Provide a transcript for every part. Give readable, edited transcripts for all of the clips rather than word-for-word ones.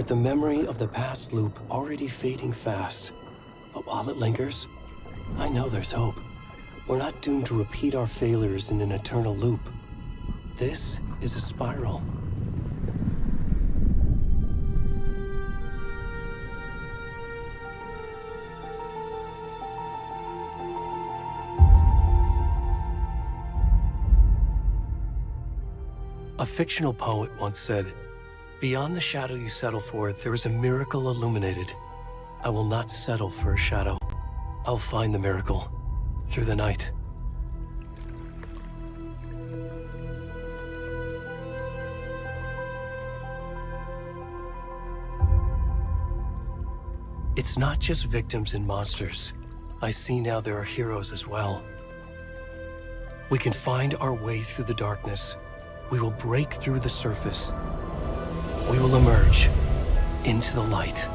with the memory of the past loop already fading fast. But while it lingers, I know there's hope. We're not doomed to repeat our failures in an eternal loop. This is a spiral. A fictional poet once said, "Beyond the shadow you settle for, there is a miracle illuminated. I will not settle for a shadow. I'll find the miracle through the night." It's not just victims and monsters. I see now there are heroes as well. We can find our way through the darkness. We will break through the surface. We will emerge into the light.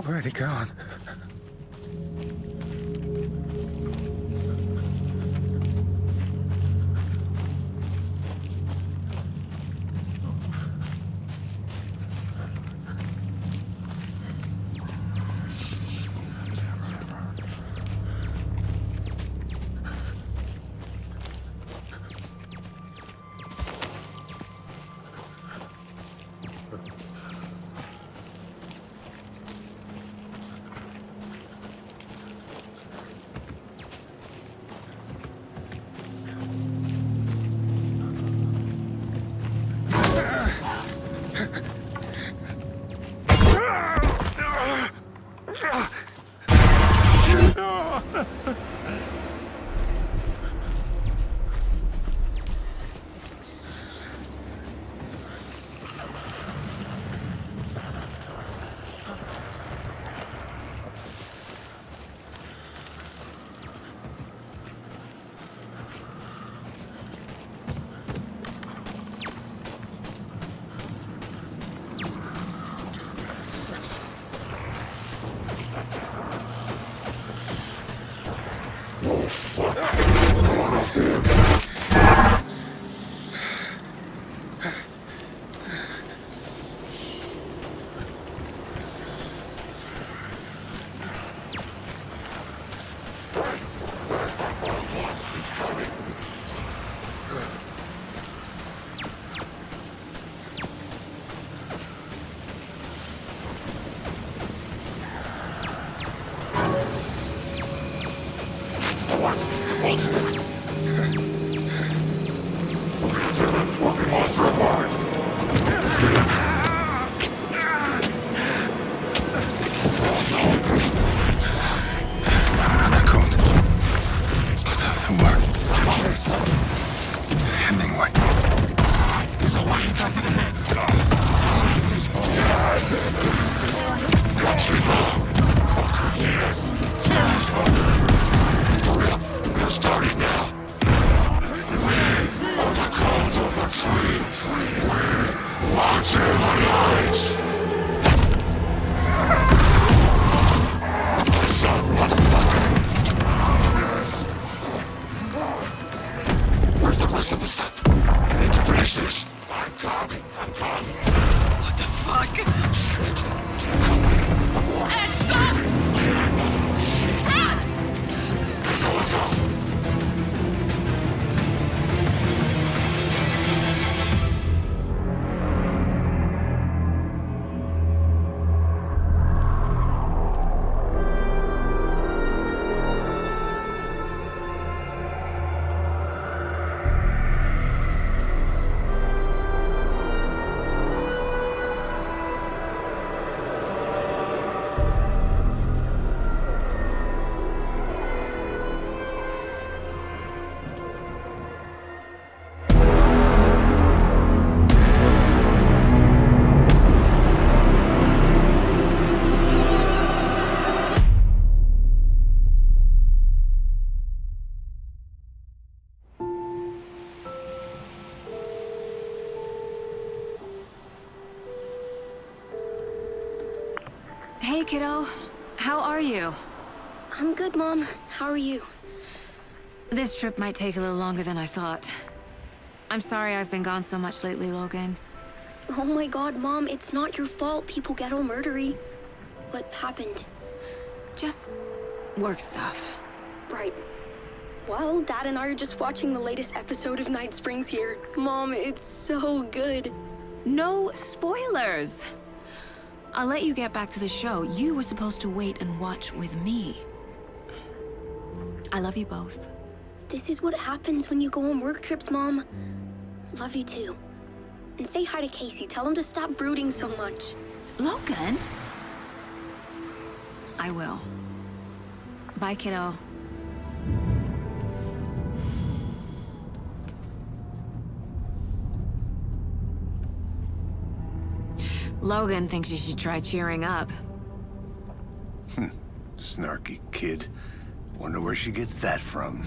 Already gone. Starting now. Hey, kiddo. How are you? I'm good, Mom. How are you? This trip might take a little longer than I thought. I'm sorry I've been gone so much lately, Logan. Oh my god, Mom, it's not your fault people get all murdery. What happened? Just work stuff. Right. Well, Dad and I are just watching the latest episode of Night Springs here. Mom, it's so good. No spoilers! I'll let you get back to the show. You were supposed to wait and watch with me. I love you both. This is what happens when you go on work trips, Mom. Love you too. And say hi to Casey. Tell him to stop brooding so much. Logan? I will. Bye, kiddo. Logan thinks you should try cheering up. Snarky kid. Wonder where she gets that from.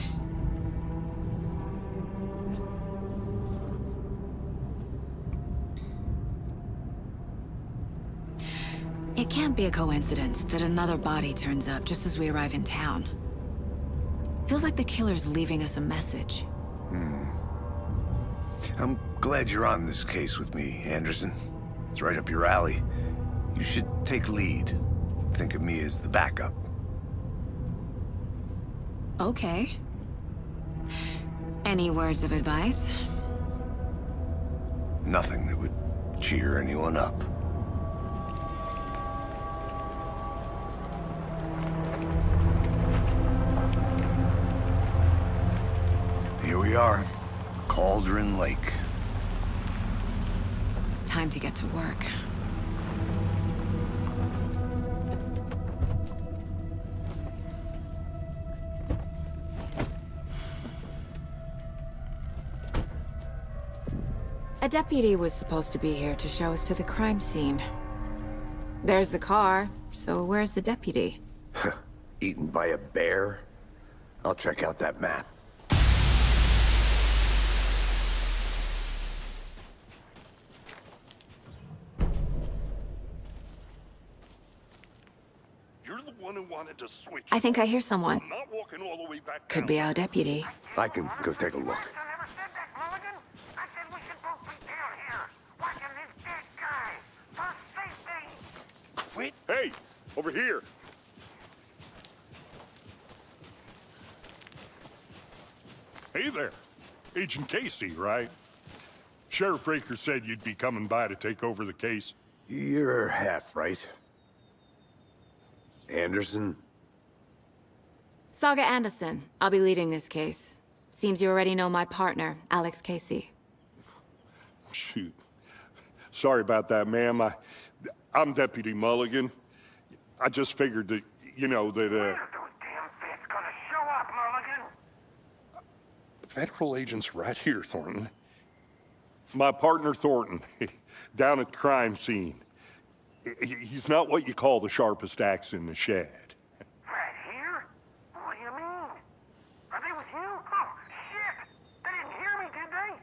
It can't be a coincidence that another body turns up just as we arrive in town. Feels like the killer's leaving us a message. I'm glad you're on this case with me, Anderson. It's right up your alley. You should take lead. Think of me as the backup. Okay. Any words of advice? Nothing that would cheer anyone up. Here we are. Cauldron Lake. Time to get to work. A deputy was supposed to be here to show us to the crime scene. There's the car, so where's the deputy? Eaten by a bear? I'll check out that map. You're the one who wanted to switch. I think I hear someone. I'm not walking all the way back Could down. be our deputy. I can go take a look. I never said that, Mulligan. I said we should both be down here, watching this dead guy. For safety. Quit. Hey, over here. Hey there. Agent Casey, right? Sheriff Breaker said you'd be coming by to take over the case. You're half right. Anderson? Saga Anderson. I'll be leading this case. Seems you already know my partner, Alex Casey. Shoot. Sorry about that, ma'am. I'm Deputy Mulligan. I just figured that, you know, that, When are those damn feds gonna show up, Mulligan? Federal agent's right here, Thornton. My partner, Thornton, down at the crime scene. He's not what you call the sharpest axe in the shed. Right here? What do you mean? Are they with you? Oh, shit! They didn't hear me, did they?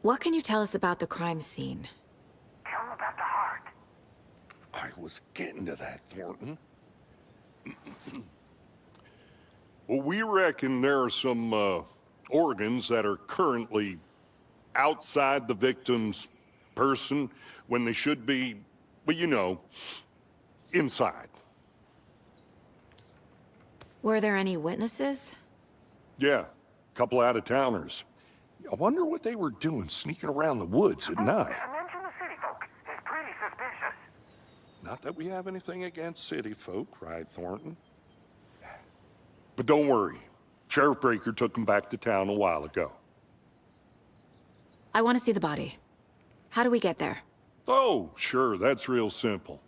What can you tell us about the crime scene? Tell them about the heart. I was getting to that, Thornton. Well, we reckon there are some organs that are currently outside the victim's person when they should be, well, you know, inside. Were there any witnesses? Yeah, a couple out-of-towners. I wonder what they were doing sneaking around the woods at night. Mention the city folk. It's pretty suspicious. Not that we have anything against city folk, right, Thornton? But don't worry. Sheriff Breaker took them back to town a while ago. I want to see the body. How do we get there? Oh, sure, that's real simple.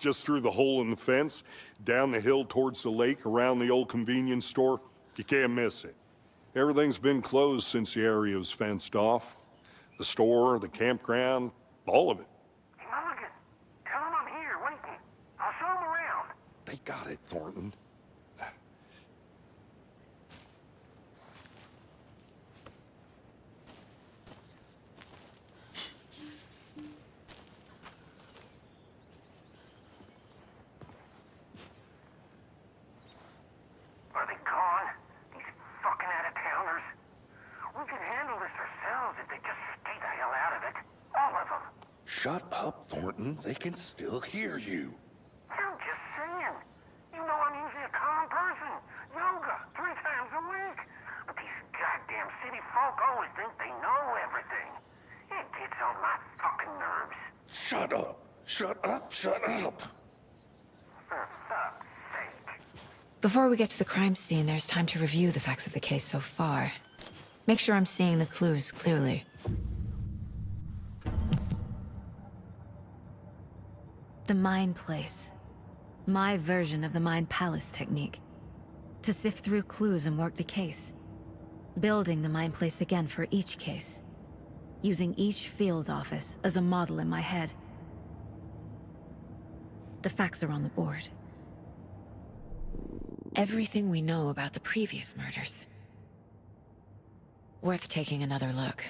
Just through the hole in the fence, down the hill towards the lake, around the old convenience store. You can't miss it. Everything's been closed since the area was fenced off. The store, the campground, all of it. Hey, Mulligan, tell them I'm here waiting. I'll show them around. They got it, Thornton. shouting, they can still hear you. I'm just saying. You know I'm usually a calm person. Yoga 3 times a week. But these goddamn city folk always think they know everything. It gets on my fucking nerves. Shut up! Shut up! Shut up! For fuck's sake. Before we get to the crime scene, there's time to review the facts of the case so far. Make sure I'm seeing the clues clearly. The Mind Place. My version of the Mind Palace technique. To sift through clues and work the case. Building the Mind Place again for each case. Using each field office as a model in my head. The facts are on the board. Everything we know about the previous murders. Worth taking another look.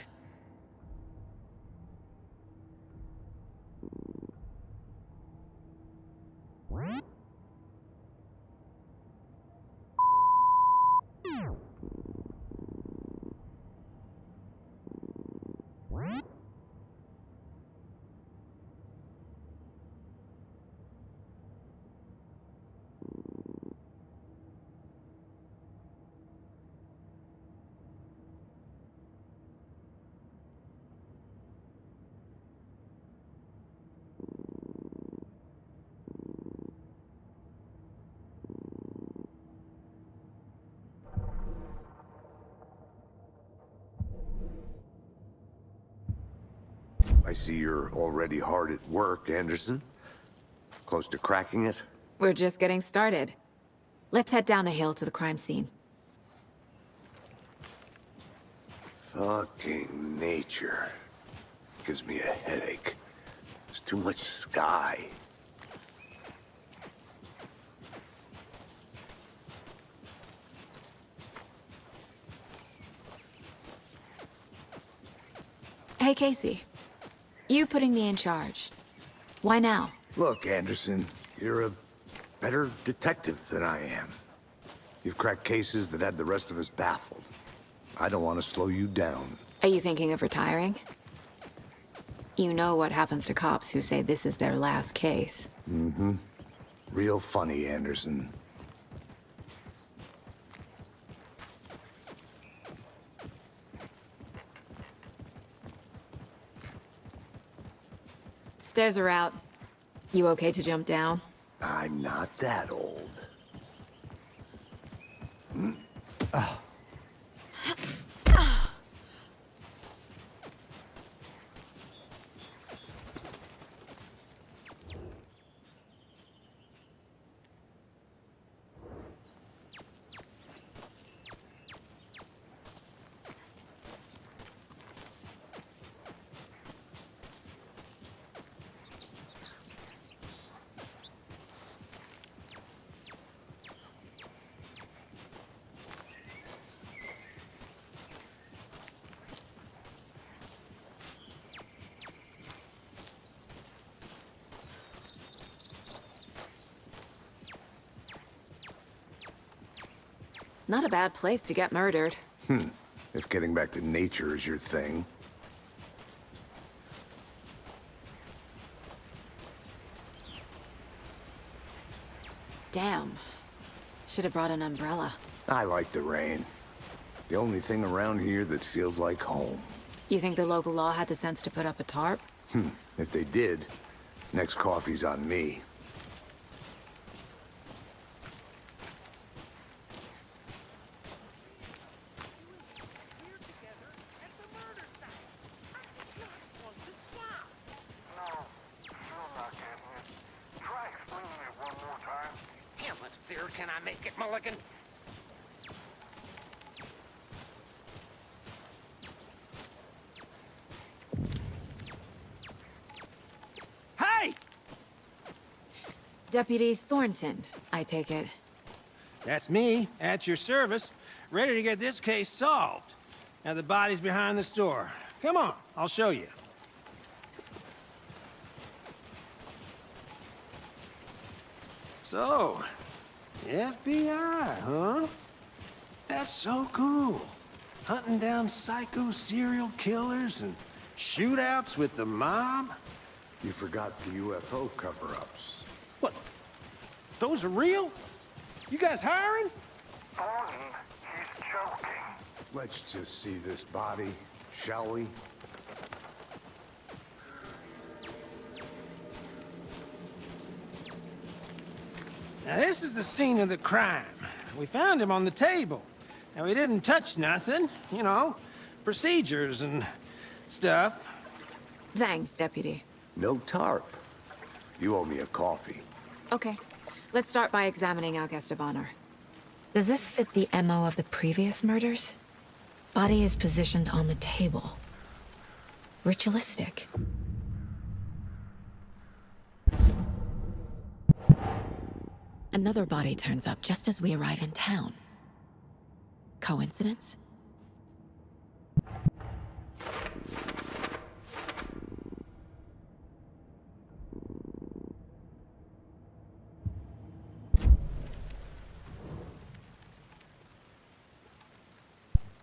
I see you're already hard at work, Anderson. Close to cracking it? We're just getting started. Let's head down the hill to the crime scene. Fucking nature. Gives me a headache. There's too much sky. Hey, Casey. You putting me in charge. Why now? Look, Anderson, you're a better detective than I am. You've cracked cases that had the rest of us baffled. I don't want to slow you down. Are you thinking of retiring? You know what happens to cops who say this is their last case. Mm-hmm. Real funny, Anderson. Stairs are out. You okay to jump down? I'm not that old. Not a bad place to get murdered. If getting back to nature is your thing. Damn. Should have brought an umbrella. I like the rain. The only thing around here that feels like home. You think the local law had the sense to put up a tarp? If they did, next coffee's on me. No, still not getting it. Try explaining it one more time. Damn it, dear, can I make it, Mulligan? Hey! Deputy Thornton, I take it. That's me, at your service, ready to get this case solved. Now the body's behind the store. Come on, I'll show you. So, FBI, huh? That's so cool. Hunting down psycho serial killers and shootouts with the mob. You forgot the UFO cover-ups. What? Those are real? You guys hiring? Thornton, he's joking. Let's just see this body, shall we? Now, this is the scene of the crime. We found him on the table. Now, we didn't touch nothing, you know, procedures and stuff. Thanks, Deputy. No tarp. You owe me a coffee. Okay, let's start by examining our guest of honor. Does this fit the MO of the previous murders? Body is positioned on the table. Ritualistic. Another body turns up just as we arrive in town. Coincidence?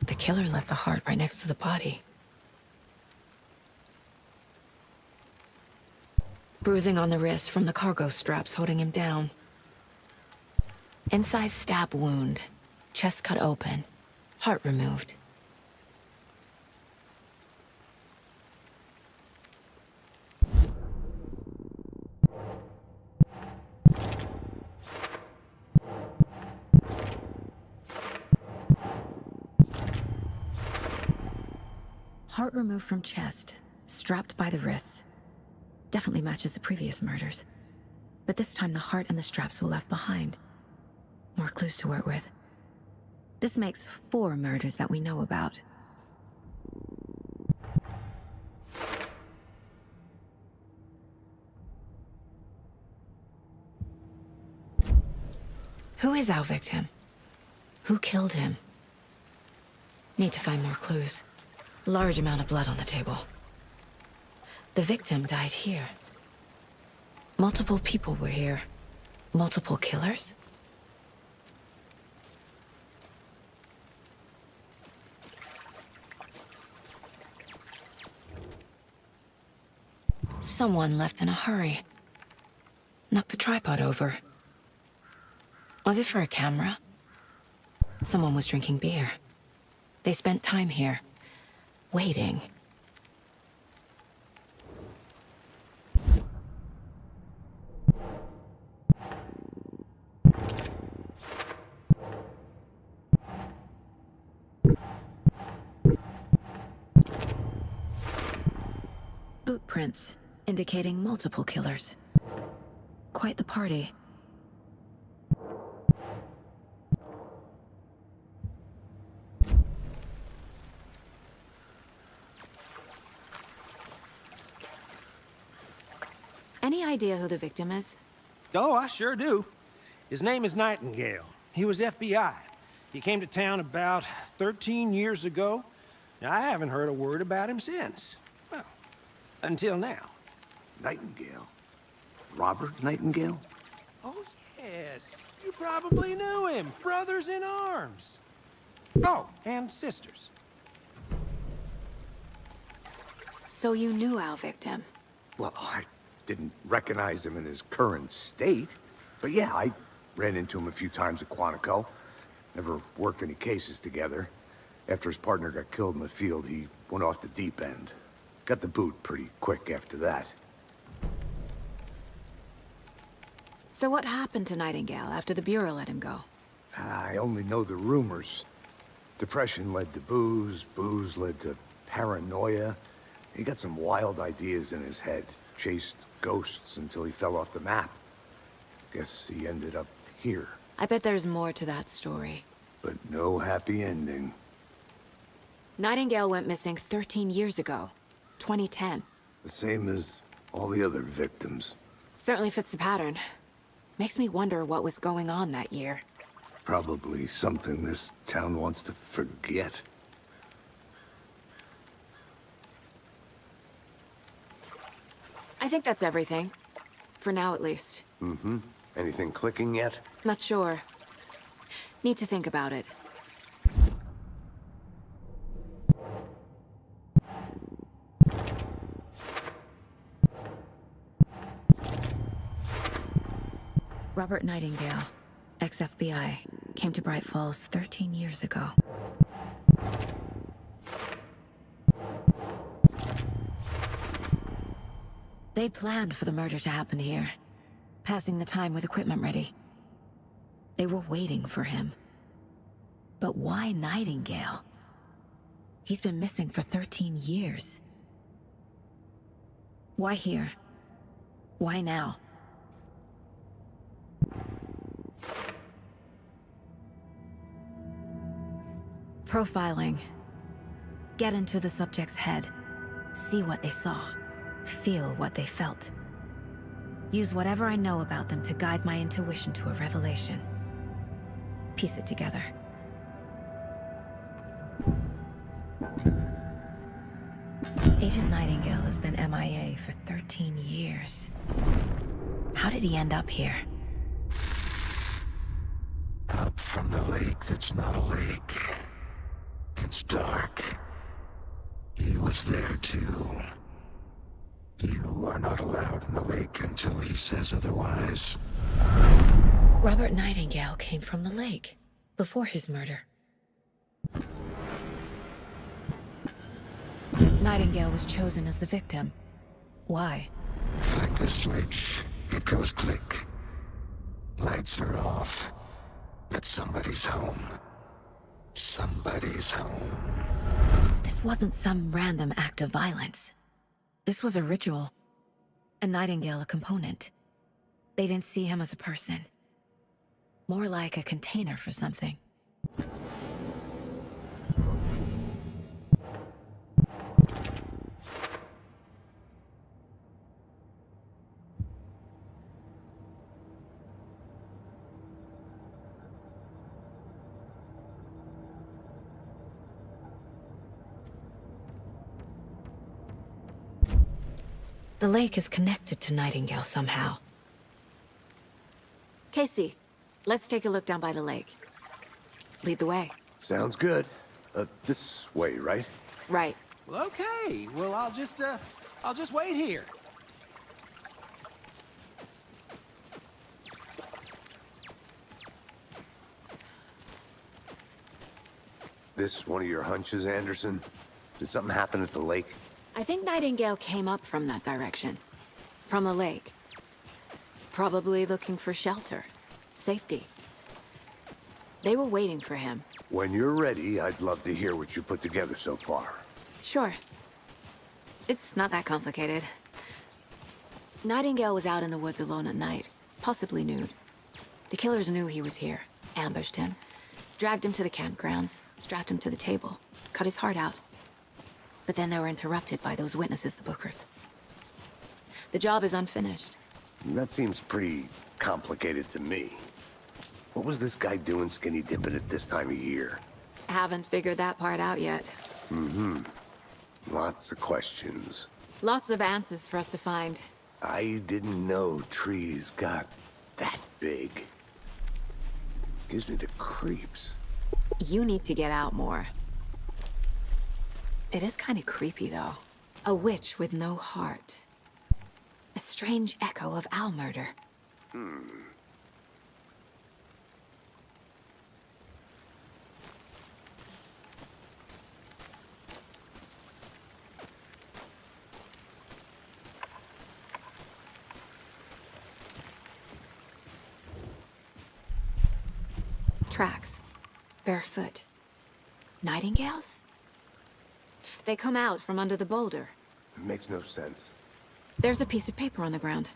The killer left the heart right next to the body. Bruising on the wrist from the cargo straps holding him down. Incised stab wound. Chest cut open. Heart removed. Heart removed from chest, strapped by the wrists. Definitely matches the previous murders. But this time the heart and the straps were left behind. More clues to work with. This makes 4 murders that we know about. Who is our victim? Who killed him? Need to find more clues. Large amount of blood on the table. The victim died here. Multiple people were here. Multiple killers? Someone left in a hurry. Knocked the tripod over. Was it for a camera? Someone was drinking beer. They spent time here. Waiting. Boot prints, indicating multiple killers. Quite the party. Any idea who the victim is? Oh, I sure do. His name is Nightingale. He was FBI. He came to town about 13 years ago. Now, I haven't heard a word about him since. Well, until now. Nightingale? Robert Nightingale? Oh, yes. You probably knew him. Brothers in arms. Oh, and sisters. So you knew our victim? Well, I didn't recognize him in his current state. But yeah, I ran into him a few times at Quantico. Never worked any cases together. After his partner got killed in the field, he went off the deep end. Got the boot pretty quick after that. So what happened to Nightingale after the Bureau let him go? I only know the rumors. Depression led to booze, booze led to paranoia. He got some wild ideas in his head, chased ghosts until he fell off the map. Guess he ended up here. I bet there's more to that story. But no happy ending. Nightingale went missing 13 years ago. 2010. The same as all the other victims. Certainly fits the pattern. Makes me wonder what was going on that year. Probably something this town wants to forget. I think that's everything. For now, at least. Mm-hmm. Anything clicking yet? Not sure. Need to think about it. Robert Nightingale, ex-FBI, came to Bright Falls 13 years ago. They planned for the murder to happen here, passing the time with equipment ready. They were waiting for him. But why Nightingale? He's been missing for 13 years. Why here? Why now? Profiling. Get into the subject's head. See what they saw. Feel what they felt. Use whatever I know about them to guide my intuition to a revelation. Piece it together. Agent Nightingale has been MIA for 13 years. How did he end up here? Up from the lake that's not a lake. It's dark. He was there too. You are not allowed in the lake until he says otherwise. Robert Nightingale came from the lake, before his murder. Nightingale was chosen as the victim. Why? Flick the switch, it goes click. Lights are off. But somebody's home. Somebody's home. This wasn't some random act of violence. This was a ritual. And Nightingale a component. They didn't see him as a person. More like a container for something. The lake is connected to Nightingale somehow. Casey, let's take a look down by the lake. Lead the way. Sounds good. This way, right? Right. Well, okay. Well, I'll just wait here. This one of your hunches, Anderson? Did something happen at the lake? I think Nightingale came up from that direction. From the lake. Probably looking for shelter. Safety. They were waiting for him. When you're ready, I'd love to hear what you put together so far. Sure. It's not that complicated. Nightingale was out in the woods alone at night, possibly nude. The killers knew he was here, ambushed him, dragged him to the campgrounds, strapped him to the table, cut his heart out. But then they were interrupted by those witnesses, the Bookers. The job is unfinished. That seems pretty complicated to me. What was this guy doing skinny dipping at this time of year? Haven't figured that part out yet. Lots of questions. Lots of answers for us to find. I didn't know trees got that big. Gives me the creeps. You need to get out more. It is kind of creepy, though. A witch with no heart. A strange echo of owl murder. Tracks. Barefoot. Nightingales? They come out from under the boulder. It makes no sense. There's a piece of paper on the ground.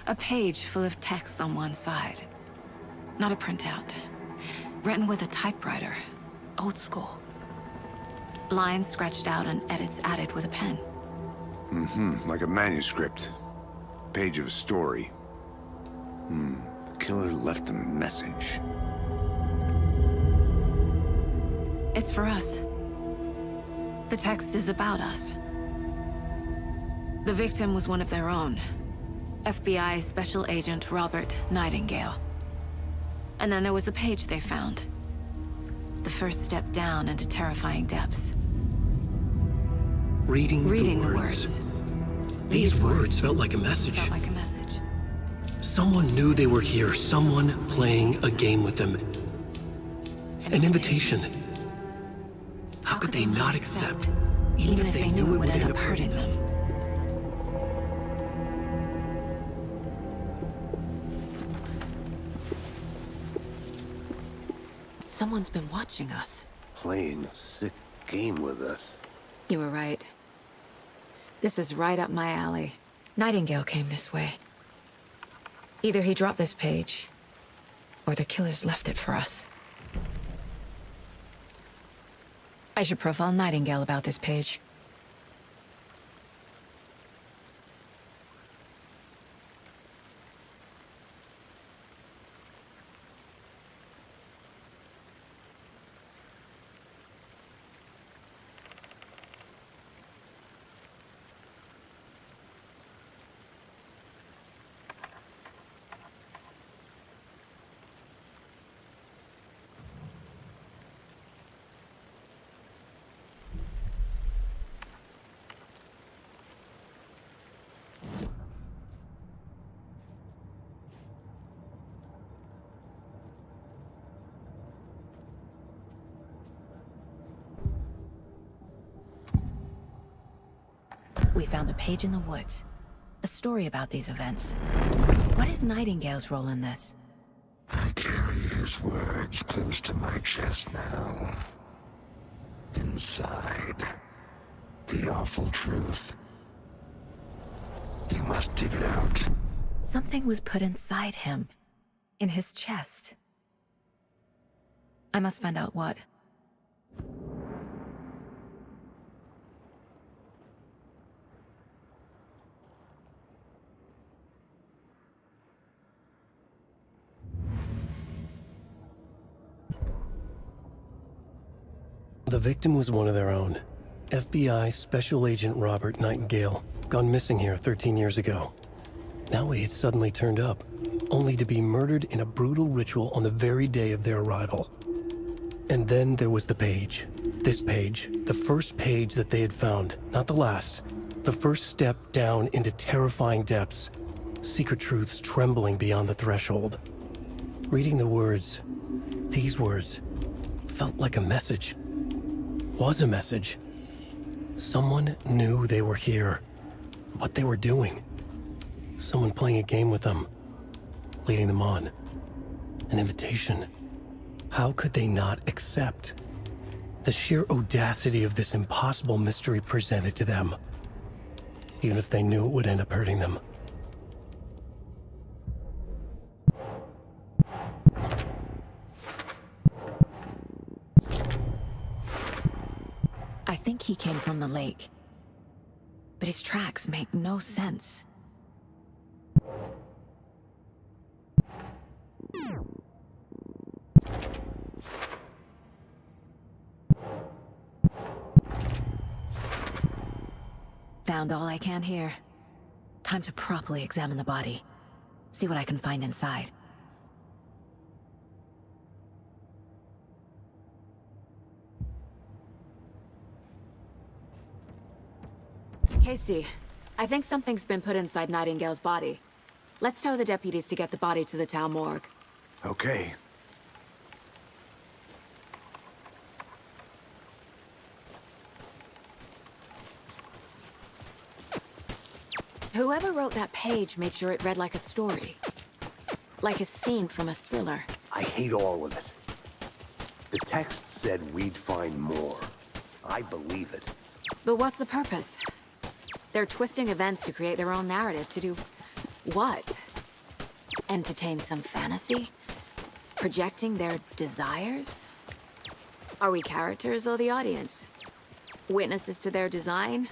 A page full of text on one side. Not a printout. Written with a typewriter. Old school. Lines scratched out and edits added with a pen. Like a manuscript. Page of a story. The killer left a message. It's for us. The text is about us. The victim was one of their own. FBI Special Agent Robert Nightingale. And then there was the page they found. The first step down into terrifying depths. Reading the the words. These words felt like a message. Felt like a message. Someone knew they were here, someone playing a game with them. An invitation. How could they not accept, even if they knew it would end up hurting them? Someone's been watching us. Playing a sick game with us. You were right. This is right up my alley. Nightingale came this way. Either he dropped this page, or the killers left it for us. I should profile Nightingale about this page. We found a page in the woods. A story about these events. What is Nightingale's role in this? I carry his words close to my chest now. Inside, the awful truth. You must dig it out. Something was put inside him. In his chest. I must find out what. The victim was one of their own. FBI Special Agent Robert Nightingale, gone missing here 13 years ago. Now he had suddenly turned up, only to be murdered in a brutal ritual on the very day of their arrival. And then there was the page. This page, the first page that they had found, not the last. The first step down into terrifying depths. Secret truths trembling beyond the threshold. Reading the words, these words, felt like a message. Was a message. Someone knew they were here, what they were doing. Someone playing a game with them, leading them on. An invitation. How could they not accept? The sheer audacity of this impossible mystery presented to them, even if they knew it would end up hurting them. I think he came from the lake. But his tracks make no sense. Found all I can here. Time to properly examine the body. See what I can find inside. Casey, I think something's been put inside Nightingale's body. Let's tell the deputies to get the body to the town morgue. Okay. Whoever wrote that page made sure it read like a story. Like a scene from a thriller. I hate all of it. The text said we'd find more. I believe it. But what's the purpose? They're twisting events to create their own narrative to do what? Entertain some fantasy? Projecting their desires? Are we characters or the audience? Witnesses to their design?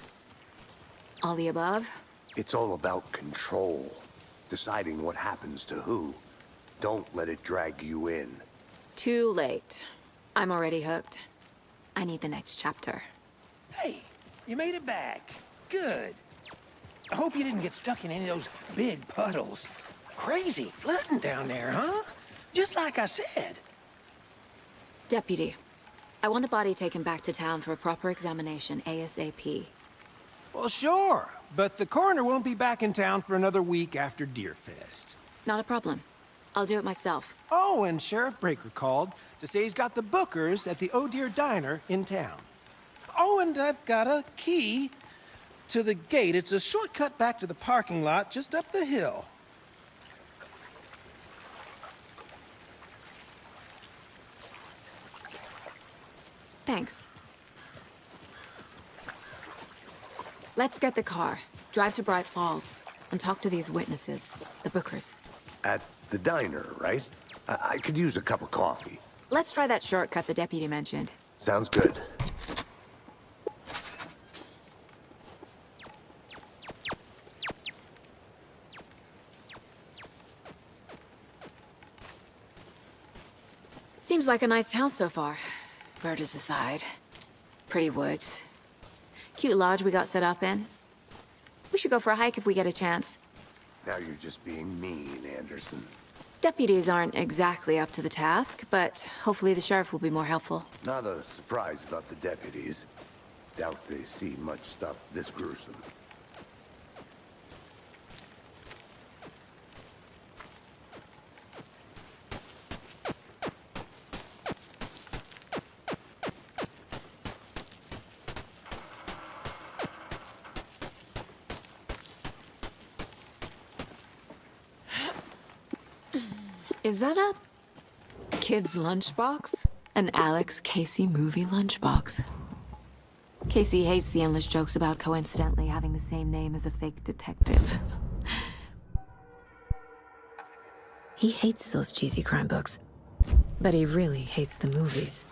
All the above? It's all about control. Deciding what happens to who. Don't let it drag you in. Too late. I'm already hooked. I need the next chapter. Hey, you made it back. Good. I hope you didn't get stuck in any of those big puddles. Crazy flooding down there, huh? Just like I said. Deputy, I want the body taken back to town for a proper examination ASAP. Well, sure, but the coroner won't be back in town for another week after Deerfest. Not a problem. I'll do it myself. Oh, and Sheriff Breaker called to say he's got the bookers at the Oh Dear Diner in town. Oh, and I've got a key to the gate. It's a shortcut back to the parking lot just up the hill. Thanks. Let's get the car, drive to Bright Falls, and talk to these witnesses, the bookers. At the diner, right? I could use a cup of coffee. Let's try that shortcut the deputy mentioned. Sounds good. Seems like a nice town so far. Murders aside. Pretty woods. Cute lodge we got set up in. We should go for a hike if we get a chance. Now you're just being mean, Anderson. Deputies aren't exactly up to the task, but hopefully the sheriff will be more helpful. Not a surprise about the deputies. Doubt they see much stuff this gruesome. Is that a kid's lunchbox? An Alex Casey movie lunchbox. Casey hates the endless jokes about coincidentally having the same name as a fake detective. He hates those cheesy crime books, but he really hates the movies.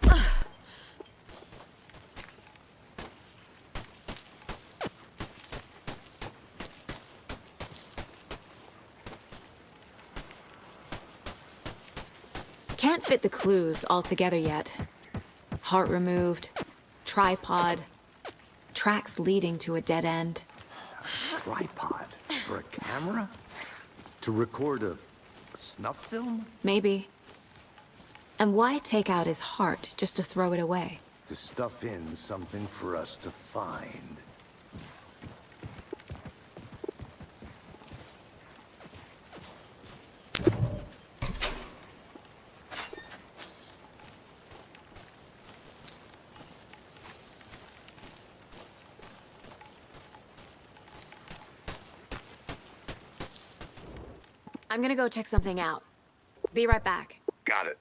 Can't fit the clues all together yet. Heart removed, tripod, tracks leading to a dead end. Tripod? For a camera? To record a snuff film? Maybe. And why take out his heart just to throw it away? To stuff in something for us to find. I'm gonna go check something out. Be right back. Got it.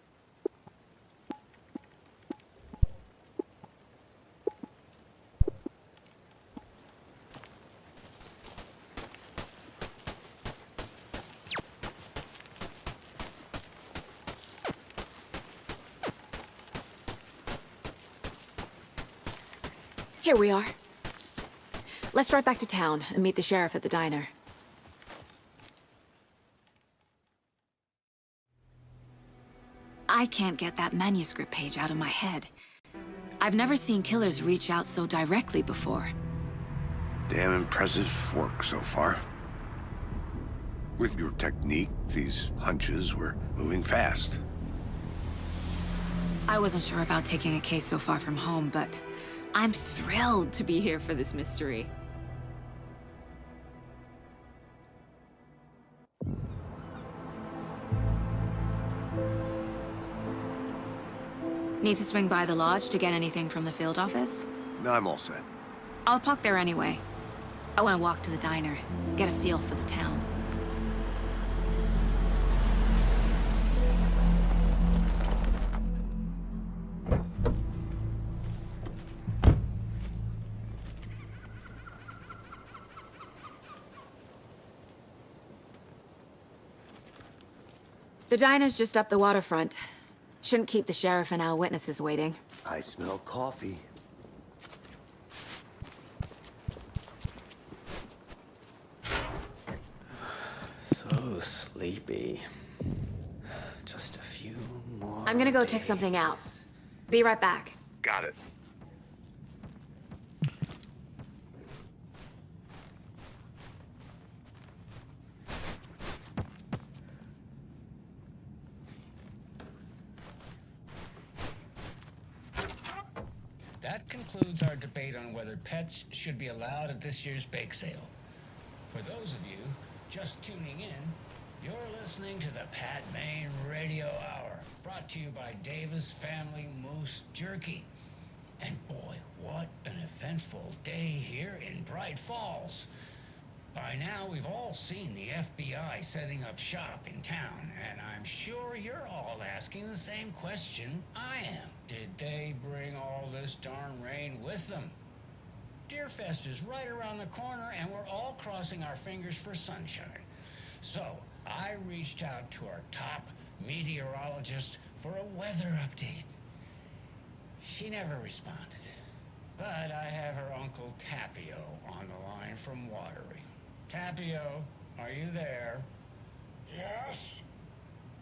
Here we are. Let's drive back to town and meet the sheriff at the diner. I can't get that manuscript page out of my head. I've never seen killers reach out so directly before. Damn impressive work so far. With your technique, these hunches were moving fast. I wasn't sure about taking a case so far from home, but I'm thrilled to be here for this mystery. Need to swing by the lodge to get anything from the field office? I'm all set. I'll park there anyway. I want to walk to the diner, get a feel for the town. The diner's just up the waterfront. Shouldn't keep the sheriff and our witnesses waiting. I smell coffee. So sleepy. Just a few more. I'm gonna go check something out. Be right back. Got it. That concludes concludes our debate on whether pets should be allowed at this year's bake sale. For those of you just tuning in, you're listening to the Pat Maine Radio Hour, brought to you by Davis Family Moose Jerky. And boy, what an eventful day here in Bright Falls. By now, we've all seen the FBI setting up shop in town, and I'm sure you're all asking the same question I am. Did they bring all this darn rain with them? Deerfest is right around the corner, and we're all crossing our fingers for sunshine. So, I reached out to our top meteorologist for a weather update. She never responded, but I have her Uncle Tapio on the line from Watery. Tapio, are you there? Yes?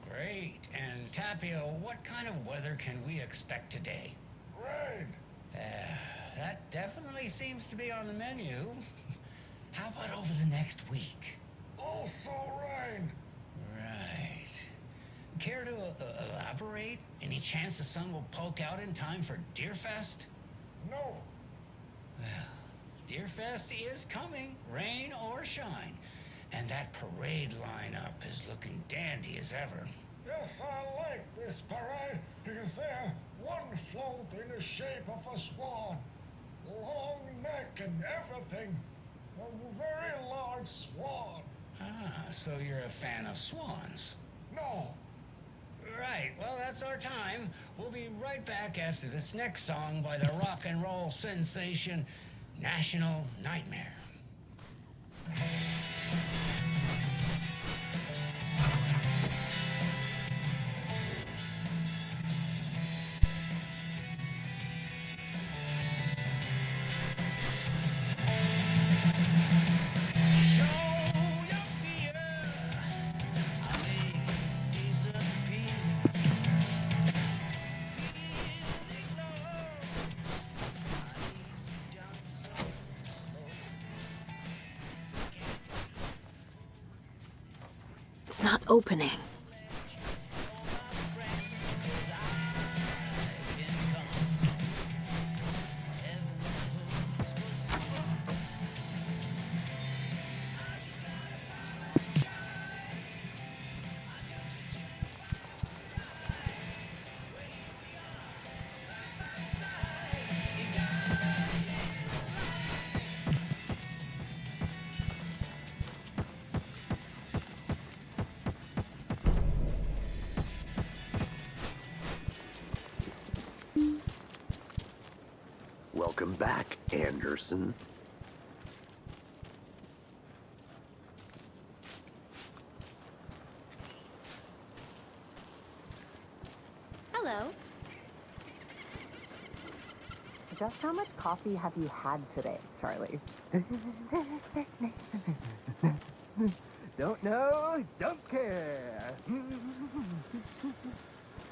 Great. And Tapio, what kind of weather can we expect today? Rain. That definitely seems to be on the menu. How about over the next week? Also rain. Right. Care to elaborate? Any chance the sun will poke out in time for Deerfest? No. Well, Deerfest is coming, rain or shine. And that parade lineup is looking dandy as ever. Yes, I like this parade because they're one float in the shape of a swan. Long neck and everything. A very large swan. Ah, so you're a fan of swans. No. Right, well, that's our time. We'll be right back after this next song by the rock and roll sensation, National Nightmare. It's not opening. Welcome back, Anderson. Hello. Just how much coffee have you had today, Charlie? Don't know, don't care.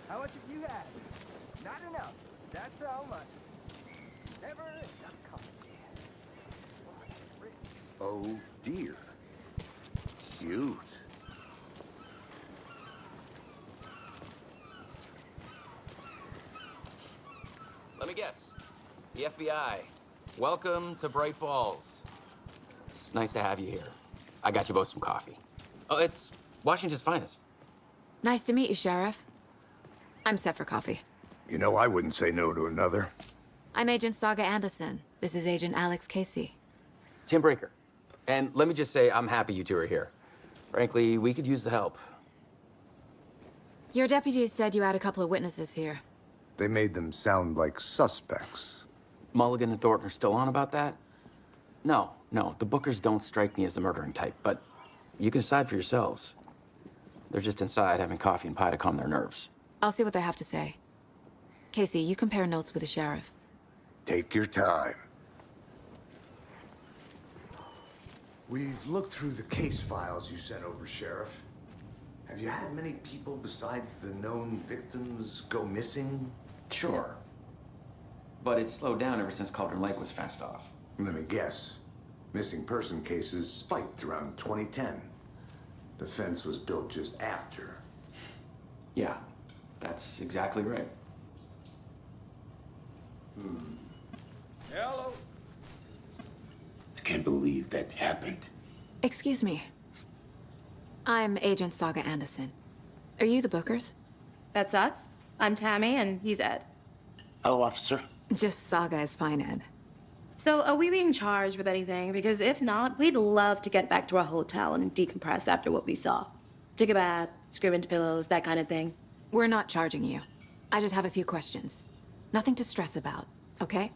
How much have you had? Not enough. That's how much. Never enough coffee. Oh dear. Cute. Let me guess. The FBI. Welcome to Bright Falls. It's nice to have you here. I got you both some coffee. Oh, it's Washington's finest. Nice to meet you, Sheriff. I'm set for coffee. You know, I wouldn't say no to another. I'm Agent Saga Anderson. This is Agent Alex Casey. Tim Breaker. And let me just say, I'm happy you two are here. Frankly, we could use the help. Your deputies said you had a couple of witnesses here. They made them sound like suspects. Mulligan and Thornton are still on about that? No, the Bookers don't strike me as the murdering type, but you can decide for yourselves. They're just inside having coffee and pie to calm their nerves. I'll see what they have to say. Casey, you compare notes with the sheriff. Take your time. We've looked through the case files you sent over, Sheriff. Have you had many people besides the known victims go missing? Sure. But it's slowed down ever since Cauldron Lake was fenced off. Let me guess. Missing person cases spiked around 2010. The fence was built just after. Yeah, that's exactly right. Hello. I can't believe that happened. Excuse me. I'm Agent Saga Anderson. Are you the Bookers? That's us. I'm Tammy, and he's Ed. Hello, officer. Just Saga is fine, Ed. So, are we being charged with anything? Because if not, we'd love to get back to our hotel and decompress after what we saw. Take a bath, scream into pillows, that kind of thing. We're not charging you. I just have a few questions. Nothing to stress about, okay?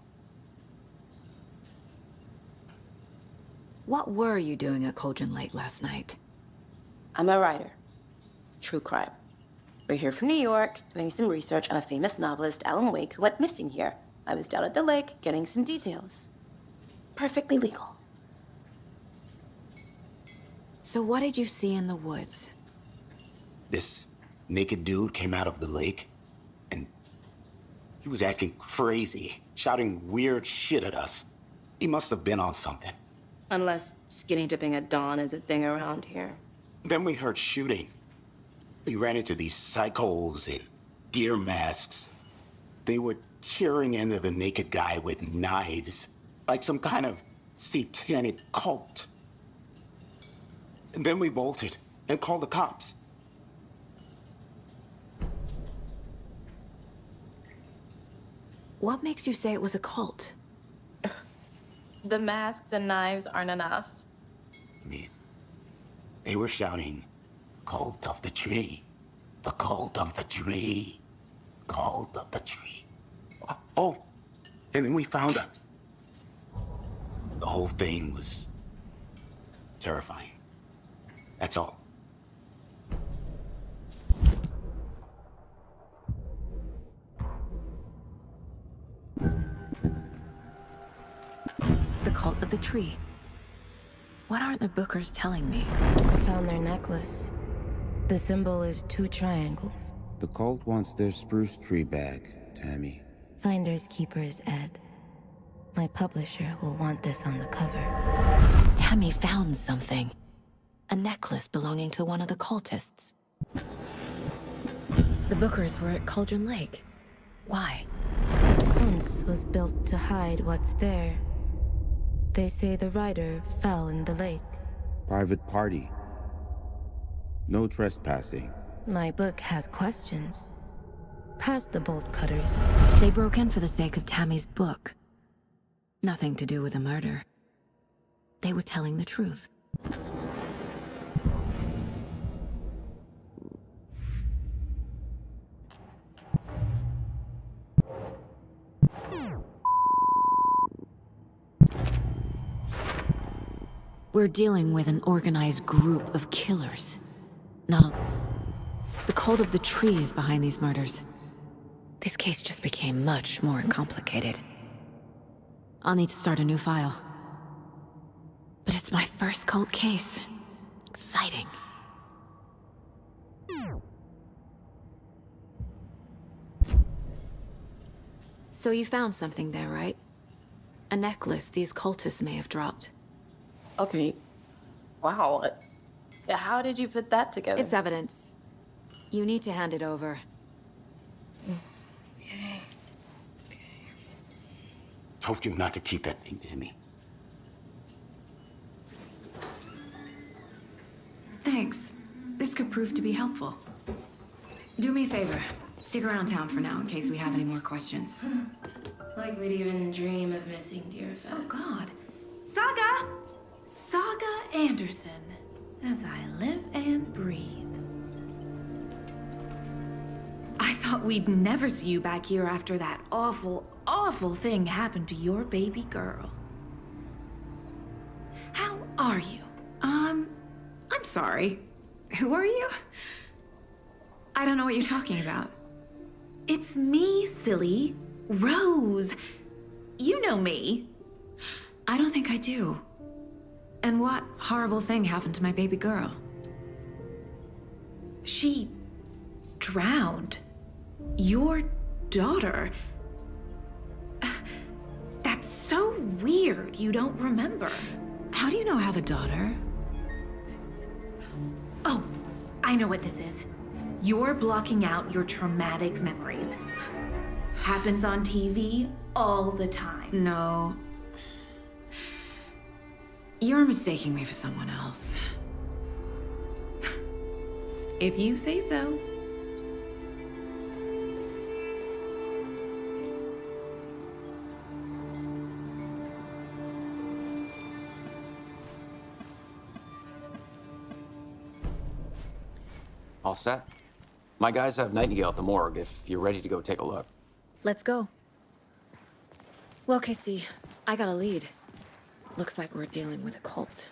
What were you doing at Cauldron Lake last night? I'm a writer. True crime. We're here from New York, doing some research on a famous novelist, Alan Wake, who went missing here. I was down at the lake, getting some details. Perfectly legal. So what did you see in the woods? This naked dude came out of the lake, and he was acting crazy, shouting weird shit at us. He must have been on something. Unless skinny dipping at dawn is a thing around here. Then we heard shooting. We ran into these psychos in deer masks. They were tearing into the naked guy with knives, like some kind of satanic cult. And then we bolted and called the cops. What makes you say it was a cult? The masks and knives aren't enough. I mean, they were shouting, "Cult of the tree, the cult of the tree, cult of the tree." Oh, and then we found out. The whole thing was terrifying. That's all. The cult of the tree. What aren't the Bookers telling me? I found their necklace. The symbol is 2 triangles. The cult wants their spruce tree back, Tammy. Finders keepers, Ed. My publisher will want this on the cover. Tammy found something. A necklace belonging to one of the cultists. The Bookers were at Cauldron Lake. Why? The fence was built to hide what's there. They say the rider fell in the lake. Private party. No trespassing. My book has questions. Past the bolt cutters. They broke in for the sake of Tammy's book. Nothing to do with the murder. They were telling the truth. We're dealing with an organized group of killers. The cult of the tree is behind these murders. This case just became much more complicated. I'll need to start a new file. But it's my first cult case. Exciting. So you found something there, right? A necklace these cultists may have dropped. Okay. Wow. How did you put that together? It's evidence. You need to hand it over. Okay. Told you not to keep that thing to me. Thanks. This could prove to be helpful. Do me a favor. Stick around town for now in case we have any more questions. Like we'd even dream of missing dear Fez. Oh, God. Saga! Saga Anderson. As I live and breathe. I thought we'd never see you back here after that awful, awful thing happened to your baby girl. How are you? I'm sorry. Who are you? I don't know what you're talking about. It's me, silly. Rose. You know me. I don't think I do. And what horrible thing happened to my baby girl? She drowned. Your daughter. That's so weird you don't remember. How do you know I have a daughter? Oh, I know what this is. You're blocking out your traumatic memories. Happens on TV all the time. No. You're mistaking me for someone else. If you say so. All set? My guys have Nightingale at the morgue if you're ready to go take a look. Let's go. Well, Casey, I got a lead. Looks like we're dealing with a cult.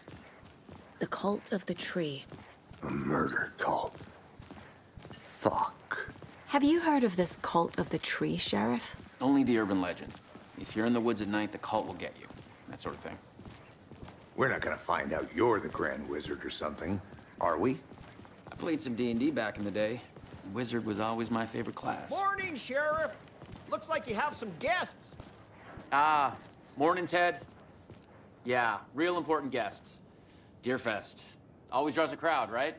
The cult of the tree. A murder cult. Fuck. Have you heard of this cult of the tree, Sheriff? Only the urban legend. If you're in the woods at night, the cult will get you. That sort of thing. We're not gonna find out you're the Grand Wizard or something, are we? I played some D&D back in the day. Wizard was always my favorite class. Morning, Sheriff. Looks like you have some guests. Ah, morning, Ted. Yeah, real important guests. Deerfest. Always draws a crowd, right?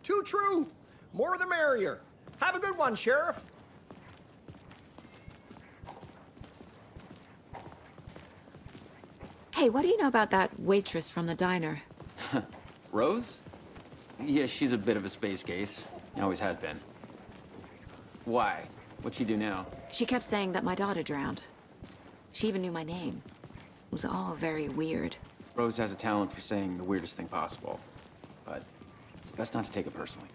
Too true. More the merrier. Have a good one, Sheriff. Hey, what do you know about that waitress from the diner? Rose? Yeah, she's a bit of a space case. Always has been. Why? What'd she do now? She kept saying that my daughter drowned. She even knew my name. It was all very weird. Rose has a talent for saying the weirdest thing possible. But it's best not to take it personally.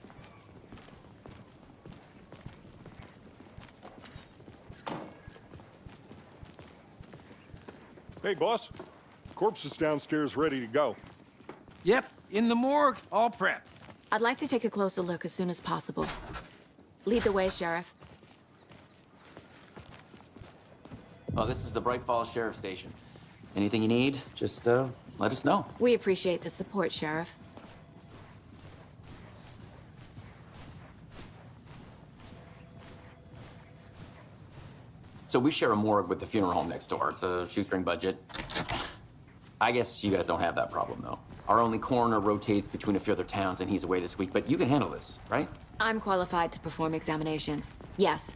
Hey, boss. Corpse is downstairs ready to go. Yep, in the morgue, all prepped. I'd like to take a closer look as soon as possible. Lead the way, Sheriff. Oh, this is the Bright Falls Sheriff Station. Anything you need, just let us know. We appreciate the support, Sheriff. So we share a morgue with the funeral home next door. It's a shoestring budget. I guess you guys don't have that problem, though. Our only coroner rotates between a few other towns, and he's away this week, but you can handle this, right? I'm qualified to perform examinations. Yes.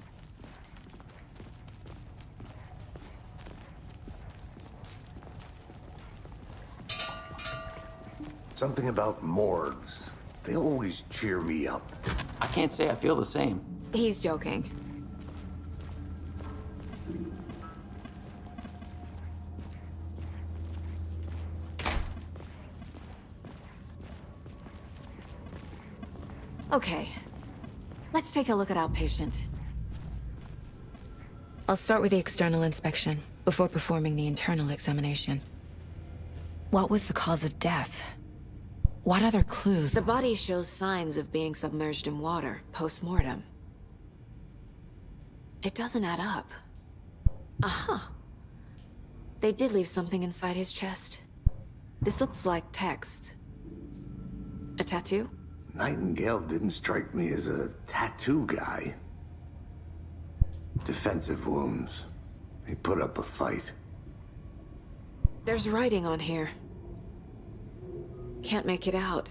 Something about morgues. They always cheer me up. I can't say I feel the same. He's joking. Okay, let's take a look at our patient. I'll start with the external inspection before performing the internal examination. What was the cause of death? What other clues? The body shows signs of being submerged in water post-mortem. It doesn't add up. Aha. They did leave something inside his chest. This looks like text. A tattoo? Nightingale didn't strike me as a tattoo guy. Defensive wounds. He put up a fight. There's writing on here. Can't make it out.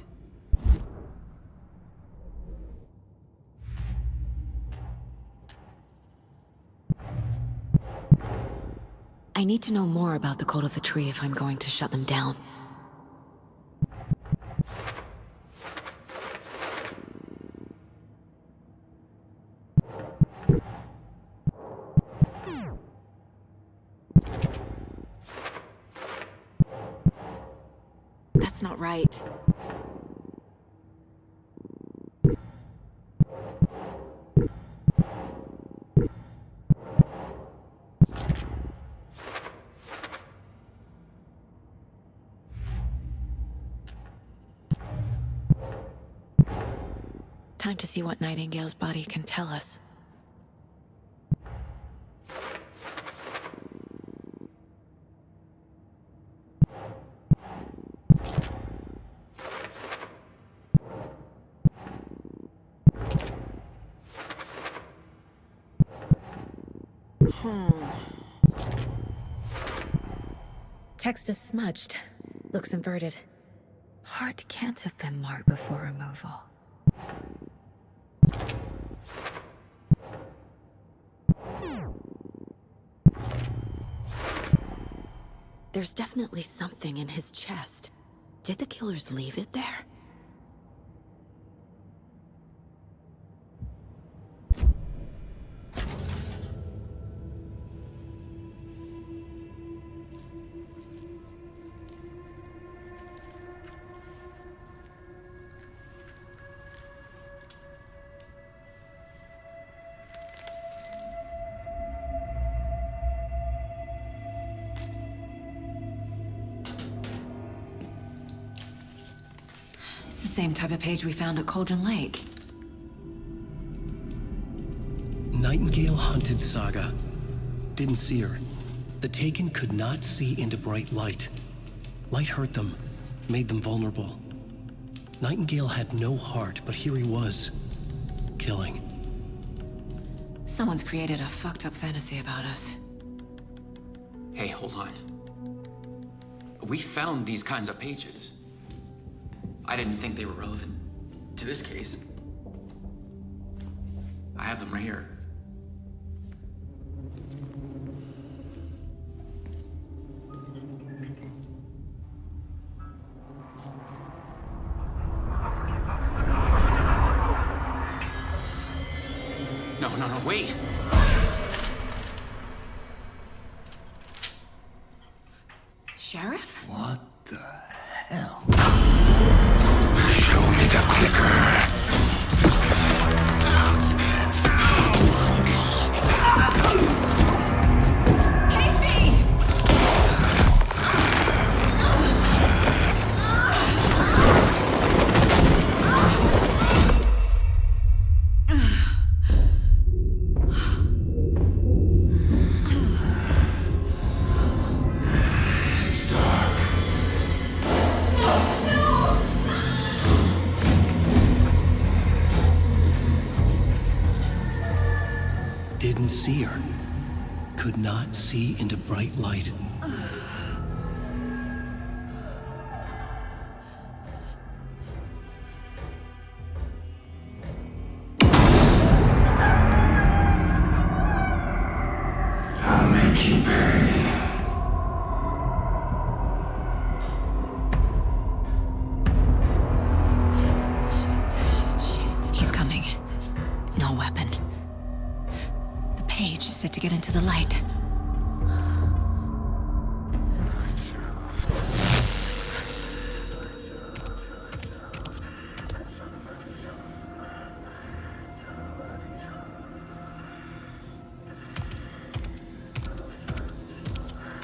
I need to know more about the code of the tree if I'm going to shut them down. That's not right. Time to see what Nightingale's body can tell us. Text is smudged. Looks inverted. Heart can't have been marked before removal. There's definitely something in his chest. Did the killers leave it there? It's the same type of page we found at Cauldron Lake. Nightingale hunted Saga. Didn't see her. The Taken could not see into bright light. Light hurt them, made them vulnerable. Nightingale had no heart, but here he was, killing. Someone's created a fucked up fantasy about us. Hey, hold on. We found these kinds of pages. I didn't think they were relevant to this case. I have them right here. No, wait! Sheriff? What the hell? Show me the clicker. Didn't see her. Could not see into bright light. I'll make you pay. Shit. He's coming. No weapon. The page said to get into the light.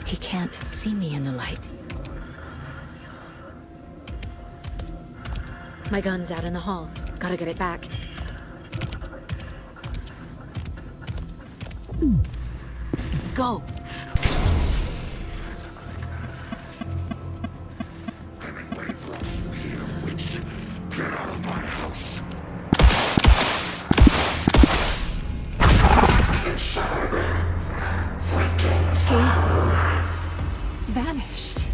He can't see me in the light. My gun's out in the hall. Gotta get it back. Go! Get out of my house. He vanished.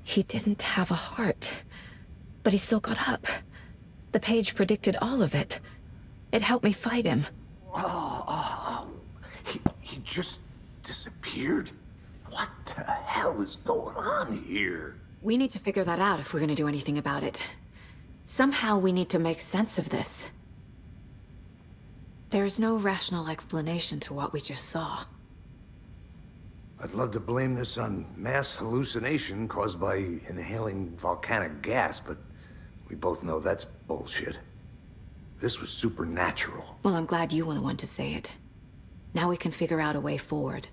He didn't have a heart, but he still got up. The page predicted all of it. It helped me fight him. He just disappeared? What the hell is going on here? We need to figure that out if we're gonna do anything about it. Somehow we need to make sense of this. There's no rational explanation to what we just saw. I'd love to blame this on mass hallucination caused by inhaling volcanic gas, but we both know that's bullshit. This was supernatural. Well, I'm glad you were the one to say it. Now we can figure out a way forward.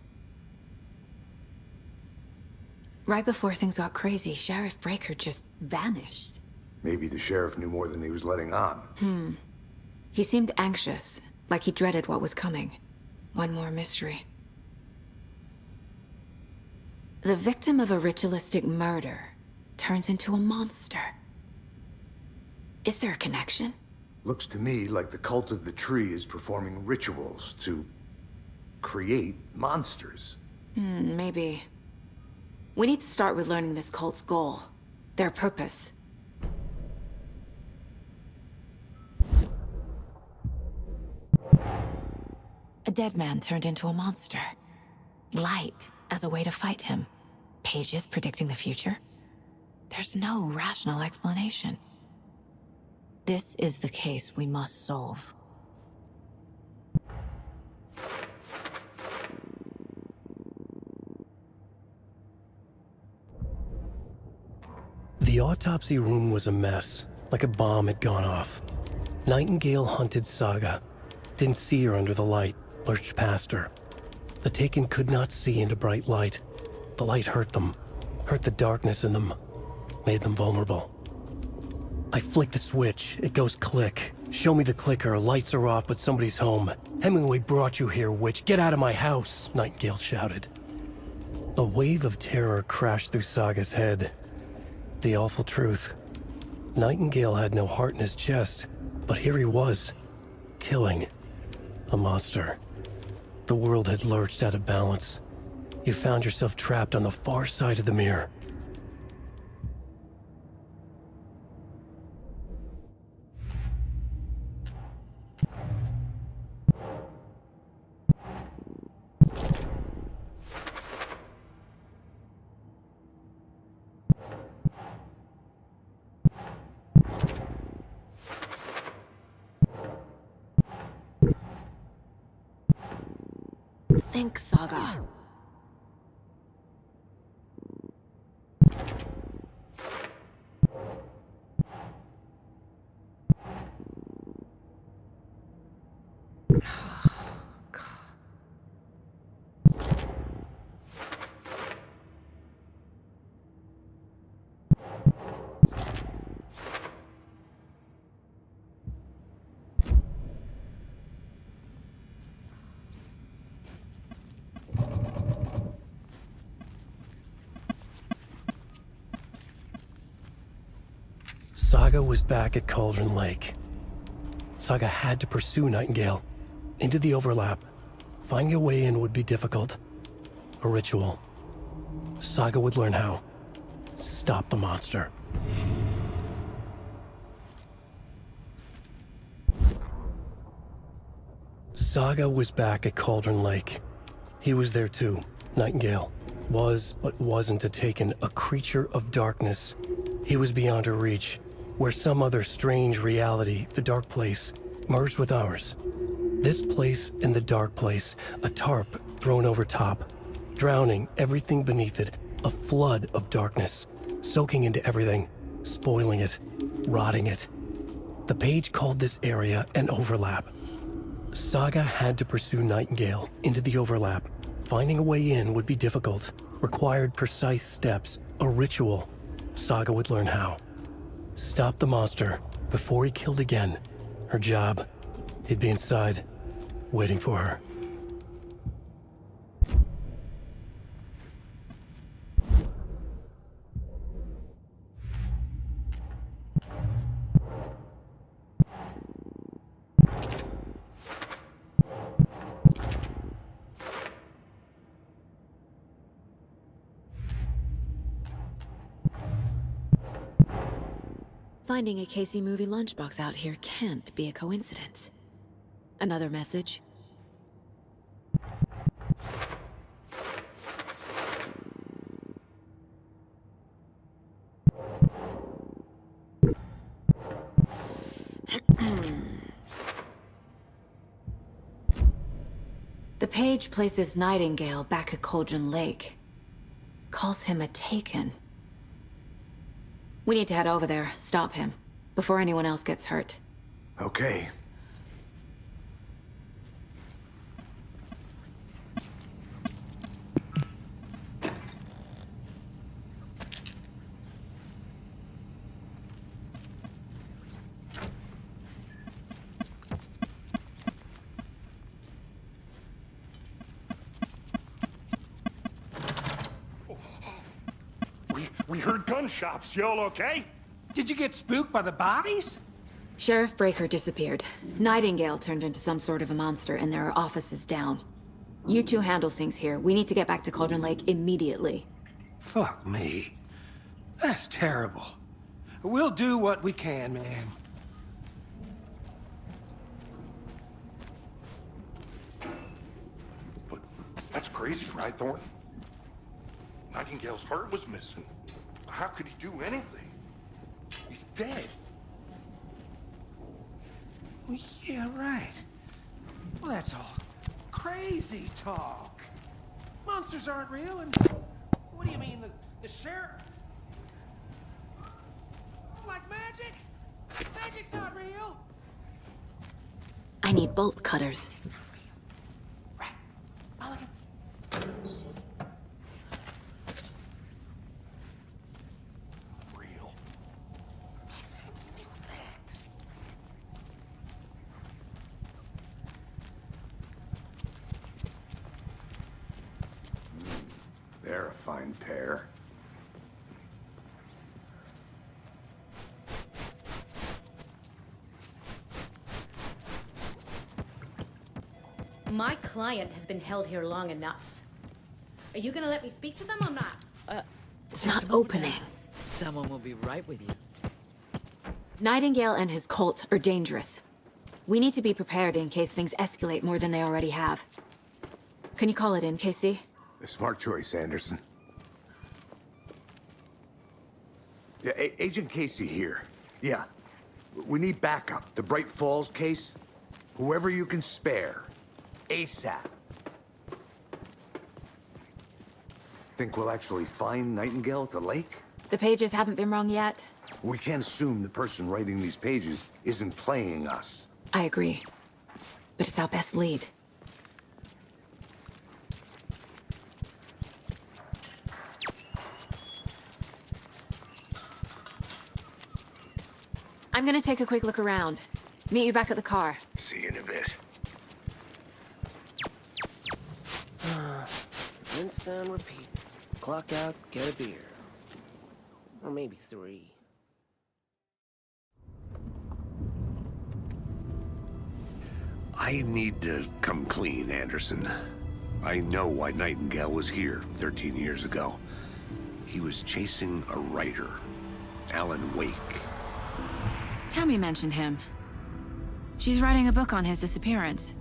Right before things got crazy, Sheriff Breaker just vanished. Maybe the sheriff knew more than he was letting on. He seemed anxious, like he dreaded what was coming. One more mystery. The victim of a ritualistic murder turns into a monster. Is there a connection? Looks to me like the cult of the tree is performing rituals to create monsters. Maybe. We need to start with learning this cult's goal. Their purpose. A dead man turned into a monster. Light as a way to fight him. Pages predicting the future. There's no rational explanation. This is the case we must solve. The autopsy room was a mess, like a bomb had gone off. Nightingale hunted Saga. Didn't see her under the light, lurched past her. The Taken could not see into bright light. The light hurt them, hurt the darkness in them, made them vulnerable. I flick the switch, it goes click. Show me the clicker, lights are off, but somebody's home. Hemingway brought you here, witch. Get out of my house, Nightingale shouted. A wave of terror crashed through Saga's head. The awful truth. Nightingale had no heart in his chest, but here he was, killing a monster. The world had lurched out of balance. You found yourself trapped on the far side of the mirror. Think, Saga. Saga was back at Cauldron Lake. Saga had to pursue Nightingale. Into the overlap. Finding a way in would be difficult. A ritual. Saga would learn how. Stop the monster. Saga was back at Cauldron Lake. He was there too. Nightingale. Was, but wasn't a Taken, a creature of darkness. He was beyond her reach. Where some other strange reality, the dark place, merged with ours. This place and the dark place, a tarp thrown over top, drowning everything beneath it, a flood of darkness, soaking into everything, spoiling it, rotting it. The page called this area an overlap. Saga had to pursue Nightingale into the overlap. Finding a way in would be difficult, required precise steps, a ritual. Saga would learn how. Stop the monster before he killed again. Her job. He'd be inside, waiting for her. Finding a Casey movie lunchbox out here can't be a coincidence. Another message? The page places Nightingale back at Cauldron Lake. Calls him a Taken. We need to head over there, stop him, before anyone else gets hurt. Okay. We heard gunshots. Y'all okay? Did you get spooked by the bodies? Sheriff Breaker disappeared. Nightingale turned into some sort of a monster, and there are offices down. You two handle things here. We need to get back to Cauldron Lake immediately. Fuck me. That's terrible. We'll do what we can, man. But that's crazy, right, Thornton? Nightingale's heart was missing. How could he do anything? He's dead. Well, yeah, right. Well, that's all crazy talk. Monsters aren't real, and what do you mean, the sheriff? Like magic? Magic's not real. I need bolt cutters. Real. They're a fine pair. My client has been held here long enough. Are you gonna let me speak to them or not? It's not opening. Someone will be right with you. Nightingale and his cult are dangerous. We need to be prepared in case things escalate more than they already have. Can you call it in, Casey? A smart choice, Anderson. Yeah, Agent Casey here. Yeah. We need backup. The Bright Falls case. Whoever you can spare. ASAP. Think we'll actually find Nightingale at the lake? The pages haven't been wrong yet. We can't assume the person writing these pages isn't playing us. I agree. But it's our best lead. I'm gonna take a quick look around. Meet you back at the car. See you in a bit. Rinse and repeat. Clock out, get a beer. Or maybe 3. I need to come clean, Anderson. I know why Nightingale was here 13 years ago. He was chasing a writer, Alan Wake. Tammy mentioned him. She's writing a book on his disappearance.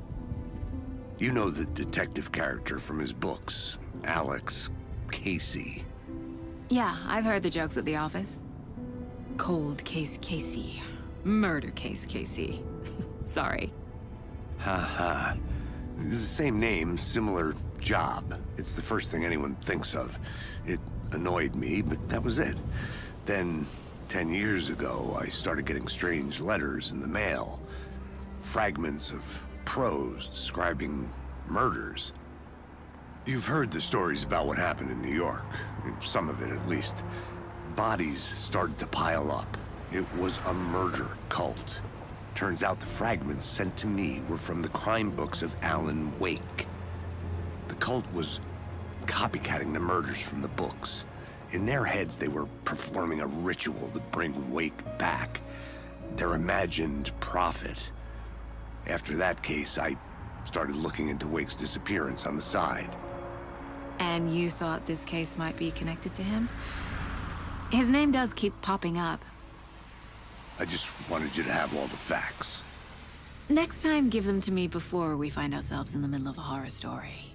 You know the detective character from his books, Alex Casey. Yeah, I've heard the jokes at the office. Cold case Casey. Murder case Casey. Sorry. Ha. It's the same name, similar job. It's the first thing anyone thinks of. It annoyed me, but that was it. Then, 10 years ago, I started getting strange letters in the mail. Fragments of prose describing murders. You've heard the stories about what happened in New York. Some of it, at least. Bodies started to pile up. It was a murder cult. Turns out the fragments sent to me were from the crime books of Alan Wake. The cult was copycatting the murders from the books. In their heads, they were performing a ritual to bring Wake back. Their imagined prophet. After that case, I started looking into Wake's disappearance on the side. And you thought this case might be connected to him? His name does keep popping up. I just wanted you to have all the facts. Next time, give them to me before we find ourselves in the middle of a horror story.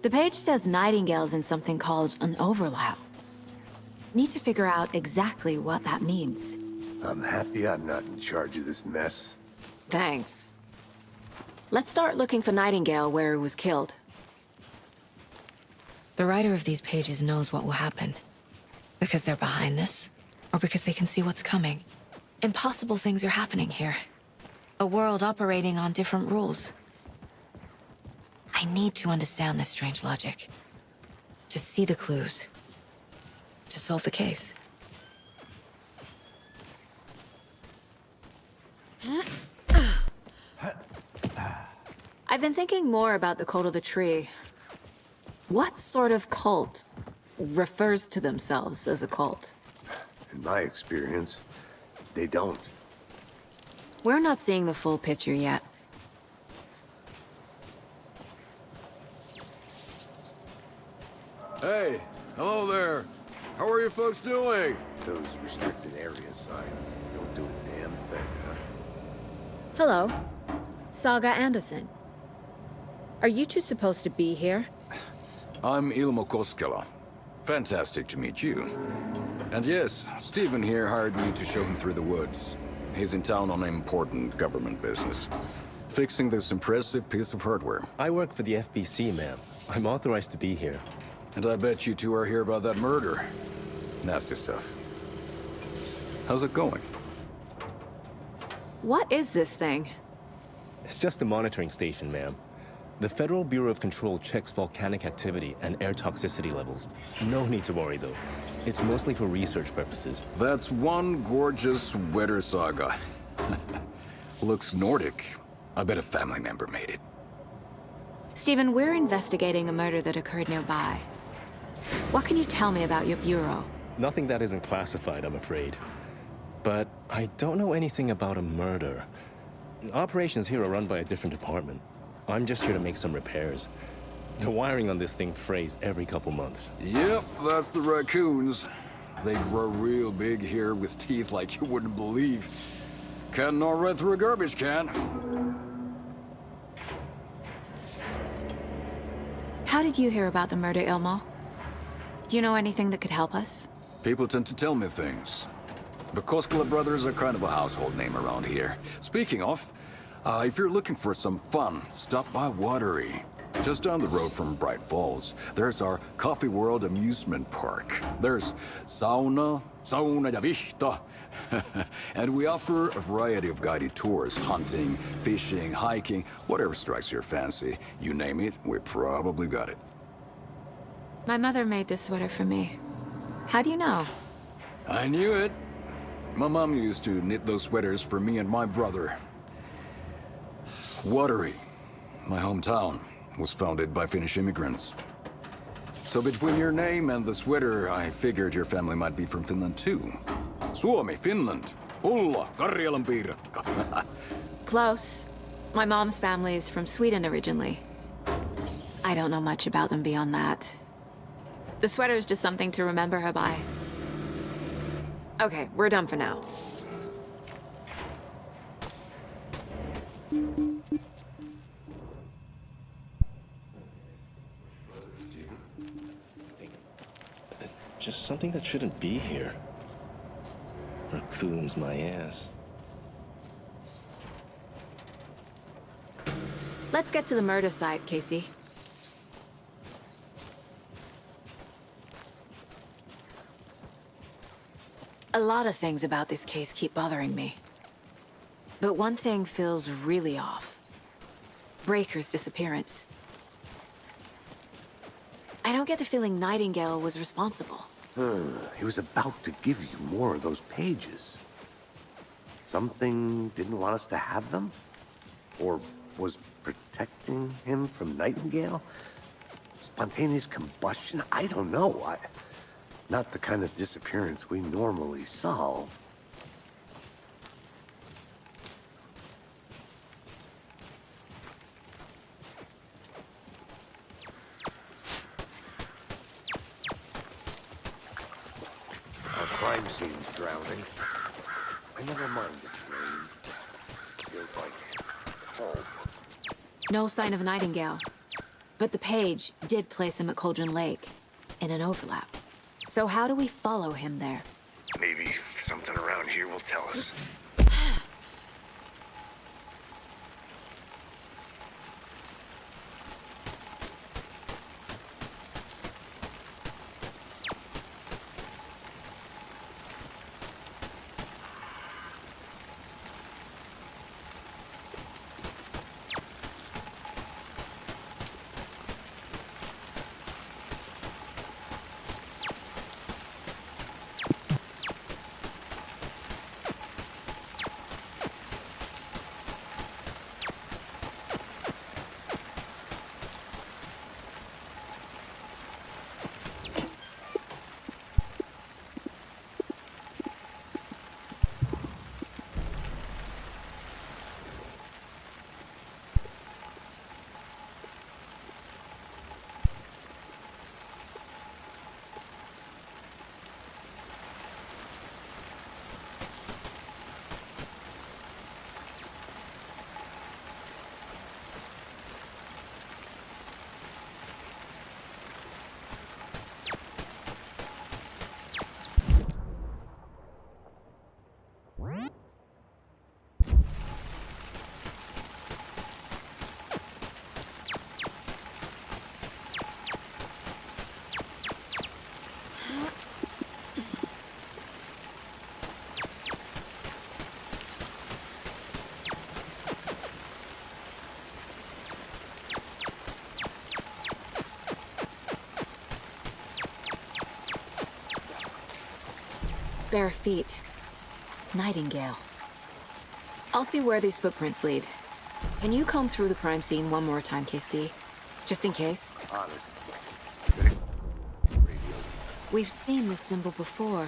The page says Nightingale's in something called an overlap. Need to figure out exactly what that means. I'm happy I'm not in charge of this mess. Thanks. Let's start looking for Nightingale where he was killed. The writer of these pages knows what will happen. Because they're behind this, or because they can see what's coming. Impossible things are happening here. A world operating on different rules. I need to understand this strange logic. To see the clues. To solve the case. I've been thinking more about the cult of the tree. What sort of cult refers to themselves as a cult? In my experience, they don't. We're not seeing the full picture yet. Hey, hello there. How are you folks doing? Those restricted area signs don't do a damn thing, huh? Hello. Saga Anderson. Are you two supposed to be here? I'm Ilmo Koskela. Fantastic to meet you. And yes, Stephen here hired me to show him through the woods. He's in town on important government business, fixing this impressive piece of hardware. I work for the FBC, ma'am. I'm authorized to be here. And I bet you two are here about that murder. Nasty stuff. How's it going? What is this thing? It's just a monitoring station, ma'am. The Federal Bureau of Control checks volcanic activity and air toxicity levels. No need to worry, though. It's mostly for research purposes. That's one gorgeous weather saga. Looks Nordic. I bet a family member made it. Stephen, we're investigating a murder that occurred nearby. What can you tell me about your bureau? Nothing that isn't classified, I'm afraid. But I don't know anything about a murder. Operations here are run by a different department. I'm just here to make some repairs. The wiring on this thing frays every couple months. Yep, that's the raccoons. They grow real big here with teeth like you wouldn't believe. Can't gnaw right through a garbage can. How did you hear about the murder, Ilmo? Do you know anything that could help us? People tend to tell me things. The Koskela brothers are kind of a household name around here. Speaking of, if you're looking for some fun, stop by Watery. Just down the road from Bright Falls, there's our Coffee World amusement park. There's sauna ja vihta. And we offer a variety of guided tours, hunting, fishing, hiking, whatever strikes your fancy. You name it, we probably got it. My mother made this sweater for me. How do you know? I knew it. My mom used to knit those sweaters for me and my brother. Watery, my hometown, was founded by Finnish immigrants. So between your name and the sweater, I figured your family might be from Finland too. Suomi, Finland. Ulla, Karjalan piirakka. Close. My mom's family is from Sweden originally. I don't know much about them beyond that. The sweater is just something to remember her by. Okay, we're done for now. Just something that shouldn't be here. Raccoons, my ass. Let's get to the murder site, Casey. A lot of things about this case keep bothering me. But one thing feels really off. Breaker's disappearance. I don't get the feeling Nightingale was responsible. He was about to give you more of those pages. Something didn't want us to have them? Or was protecting him from Nightingale? Spontaneous combustion? I don't know. Not the kind of disappearance we normally solve. Our crime scene's drowning. I never mind it's rain. Feels like home. No sign of Nightingale. But the page did place him at Cauldron Lake, in an overlap. So how do we follow him there? Maybe something around here will tell us. bare feet. Nightingale. I'll see where these footprints lead. Can you comb through the crime scene one more time, KC? Just in case? Honest. We've seen this symbol before.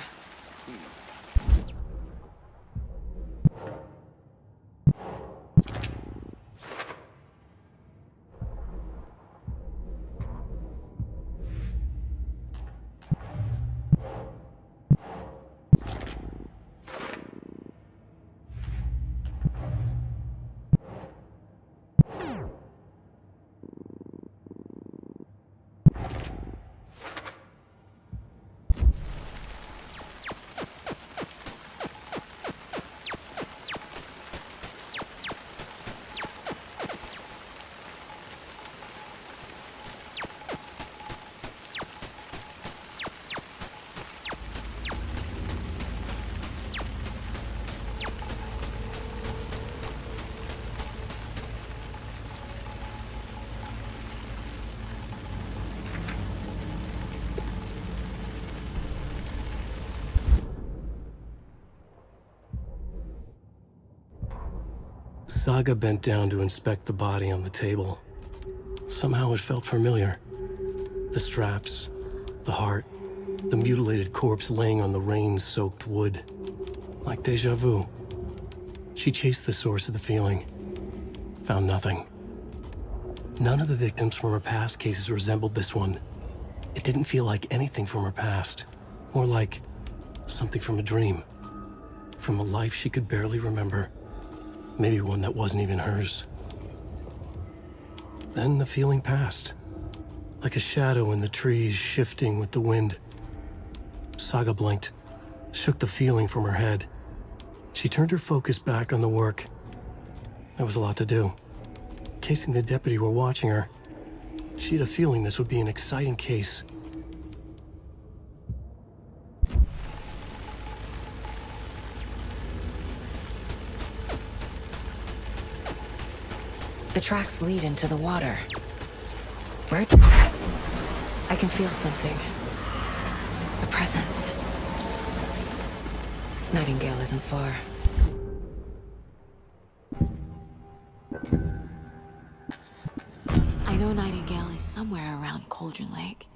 Saga bent down to inspect the body on the table. Somehow it felt familiar. The straps, the heart, the mutilated corpse laying on the rain-soaked wood. Like deja vu. She chased the source of the feeling. Found nothing. None of the victims from her past cases resembled this one. It didn't feel like anything from her past. More like something from a dream. From a life she could barely remember. Maybe one that wasn't even hers. Then the feeling passed. Like a shadow in the trees shifting with the wind. Saga blinked, shook the feeling from her head. She turned her focus back on the work. There was a lot to do. Casey and the deputy were watching her. She had a feeling this would be an exciting case. The tracks lead into the water. Where? I can feel something. A presence. Nightingale isn't far. I know Nightingale is somewhere around Cauldron Lake.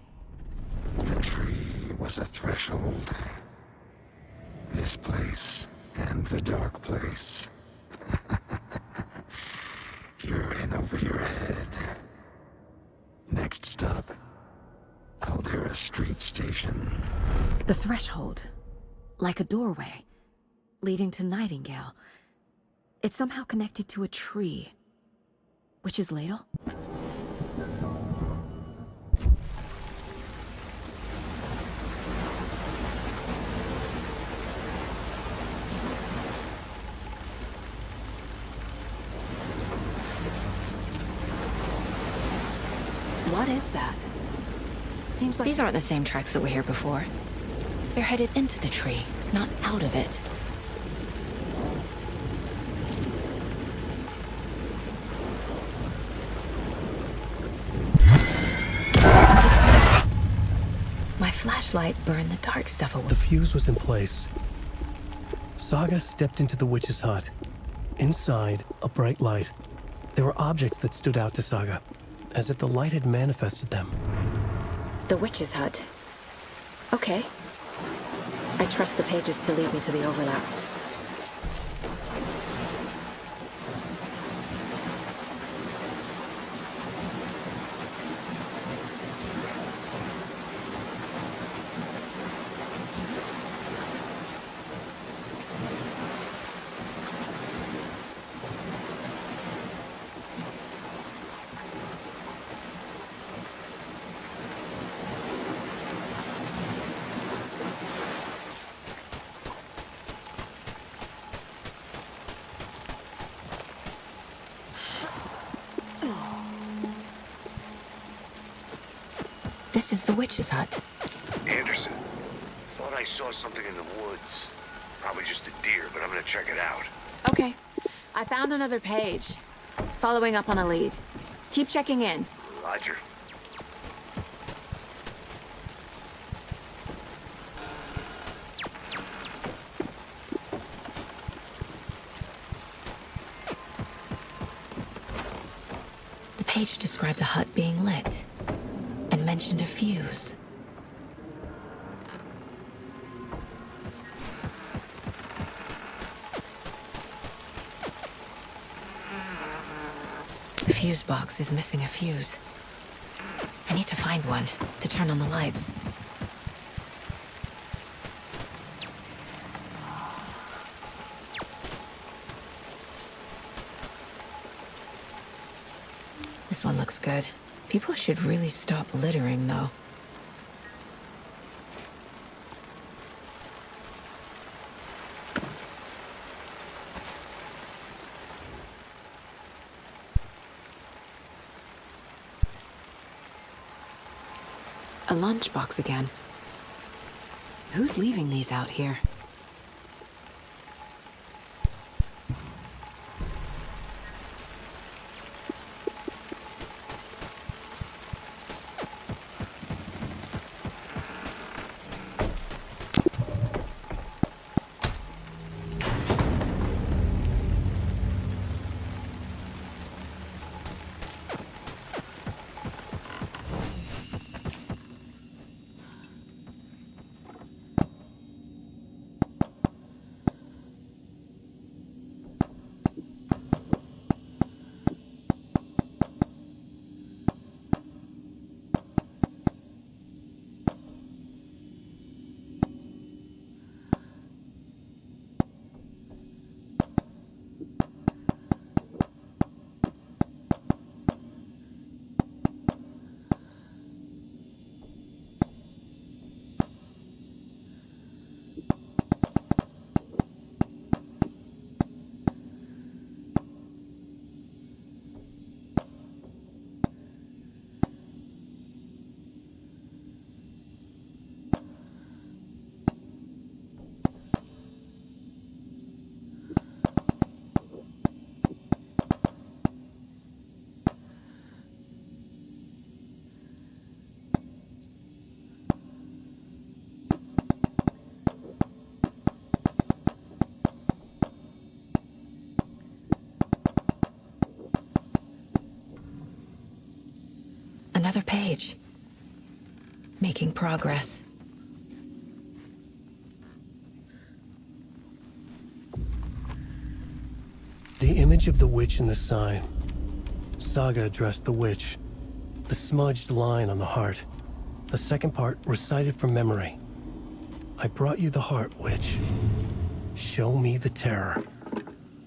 The tree was a threshold. This place and the dark place. You're in over your head. Next stop, Caldera Street Station. The threshold. Like a doorway. Leading to Nightingale. It's somehow connected to a tree. Witch's Ladle? What is that? Seems like these aren't the same tracks that were here before. They're headed into the tree, not out of it. My flashlight burned the dark stuff away. The fuse was in place. Saga stepped into the witch's hut. Inside, a bright light. There were objects that stood out to Saga, as if the light had manifested them. The witch's hut. Okay. I trust the pages to lead me to the overlap. This is the witch's hut. Anderson, thought I saw something in the woods. Probably just a deer, but I'm gonna check it out. Okay. I found another page. Following up on a lead. Keep checking in. Roger. page described the hut being lit and mentioned a fuse. The fuse box is missing a fuse. I need to find one to turn on the lights. This one looks good. People should really stop littering, though. A lunchbox again. Who's leaving these out here? Another page. Making progress. The image of the witch in the sign. Saga addressed the witch. The smudged line on the heart. The second part recited from memory. I brought you the heart, witch. Show me the terror.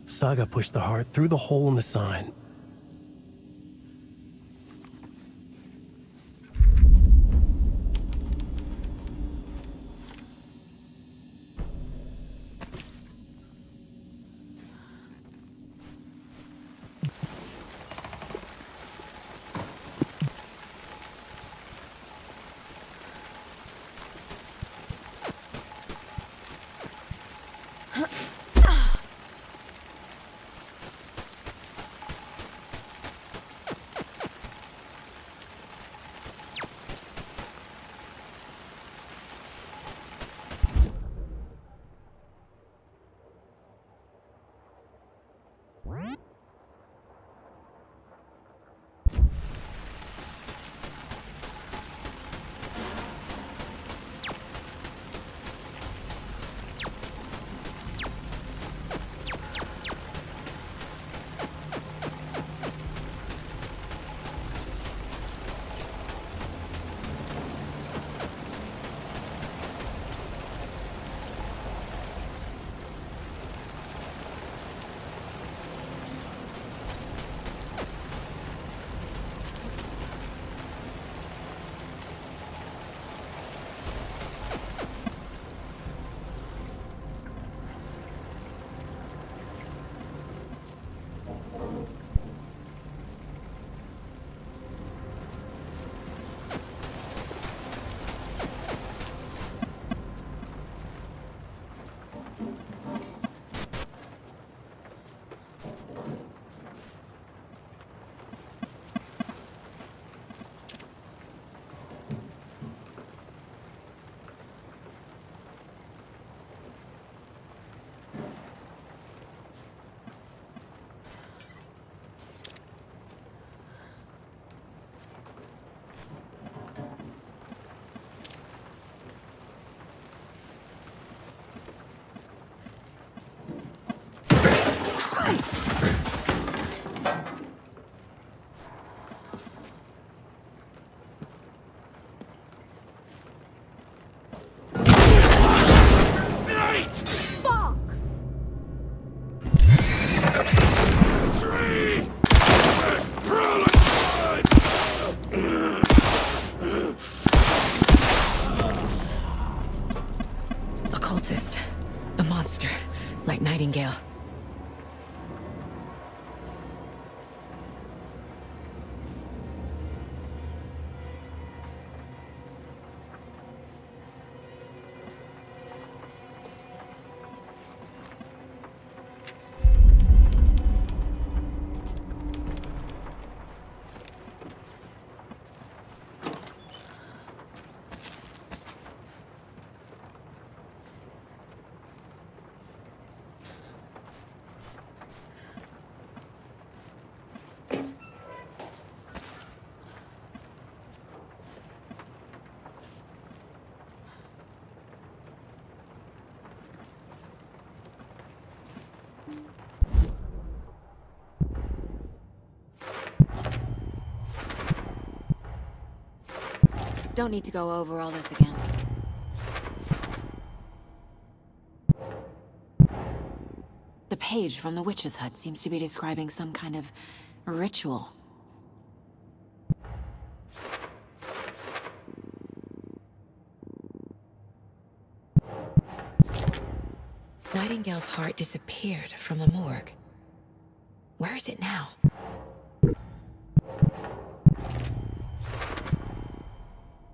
Saga pushed the heart through the hole in the sign. Nightingale. Don't need to go over all this again. The page from the witch's hut seems to be describing some kind of ritual. Nightingale's heart disappeared from the morgue. Where is it now?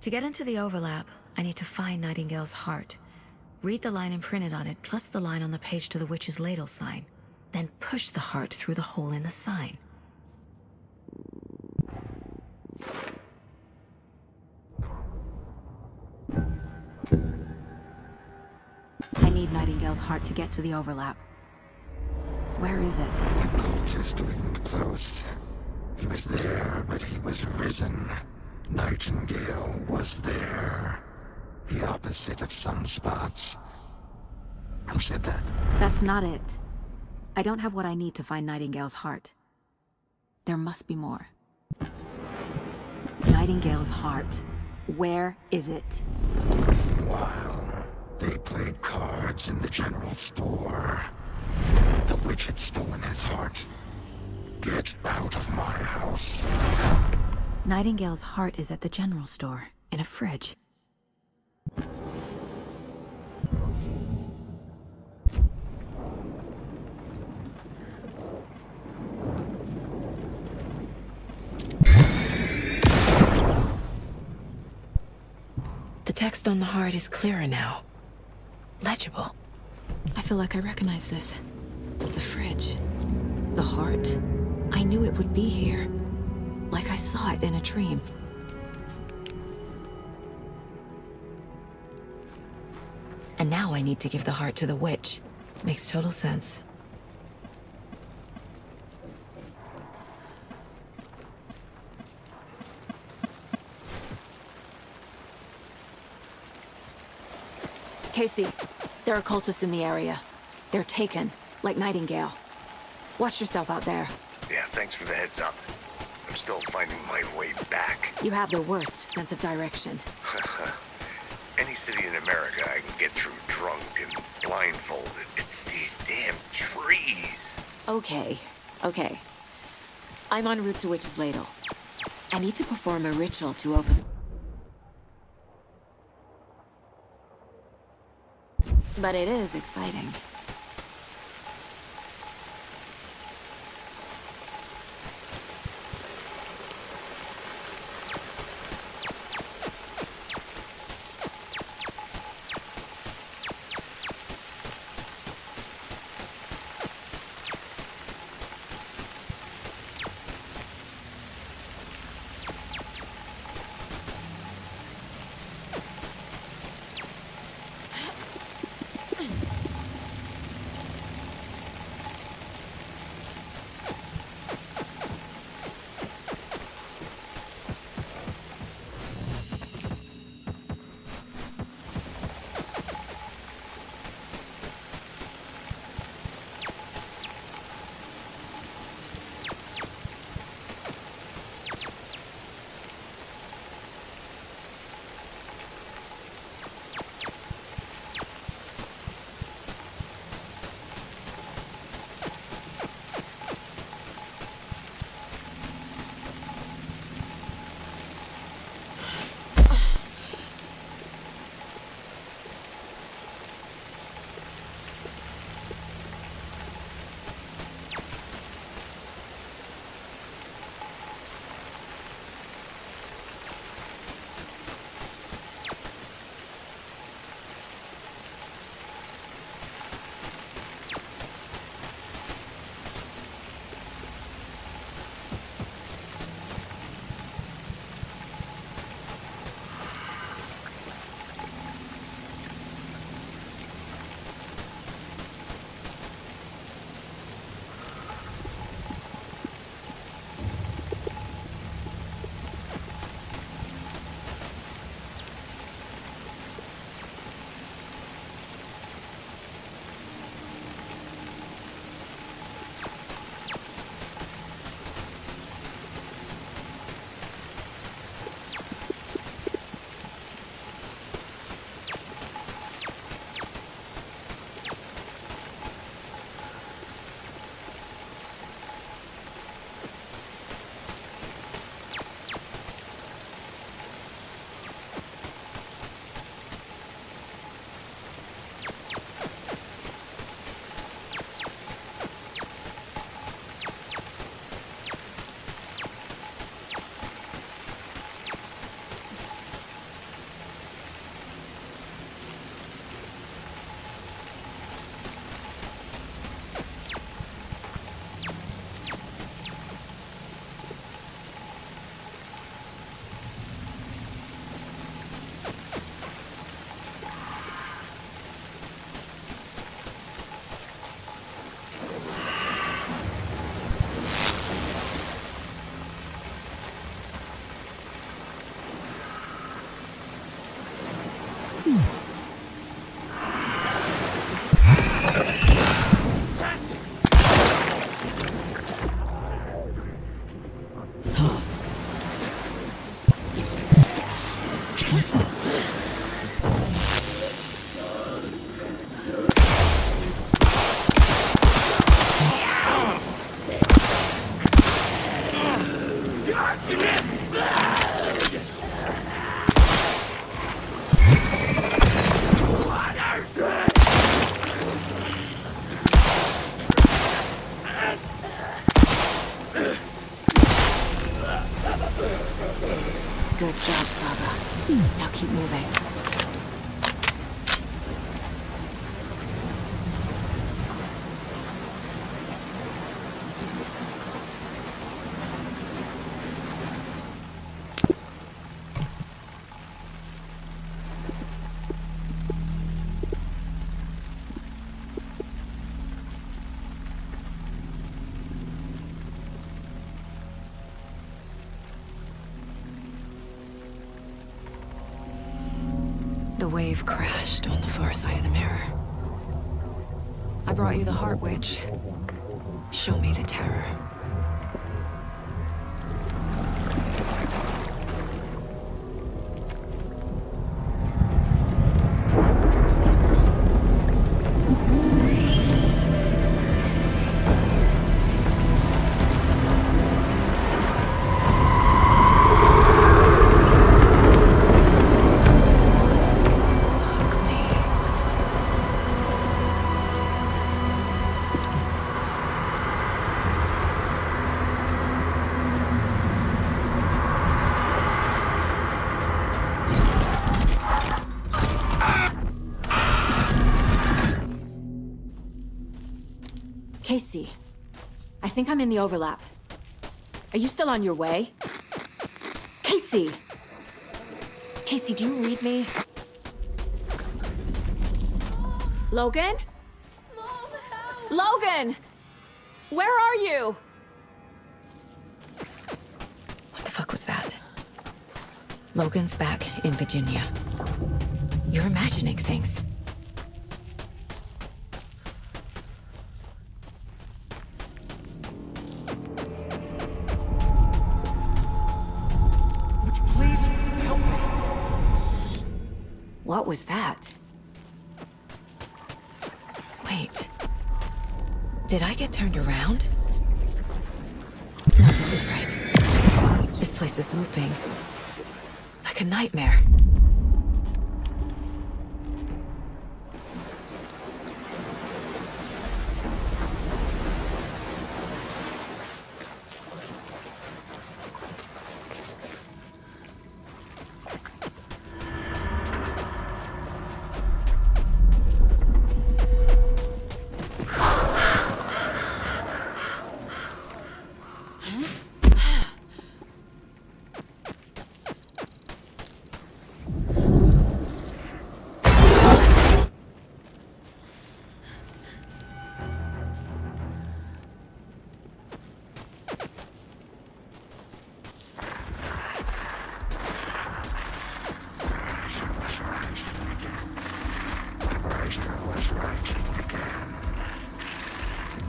To get into the overlap, I need to find Nightingale's heart. Read the line imprinted on it, plus the line on the page to the witch's ladle sign. Then push the heart through the hole in the sign. I need Nightingale's heart to get to the overlap. Where is it? The cultist leaned close. He was there, but he was risen. Nightingale was there. The opposite of sunspots. Who said that? That's not it. I don't have what I need to find Nightingale's heart. There must be more. Nightingale's heart. Where is it? While they played cards in the general store, the witch had stolen his heart. Get out of my house. Nightingale's heart is at the general store, in a fridge. The text on the heart is clearer now. Legible. I feel like I recognize this. The fridge. The heart. I knew it would be here. Like I saw it in a dream. And now I need to give the heart to the witch. Makes total sense. Casey, there are cultists in the area. They're taken, like Nightingale. Watch yourself out there. Yeah, thanks for the heads up. I'm still finding my way back. You have the worst sense of direction. Any city in America I can get through drunk and blindfolded. It's these damn trees. Okay. I'm en route to Witch's Ladle. I need to perform a ritual to open... But it is exciting. Good job, Saga. Now keep moving. The wave crashed on the far side of the mirror. I brought you the Heart Witch. Show me the terror. Casey, I think I'm in the overlap. Are you still on your way? Casey! Casey, do you read me? Logan? Mom, help! Logan! Where are you? What the fuck was that? Logan's back in Virginia. You're imagining things. What was that? Wait. Did I get turned around? No, this is right. This place is looping. Like a nightmare.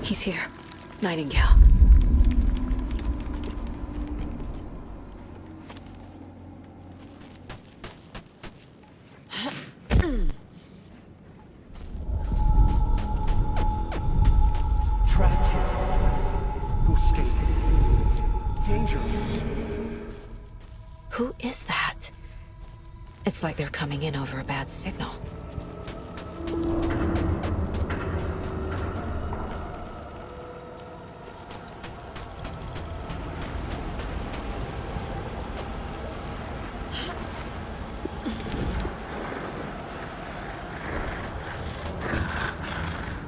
He's here. Nightingale. Trapped here. To escape. Danger. Who is that? It's like they're coming in over a bad signal.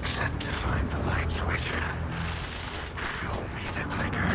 Set to find the light switch. Show me the clicker.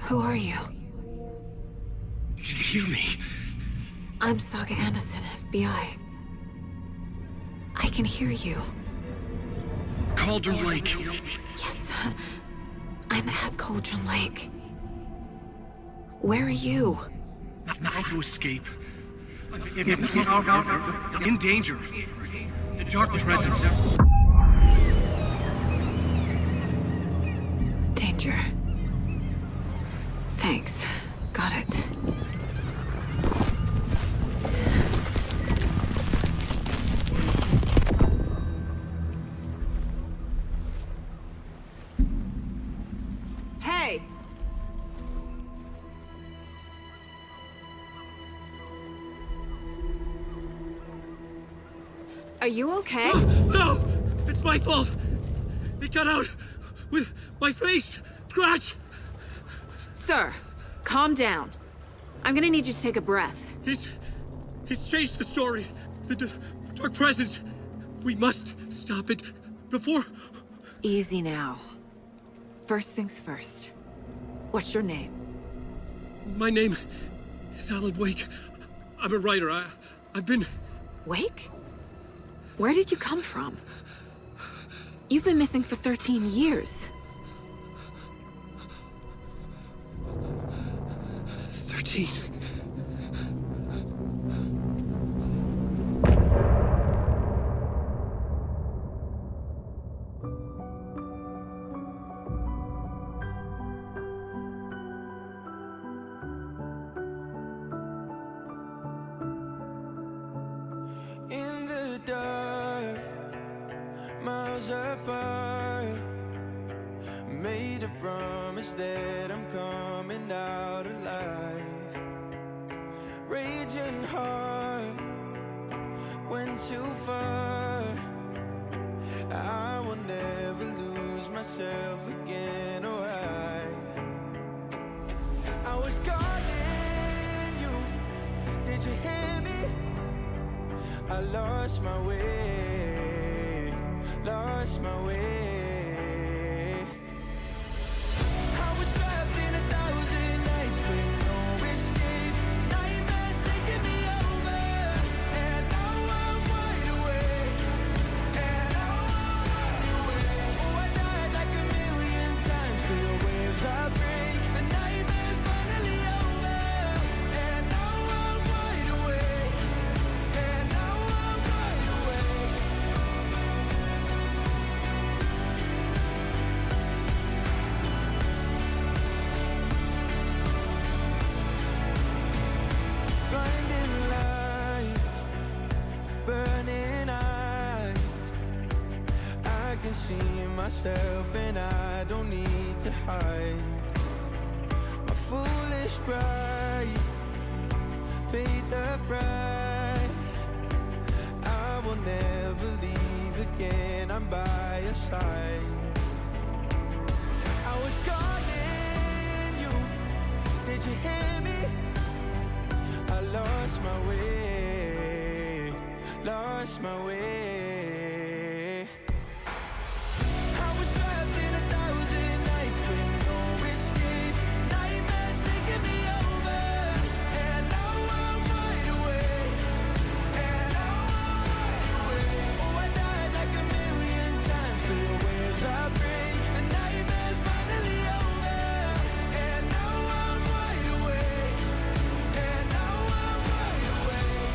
Who are you? You hear me? I'm Saga Anderson, FBI. I can hear you. Cauldron Lake. Yes, I'm at Cauldron Lake. Where are you? How to escape. In danger. The dark presence. Danger. Thanks. Got it. Hey! Are you okay? No! It's my fault! It got out with my face! Scratch! Sir, calm down. I'm gonna need you to take a breath. He's changed the story. The dark presence. We must stop it before... Easy now. First things first. What's your name? My name is Alan Wake. I'm a writer. I've been... Wake? Where did you come from? You've been missing for 13 years. 13. In the dark, miles apart, made a promise that I'm coming out alive. Raging heart, went too far. I will never lose myself again, or I was calling you, did you hear me? I lost my way, lost my way. I was trapped in 1,000 nights with no escape. Nightmares taking me over, and now I'm wide awake. And now I'm wide awake. Oh, I died like 1,000,000 times through the waves I break. The nightmare's finally over, and now I'm wide awake. And now I'm wide awake. Blinding lights, burning eyes. I can see myself and I don't need to hide. My foolish pride paid the price. I will never leave again, I'm by your side. I was calling you, did you hear me? I lost my way, lost my way. I was trapped in 1,000 nights with no escape. Nightmares taking me over, and now I'm wide awake. And now I'm wide awake. Oh, I died like 1,000,000 times through the waves I break. The nightmare's finally over, and now I'm wide awake. And now I'm wide awake.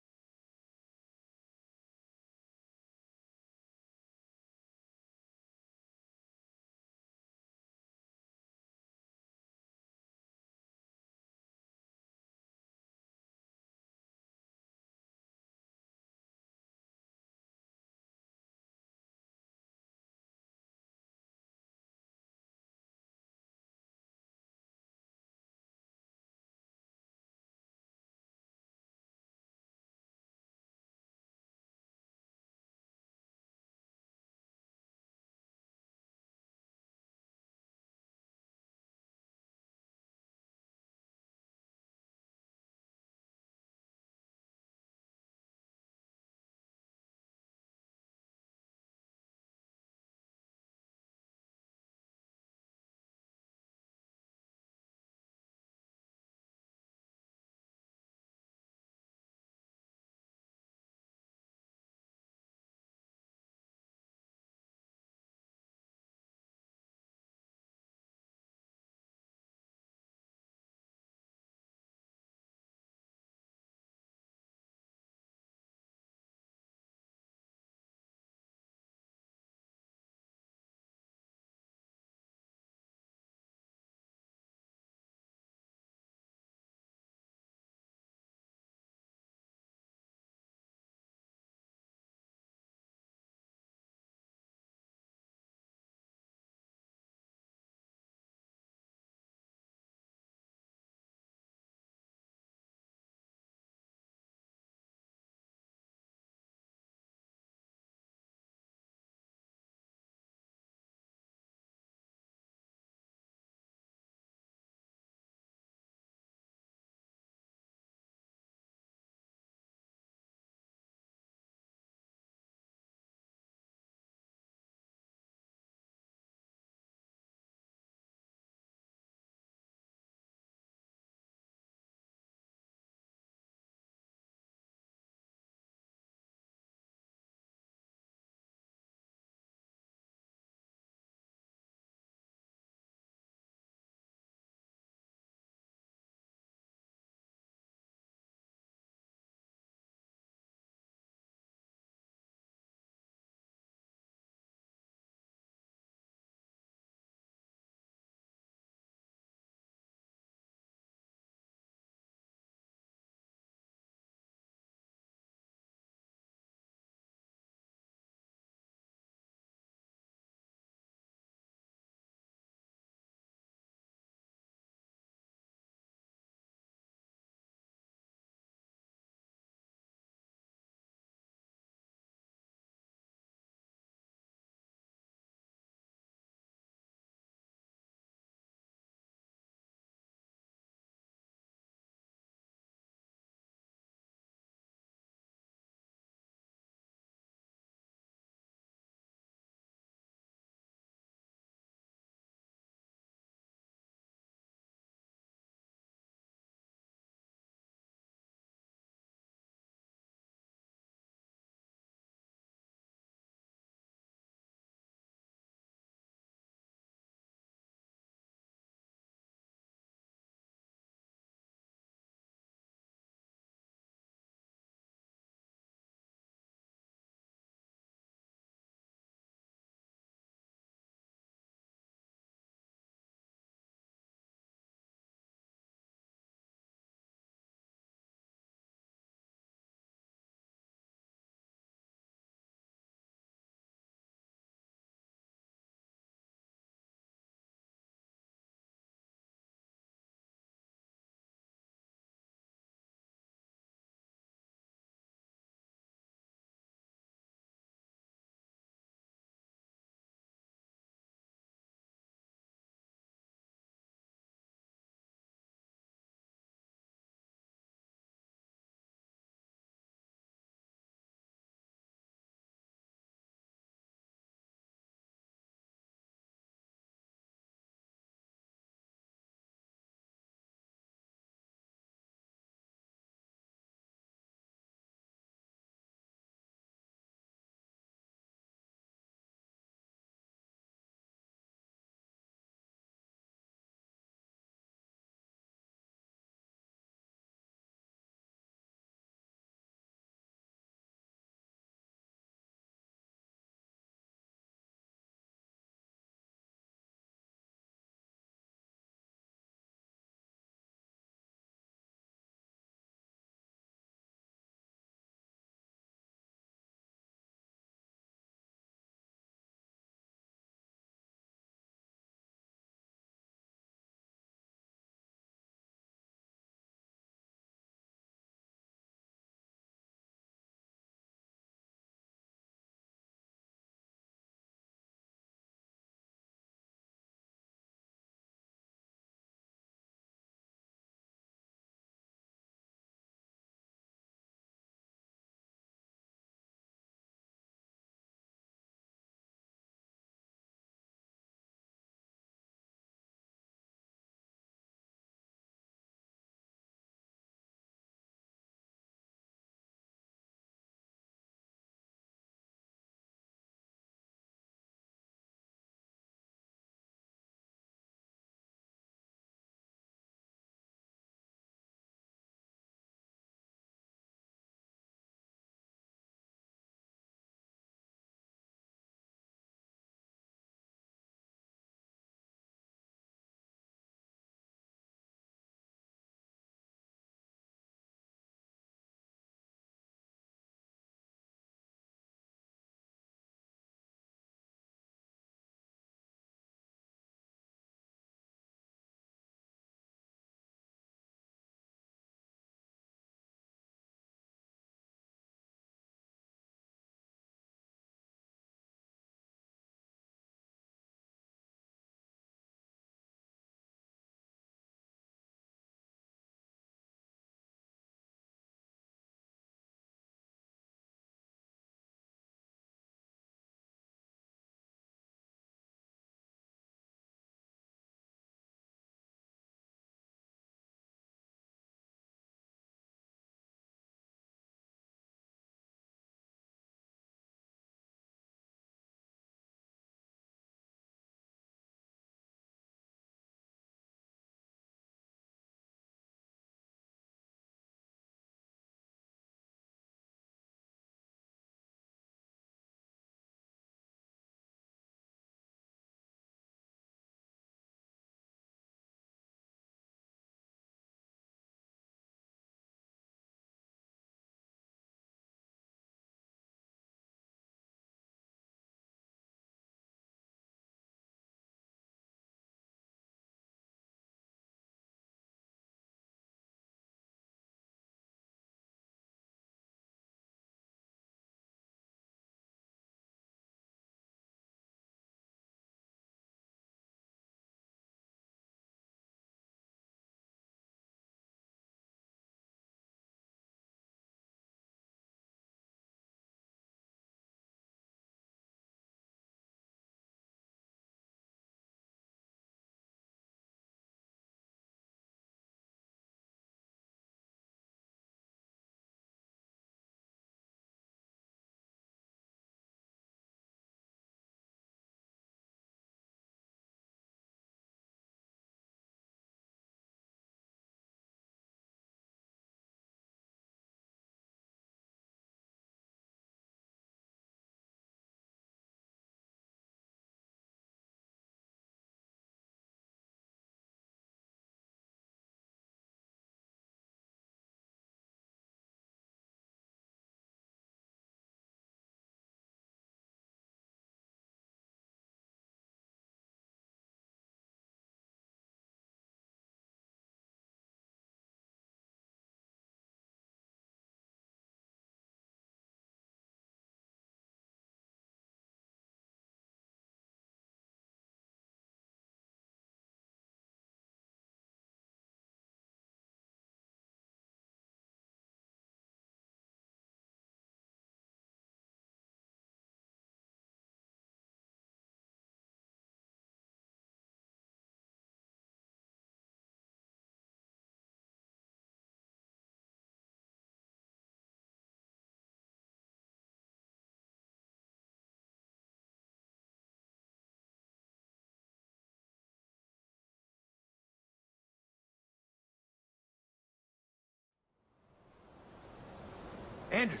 Anderson,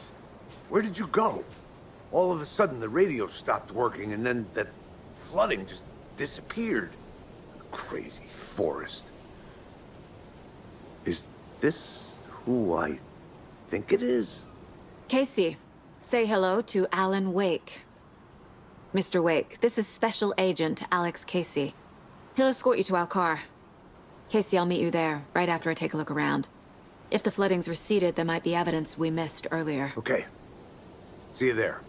where did you go? All of a sudden, the radio stopped working, and then that flooding just disappeared. Crazy forest. Is this who I think it is? Casey, say hello to Alan Wake. Mr. Wake, this is Special Agent Alex Casey. He'll escort you to our car. Casey, I'll meet you there, right after I take a look around. If the flooding's receded, there might be evidence we missed earlier. Okay. See you there.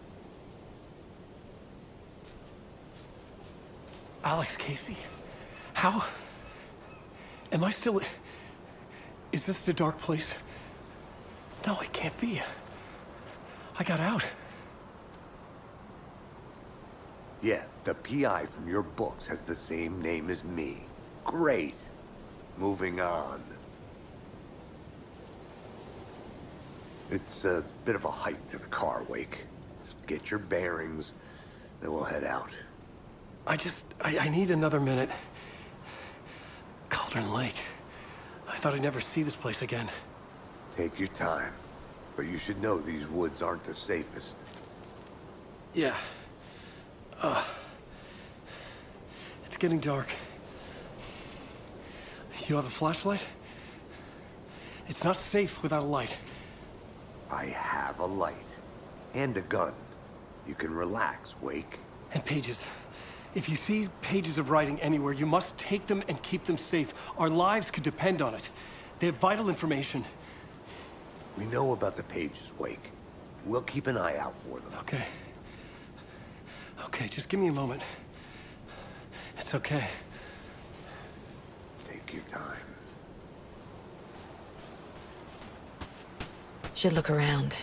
Alex Casey? How? Am I still... Is this the dark place? No, it can't be. I got out. Yeah, the PI from your books has the same name as me. Great. Moving on. It's a bit of a hike to the car, Wake. Get your bearings, then we'll head out. I need another minute. Cauldron Lake. I thought I'd never see this place again. Take your time. But you should know these woods aren't the safest. Yeah. It's getting dark. You have a flashlight? It's not safe without a light. I have a light. And a gun. You can relax, Wake. And pages. If you see pages of writing anywhere, you must take them and keep them safe. Our lives could depend on it. They have vital information. We know about the pages, Wake. We'll keep an eye out for them. Okay. Okay, just give me a moment. It's okay. Take your time. Should look around.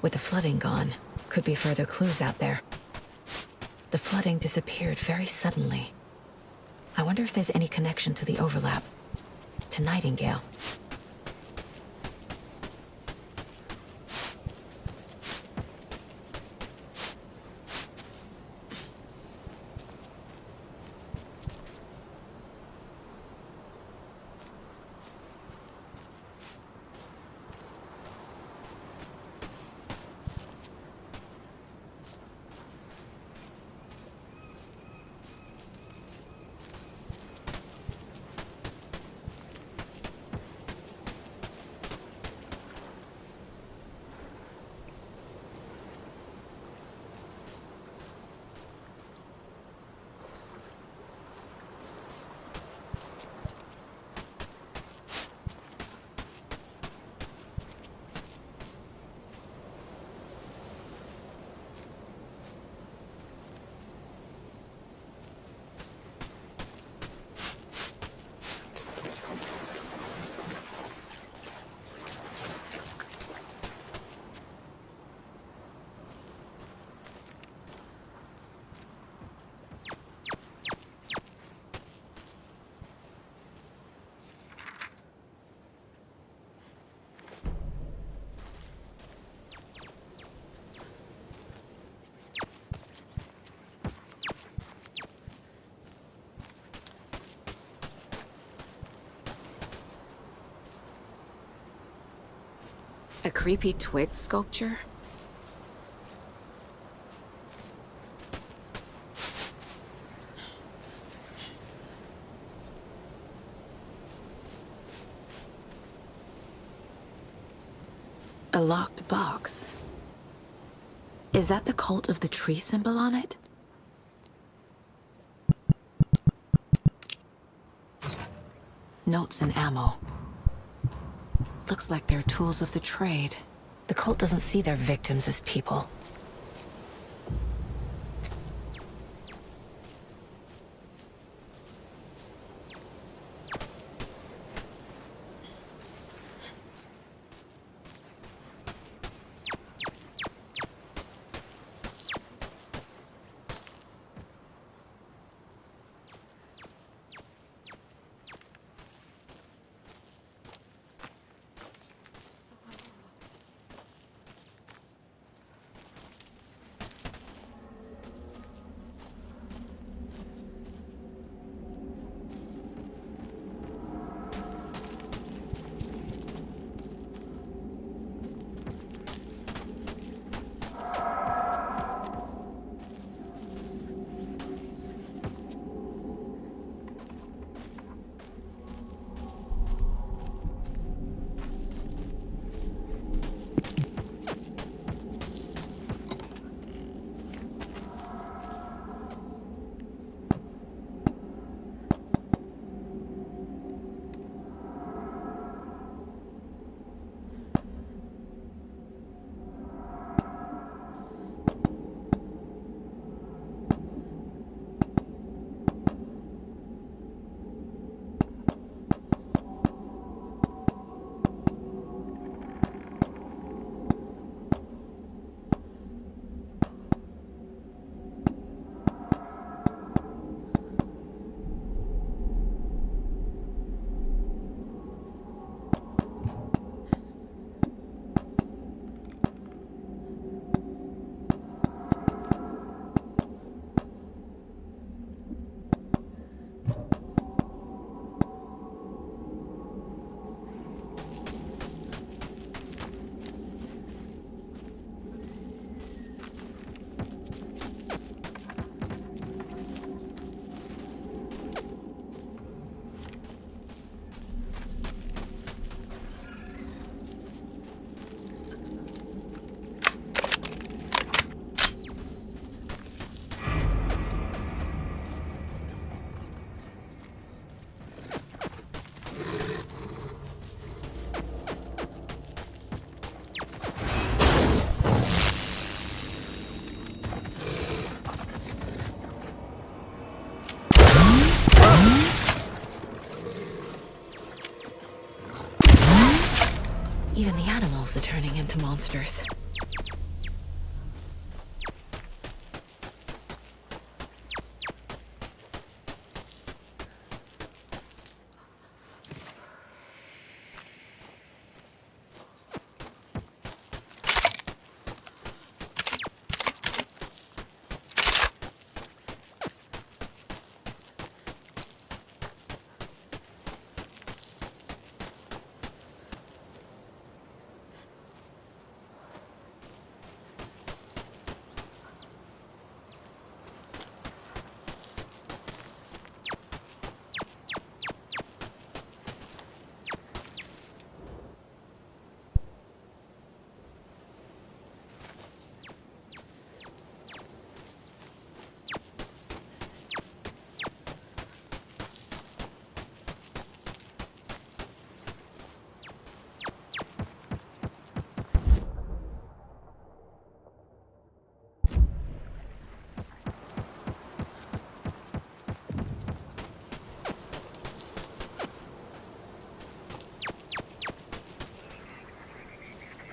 With the flooding gone, could be further clues out there. The flooding disappeared very suddenly. I wonder if there's any connection to the overlap. To Nightingale. A creepy twig sculpture? A locked box. Is that the cult of the tree symbol on it? Notes and ammo. Looks like they're tools of the trade. The cult doesn't see their victims as people. also turning into monsters.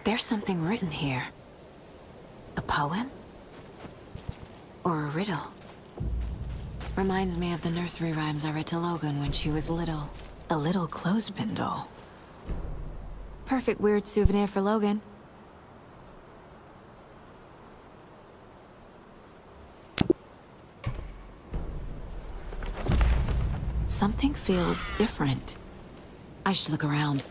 There's something written here. A poem? Or a riddle? Reminds me of the nursery rhymes I read to Logan when she was little. A little clothespin doll. Perfect weird souvenir for Logan. Something feels different. I should look around.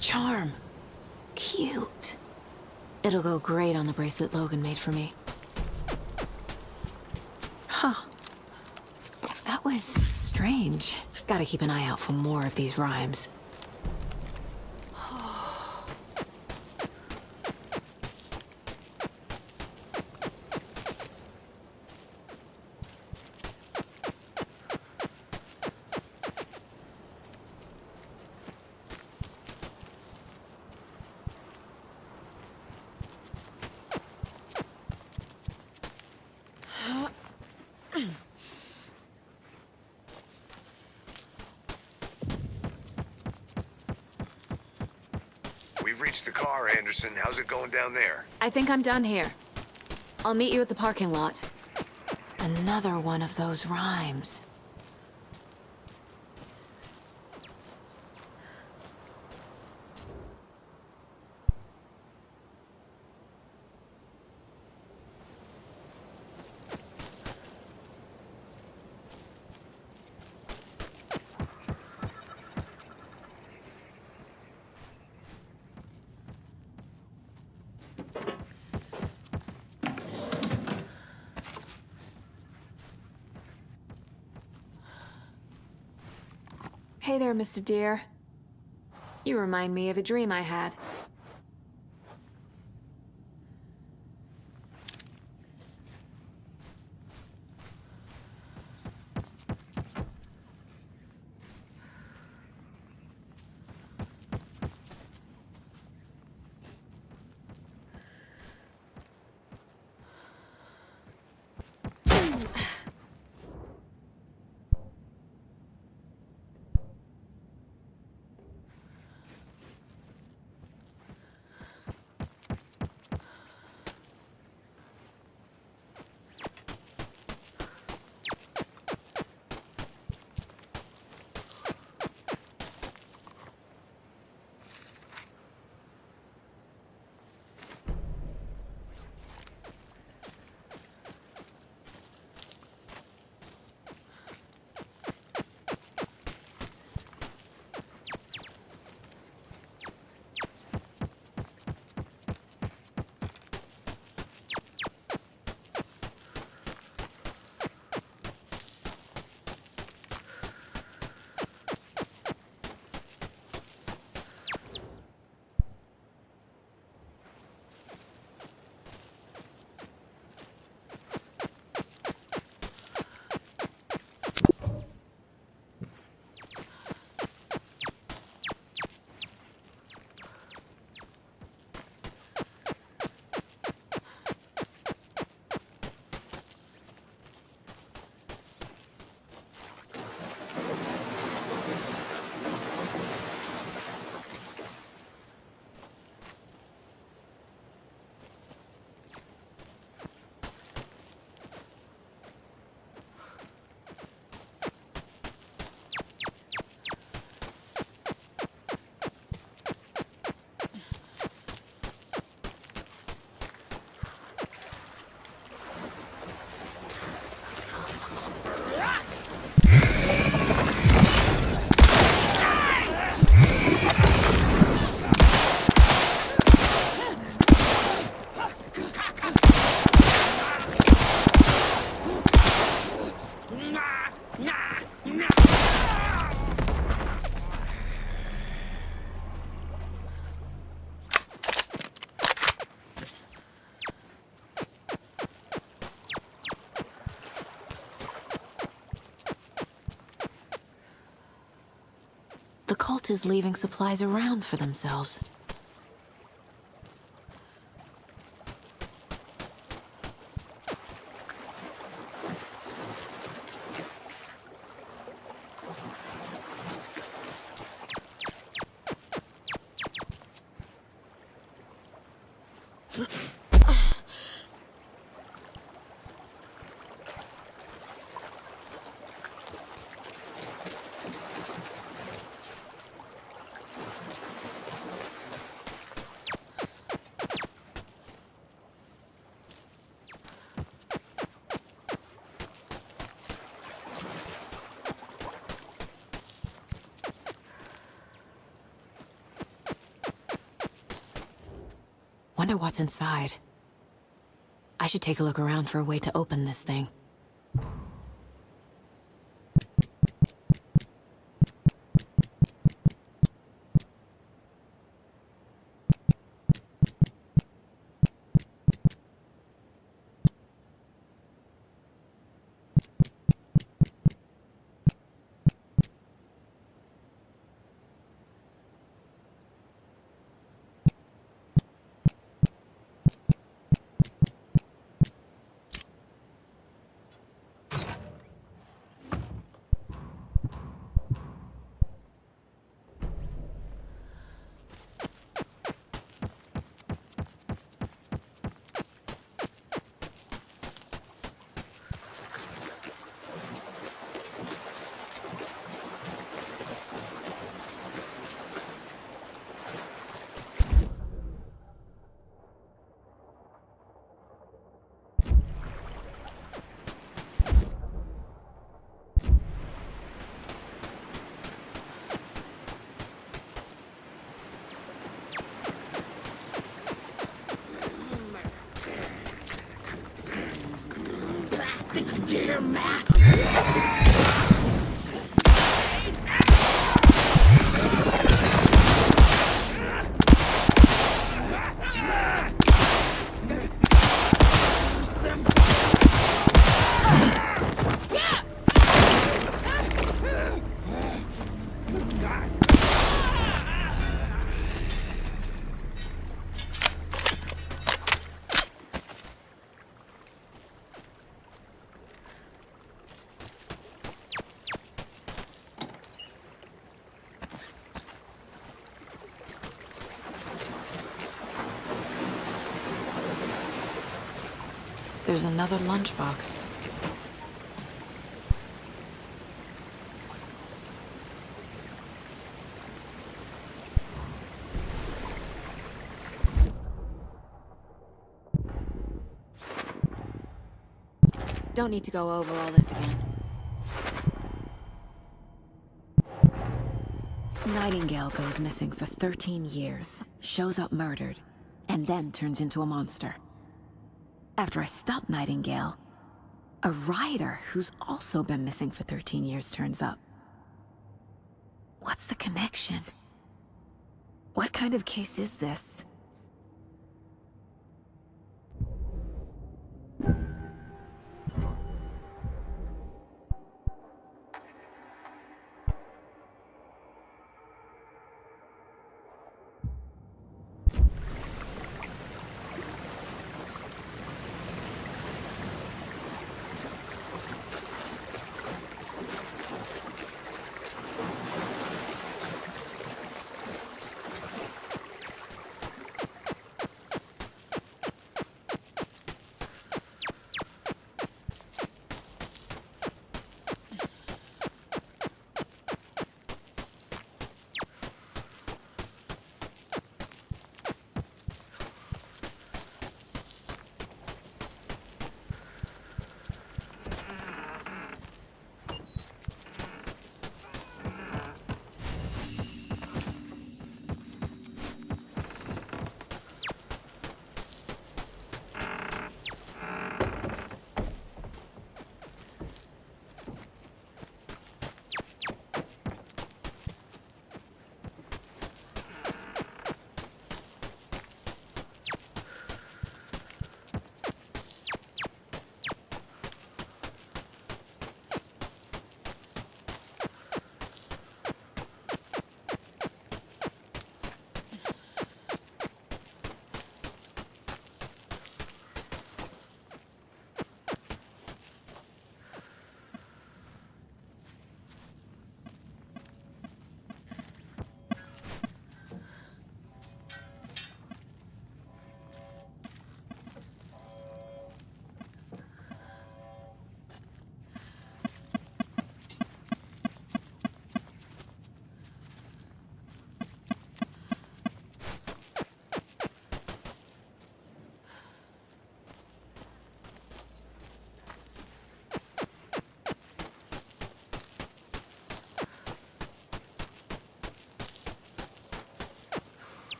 Charm. Cute. It'll go great on the bracelet Logan made for me. Huh. That was strange. Gotta keep an eye out for more of these rhymes. We've reached the car, Anderson. How's it going down there? I think I'm done here. I'll meet you at the parking lot. Another one of those rhymes. Hey there, Mr. Deer. You remind me of a dream I had. cult is leaving supplies around for themselves. Wonder what's inside. I should take a look around for a way to open this thing. Dear master! There's another lunchbox. Don't need to go over all this again. Nightingale goes missing for 13 years, shows up murdered, and then turns into a monster. After I stop Nightingale, a rider who's also been missing for 13 years turns up. What's the connection? What kind of case is this?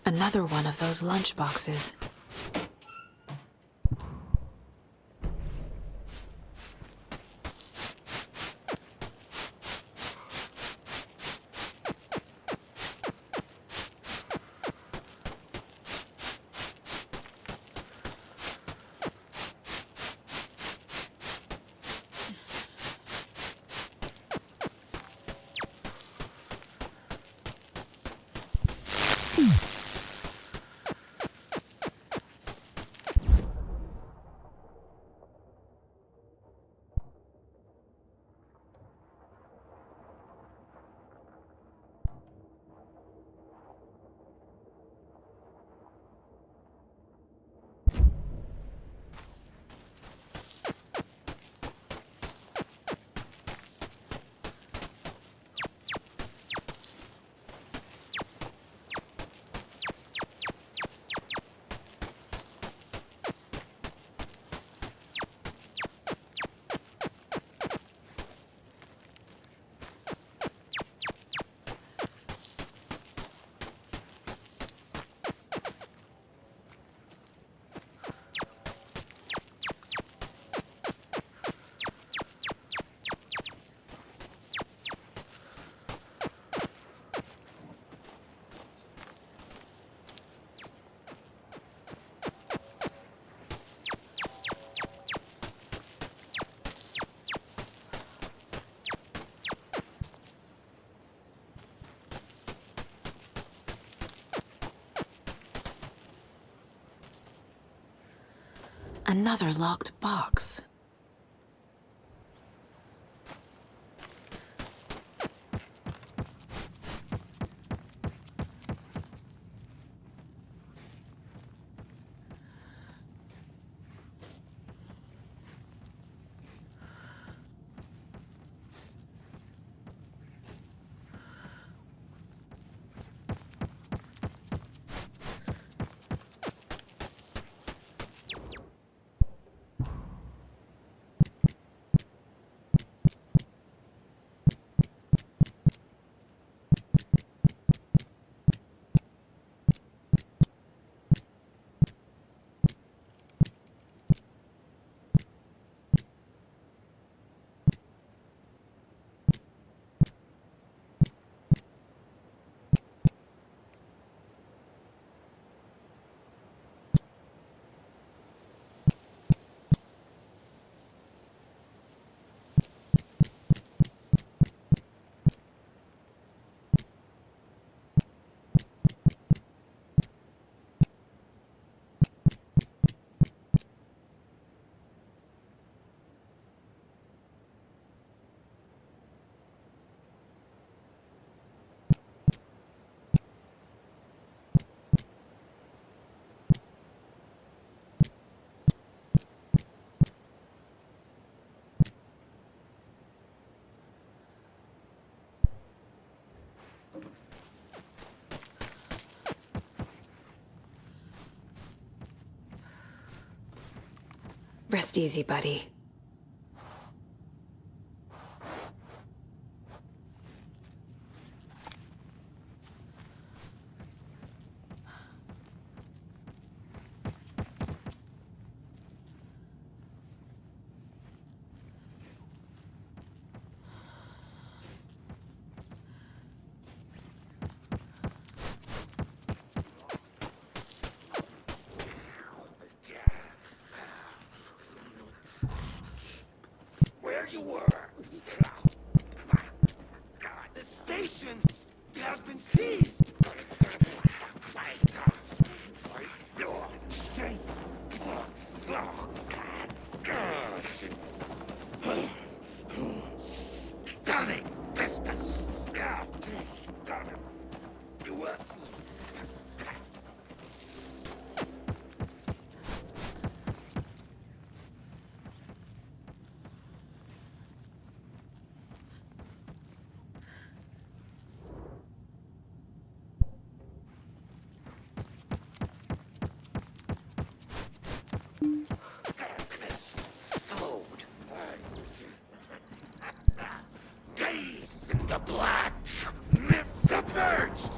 Another one of those lunch boxes. Another locked box. Rest easy, buddy. Where you were. The station has been seized. Stunning vistas. You were. Gaze in the black, myth emerged.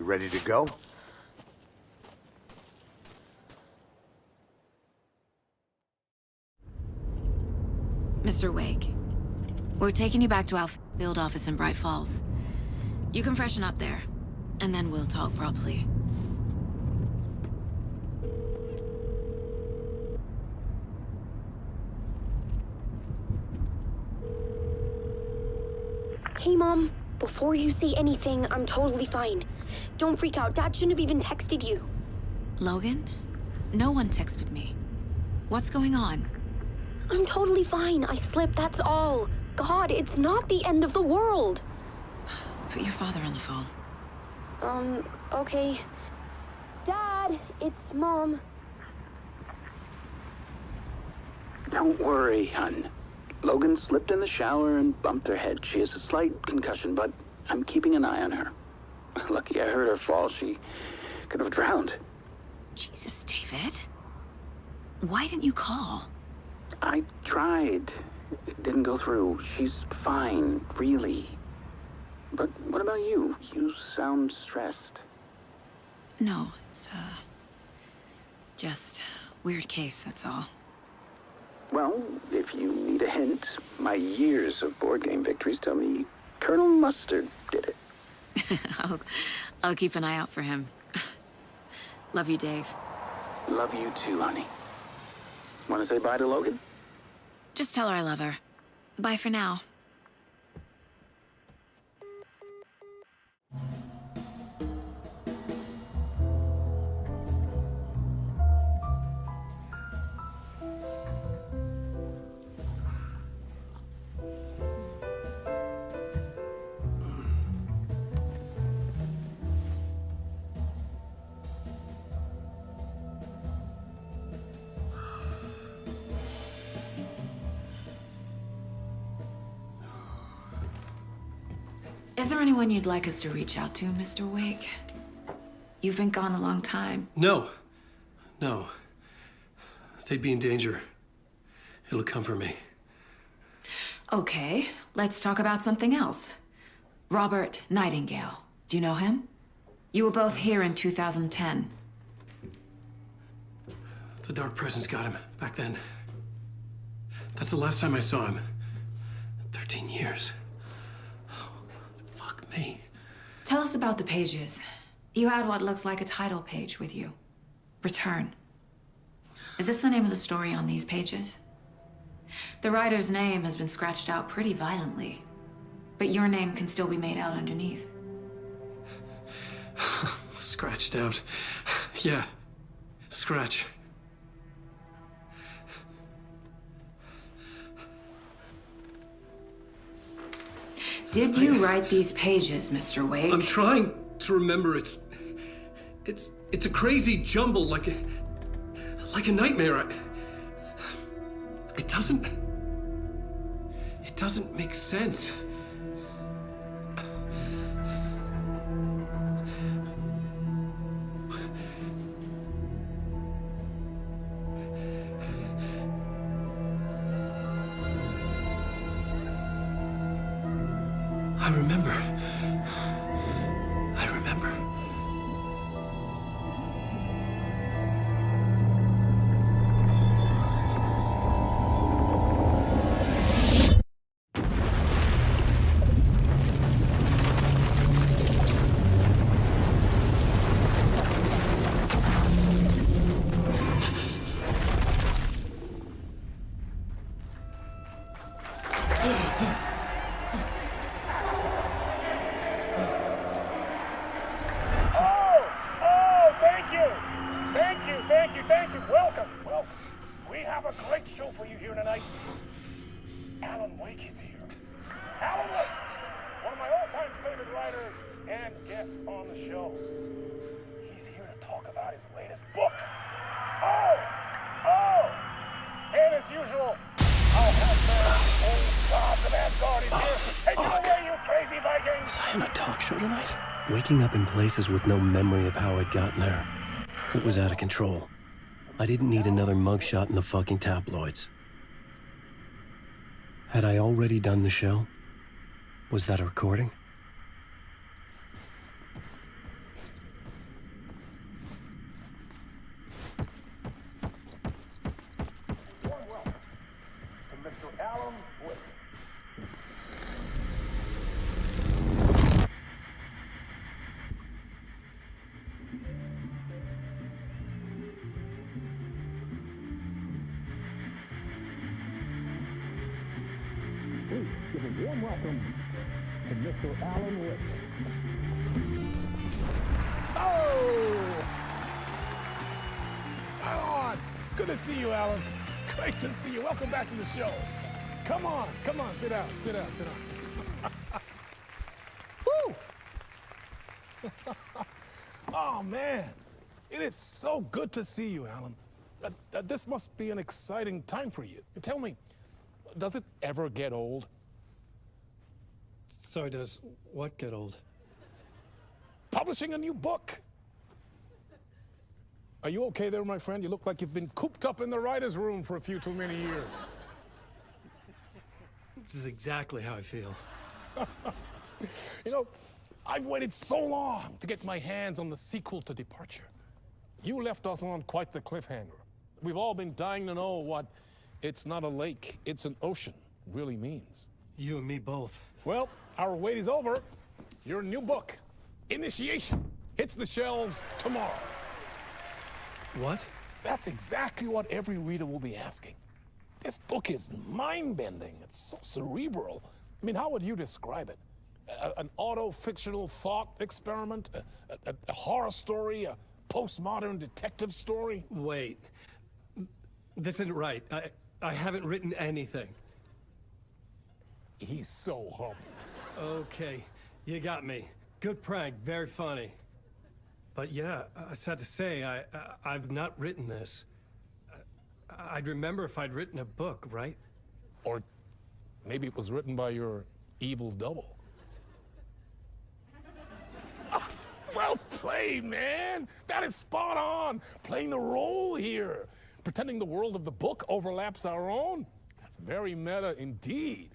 ready to go? Mr. Wake, we're taking you back to our field office in Bright Falls. You can freshen up there, and then we'll talk properly. Hey, Mom. Before you say anything, I'm totally fine. Don't freak out. Dad shouldn't have even texted you. Logan? No one texted me. What's going on? I'm totally fine. I slipped, that's all. God, it's not the end of the world. Put your father on the phone. Okay. Dad, it's Mom. Don't worry, hun. Logan slipped in the shower and bumped her head. She has a slight concussion, but I'm keeping an eye on her. Lucky I heard her fall. She could have drowned. Jesus, David. Why didn't you call? I tried. It didn't go through. She's fine, really. But what about you? You sound stressed. No, it's, just weird case, that's all. Well, if you need a hint, my years of board game victories tell me Colonel Mustard did it. I'll keep an eye out for him. Love you, Dave. Love you too, honey. Want to say bye to Logan? Just tell her I love her. Bye for now. Is there anyone you'd like us to reach out to, Mr. Wake? You've been gone a long time. No. They'd be in danger. It'll come for me. Okay, let's talk about something else. Robert Nightingale. Do you know him? You were both here in 2010. The Dark Presence got him back then. That's the last time I saw him. 13 years. Fuck me. Tell us about the pages. You had what looks like a title page with you. Return. Is this the name of the story on these pages? The writer's name has been scratched out pretty violently, but your name can still be made out underneath. Scratched out. Yeah. Scratch. Did you write these pages, Mr. Wake? I'm trying to remember. It's a crazy jumble, like a nightmare. It doesn't make sense. I remember. Thank you. Welcome. We have a great show for you here tonight. Alan Wake is here. Alan Wake, one of my all-time favorite writers and guests on the show. He's here to talk about his latest book. And as usual, I'll have the old gods of Asgard is here. Take it away, you crazy Vikings! Was I on a talk show tonight? Waking up in places with no memory of how I'd gotten there. It was out of control. I didn't need another mugshot in the fucking tabloids. Had I already done the show? Was that a recording? Please give a warm welcome to Mr. Alan Wake. Oh! Alan! Good to see you, Alan. Great to see you. Welcome back to the show. Come on, sit down, sit down, sit down. Woo! Oh, man. It is so good to see you, Alan. This must be an exciting time for you. Tell me, does it ever get old? So does what get old? Publishing a new book. Are you okay there, my friend? You look like you've been cooped up in the writer's room for a few too many years. This is exactly how I feel. You know, I've waited so long to get my hands on the sequel to Departure. You left us on quite the cliffhanger. We've all been dying to know what "it's not a lake, it's an ocean" really means. You and me both. Well, our wait is over. Your new book, Initiation, hits the shelves tomorrow. What? That's exactly what every reader will be asking. This book is mind-bending. It's so cerebral. I mean, how would you describe it? An auto-fictional thought experiment? A horror story? A postmodern detective story? Wait. This isn't right. I haven't written anything. He's so humble. Okay, you got me. Good prank, very funny. But yeah, I sad to say, I've not written this. I'd remember if I'd written a book, right? Or maybe it was written by your evil double. Well played, man! That is spot on! Playing the role here. Pretending the world of the book overlaps our own. That's very meta indeed.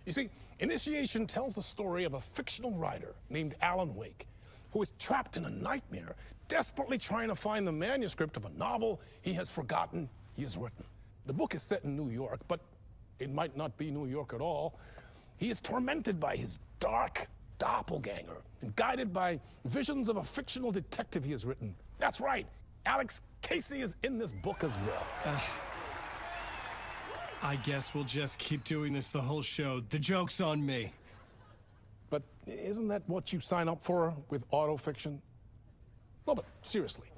You see, Initiation tells the story of a fictional writer named Alan Wake, who is trapped in a nightmare, desperately trying to find the manuscript of a novel he has forgotten he has written. The book is set in New York, but it might not be New York at all. He is tormented by his dark doppelganger and guided by visions of a fictional detective he has written. That's right, Alex Casey is in this book as well. I guess we'll just keep doing this the whole show. The joke's on me. But isn't that what you sign up for with autofiction? No, but seriously,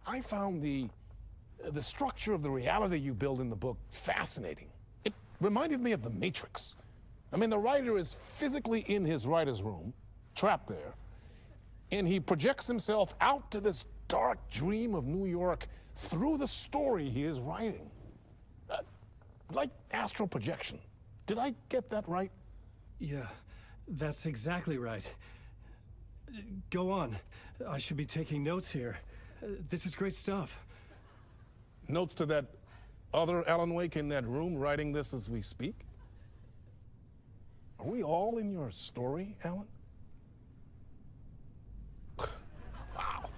I found the structure of the reality you build in the book fascinating. It reminded me of The Matrix. I mean, the writer is physically in his writer's room, trapped there, and he projects himself out to this dark dream of New York through the story he is writing. Like astral projection. Did I get that right? Yeah, that's exactly right. Go on. I should be taking notes here. This is great stuff. Notes to that other Alan Wake in that room writing this as we speak? Are we all in your story, Alan? Wow.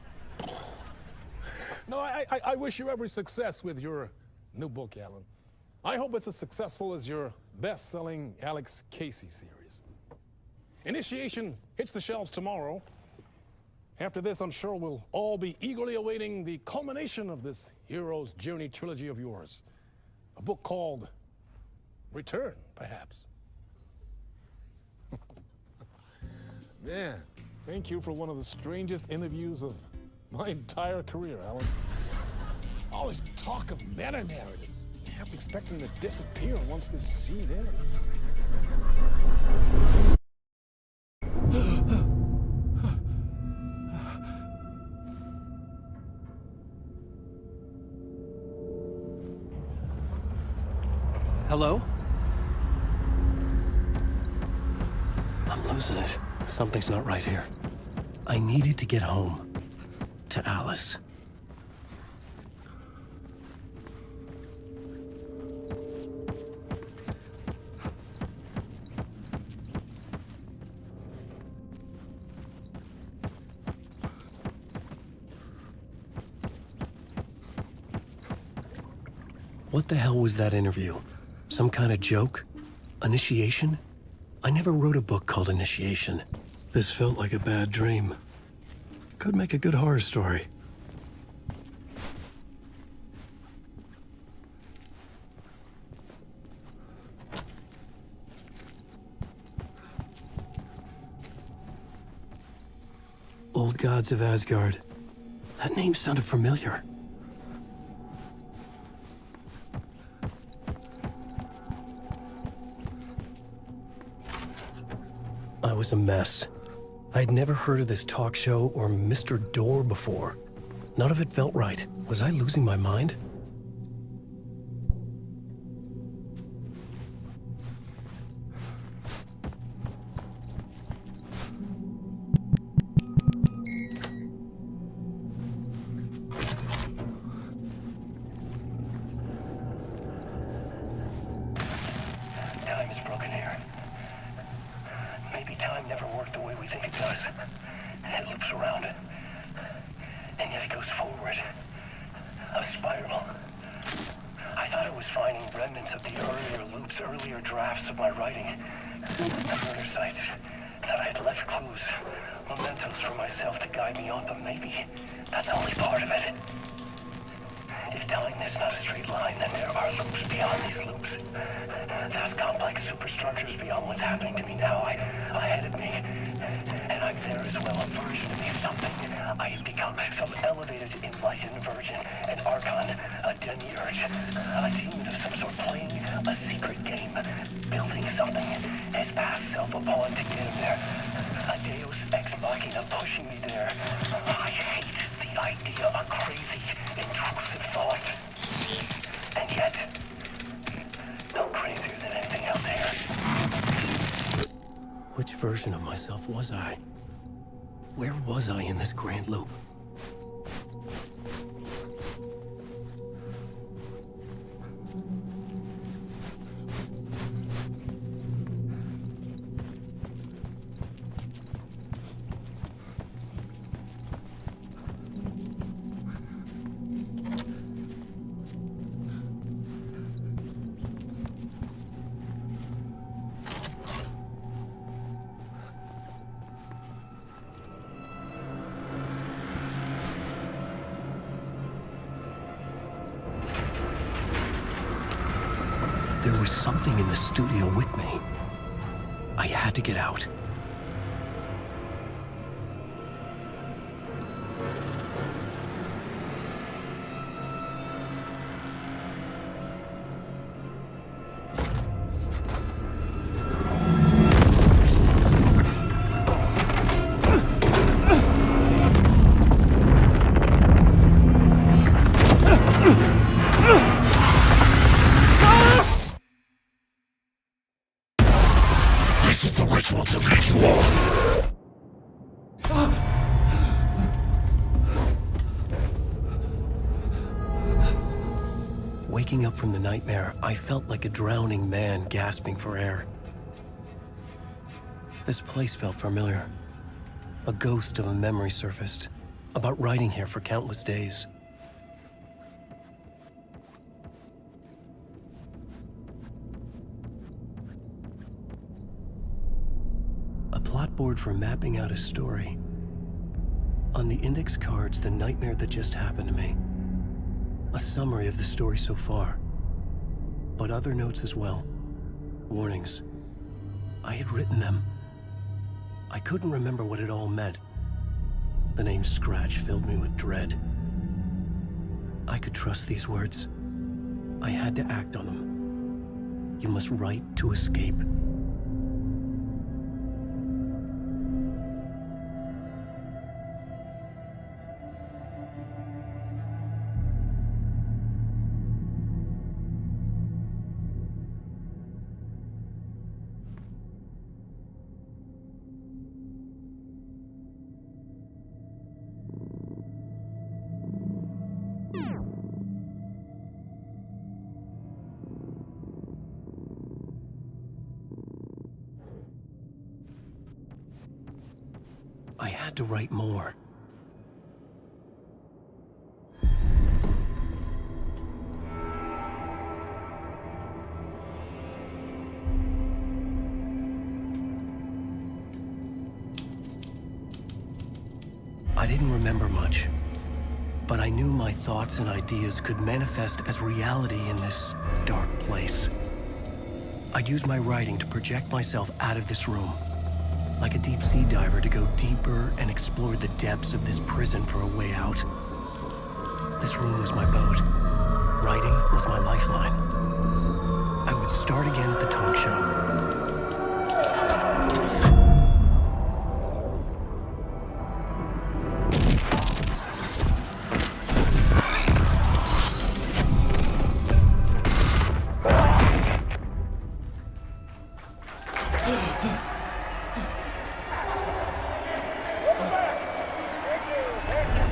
No, I wish you every success with your new book, Alan. I hope it's as successful as your best-selling Alex Casey series. Initiation hits the shelves tomorrow. After this, I'm sure we'll all be eagerly awaiting the culmination of this hero's journey trilogy of yours. A book called Return, perhaps. Man, thank you for one of the strangest interviews of my entire career, Alan. All this talk of meta-narratives. I kept expecting to disappear once this scene ends. Hello? I'm losing it. Something's not right here. I needed to get home. To Alice. What the hell was that interview? Some kind of joke? Initiation? I never wrote a book called Initiation. This felt like a bad dream. Could make a good horror story. gods of Asgard. That name sounded familiar. I was a mess. I'd never heard of this talk show or Mr. Door before. None of it felt right. Was I losing my mind? Time is broken here. Maybe time never worked the way we think it does. It loops around, and yet it goes forward. A spiral. I thought I was finding remnants of the earlier loops, earlier drafts of my writing. Murder sites, that I had left clues, mementos for myself to guide me on, but maybe that's only part of it. If time is not a straight line, then there are loops beyond these loops. Vast complex superstructures beyond what's happening to me now, ahead of me. And I'm there as well, a version of me, something I have become, some elevated, enlightened version, an archon, a demiurge, a demon of some sort, playing a secret game, building something, his past self a pawn to get him there. A deus ex machina pushing me there. I hate the idea, a crazy, intrusive thought. And yet, no crazier than anything else here. Which version of myself was I? Where was I in this grand loop? There was something in the studio with me. I had to get out. This is the ritual to lead you on. Waking up from the nightmare, I felt like a drowning man gasping for air. This place felt familiar. A ghost of a memory surfaced, about writing here for countless days. A plot board for mapping out a story. On the index cards, the nightmare that just happened to me. A summary of the story so far. But other notes as well. Warnings. I had written them. I couldn't remember what it all meant. The name Scratch filled me with dread. I could trust these words. I had to act on them. You must write to escape. I had to write more. I didn't remember much, but I knew my thoughts and ideas could manifest as reality in this dark place. I'd use my writing to project myself out of this room, like a deep sea diver to go deeper and explore the depths of this prison for a way out. This room was my boat. Writing was my lifeline. I would start again at the talk show.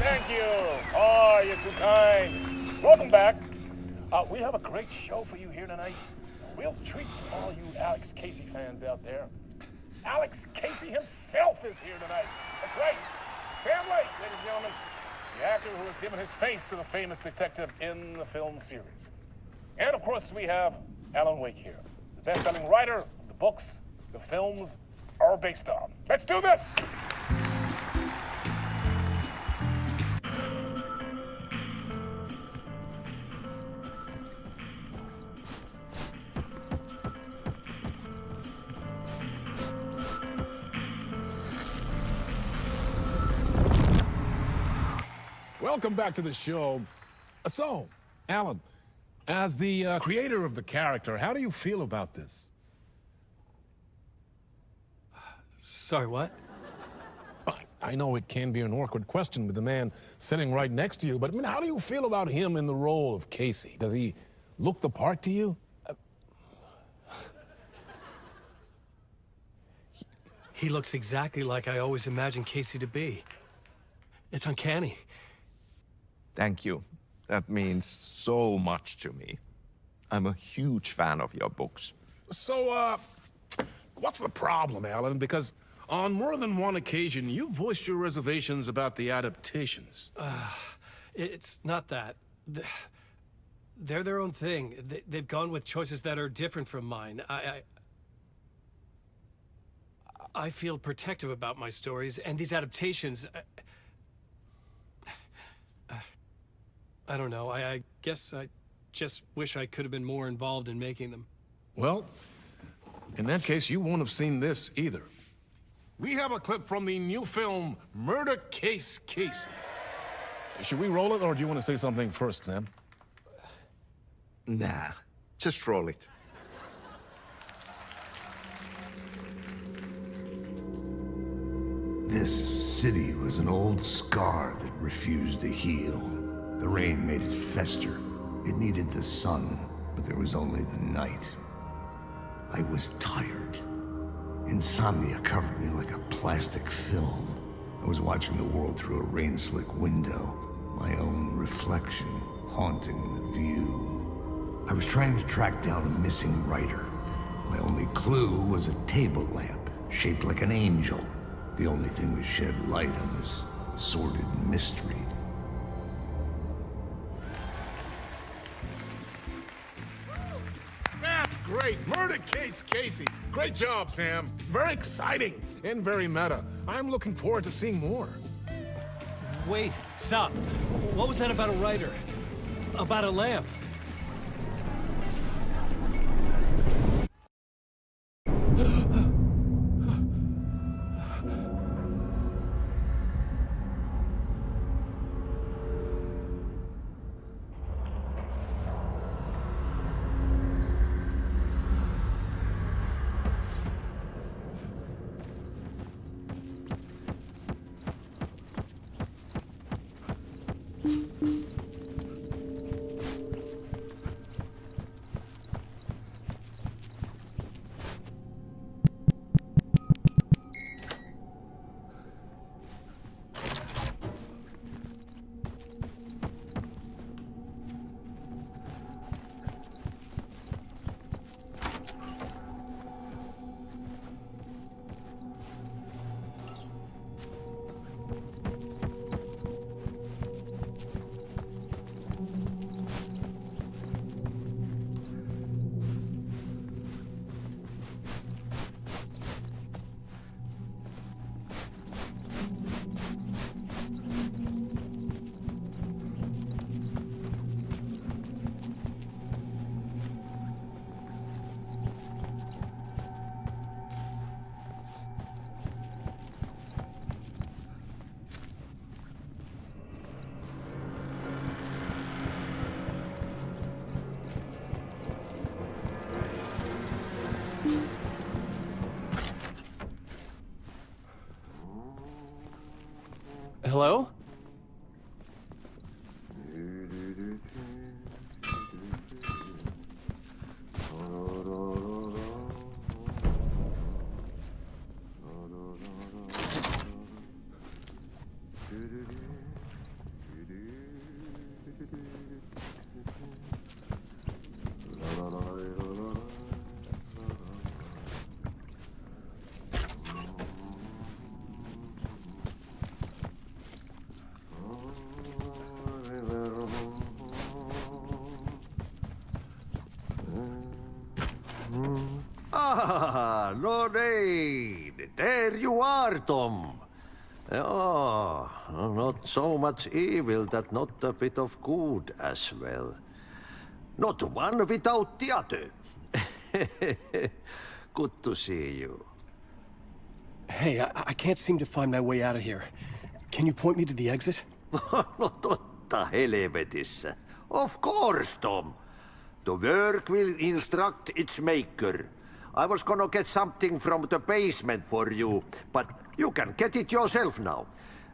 Thank you. Oh, you're too kind. Welcome back. We have a great show for you here tonight. We'll treat all you Alex Casey fans out there. Alex Casey himself is here tonight. That's right. Sam Lake, ladies and gentlemen. The actor who has given his face to the famous detective in the film series. And of course, we have Alan Wake here, the best-selling writer of the books the films are based on. Let's do this! Welcome back to the show. So, Alan, as the creator of the character, how do you feel about this? Sorry, what? I know it can be an awkward question with the man sitting right next to you, but I mean, how do you feel about him in the role of Casey? Does he look the part to you? He looks exactly like I always imagined Casey to be. It's uncanny. Thank you. That means so much to me. I'm a huge fan of your books. So, what's the problem, Alan? Because on more than one occasion, you voiced your reservations about the adaptations. It's not that. They're their own thing. They've gone with choices that are different from mine. I feel protective about my stories, and these adaptations... I don't know. I guess I just wish I could have been more involved in making them. Well, in that case, you won't have seen this either. We have a clip from the new film, Murder Case Casey. Should we roll it, or do you want to say something first, Sam? Nah, just roll it. This city was an old scar that refused to heal. The rain made it fester. It needed the sun, but there was only the night. I was tired. Insomnia covered me like a plastic film. I was watching the world through a rain-slick window, my own reflection haunting the view. I was trying to track down a missing writer. My only clue was a table lamp, shaped like an angel. The only thing that shed light on this sordid mystery. That's great! Murder Case Casey. Great job, Sam. Very exciting and very meta. I'm looking forward to seeing more. Wait, stop. What was that about a writer? About a lamp? Ah, Lorraine! There you are, Tom. Oh, not so much evil that not a bit of good as well. Not one without the other. Good to see you. Hey, I can't seem to find my way out of here. Can you point me to the exit? No totta helvetissä. Of course, Tom. The work will instruct its maker. I was gonna get something from the basement for you, but you can get it yourself now.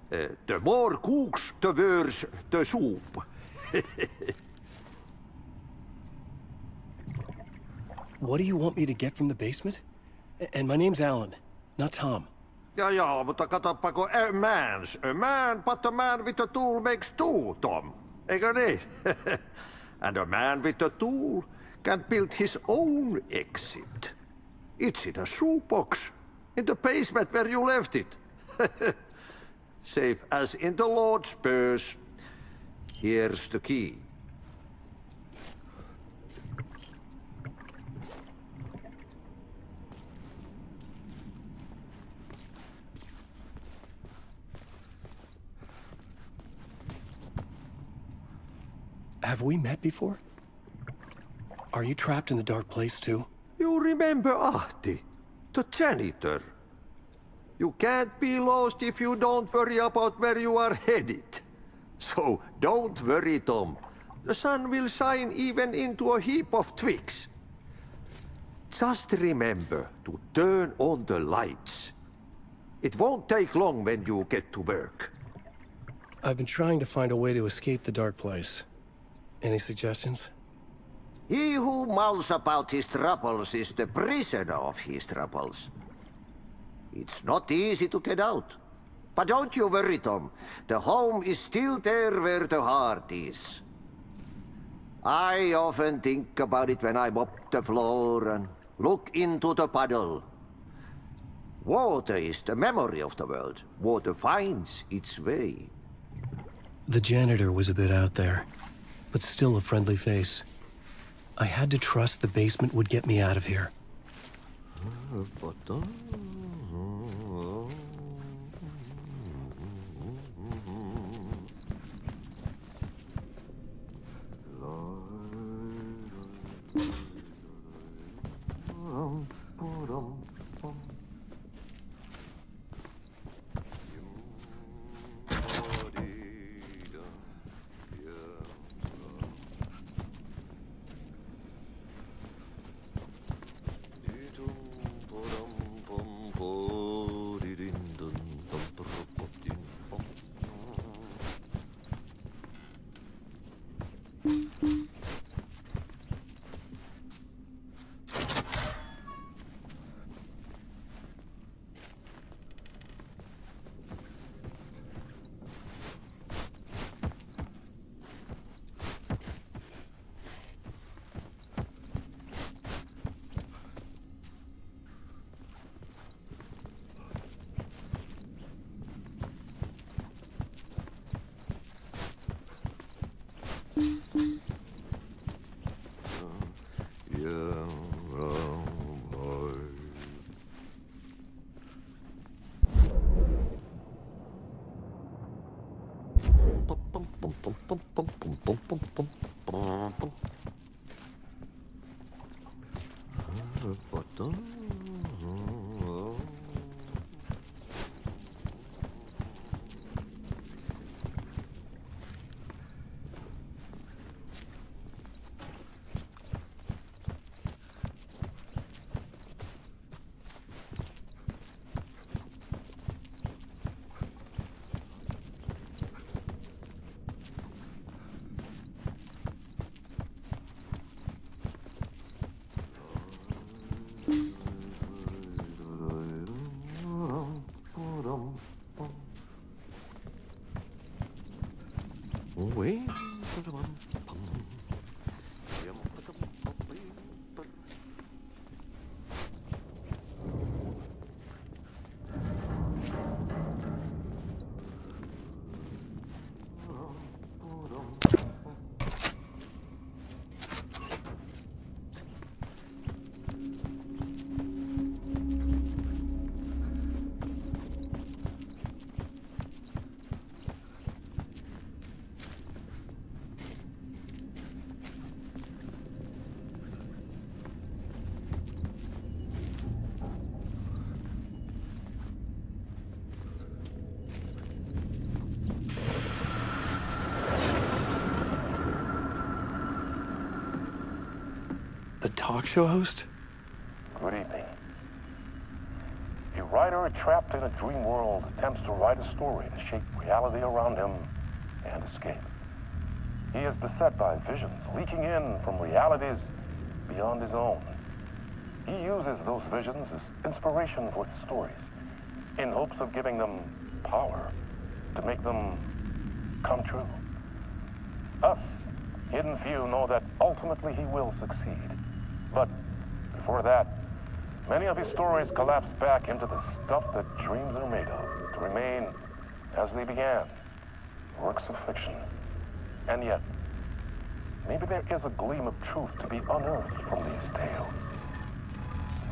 The more cooks, the worse the soup. What do you want me to get from the basement? And my name's Alan, not Tom. Ja, mutta katoppa kun a man, but a man with a tool makes two, Tom. Eikö niin? And a man with a tool can build his own exit. It's in a shoebox, in the basement where you left it. Safe as in the Lord's purse. Here's the key. Have we met before? Are you trapped in the dark place too? You remember Ahti, the janitor. You can't be lost if you don't worry about where you are headed. So don't worry, Tom. The sun will shine even into a heap of twigs. Just remember to turn on the lights. It won't take long when you get to work. I've been trying to find a way to escape the dark place. Any suggestions? He who mouths about his troubles is the prisoner of his troubles. It's not easy to get out. But don't you worry, Tom. The home is still there where the heart is. I often think about it when I mop the floor and look into the puddle. Water is the memory of the world. Water finds its way. The janitor was a bit out there, but still a friendly face. I had to trust the basement would get me out of here. The talk show host? Good evening. A writer trapped in a dream world attempts to write a story to shape reality around him and escape. He is beset by visions leaking in from realities beyond his own. He uses those visions as inspiration for his stories, in hopes of giving them power to make them come true. Us, hidden few, know that ultimately he will succeed. But before that, many of his stories collapse back into the stuff that dreams are made of, to remain as they began, works of fiction. And yet, maybe there is a gleam of truth to be unearthed from these tales.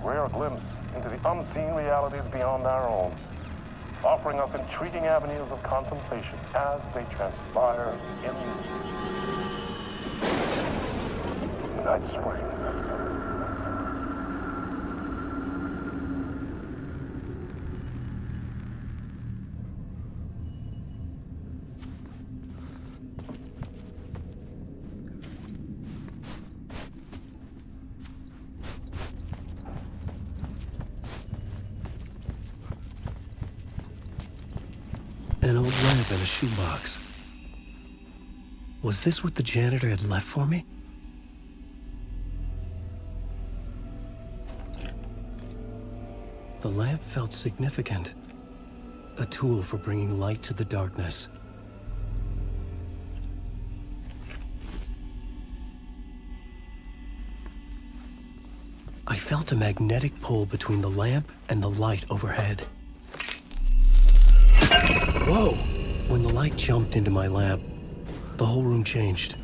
Rare glimpse into the unseen realities beyond our own, offering us intriguing avenues of contemplation as they transpire in Night Springs. An old lamp in a shoebox. Was this what the janitor had left for me? The lamp felt significant. A tool for bringing light to the darkness. I felt a magnetic pull between the lamp and the light overhead. Whoa! When the light jumped into my lamp, the whole room changed,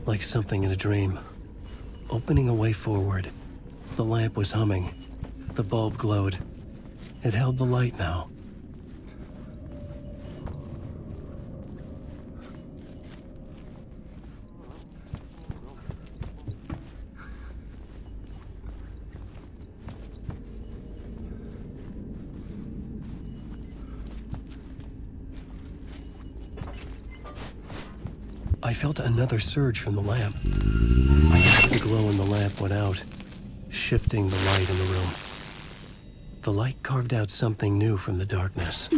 like something in a dream. Opening a way forward, the lamp was humming. The bulb glowed. It held the light now. I felt another surge from the lamp. The glow in the lamp went out, shifting the light in the room. The light carved out something new from the darkness.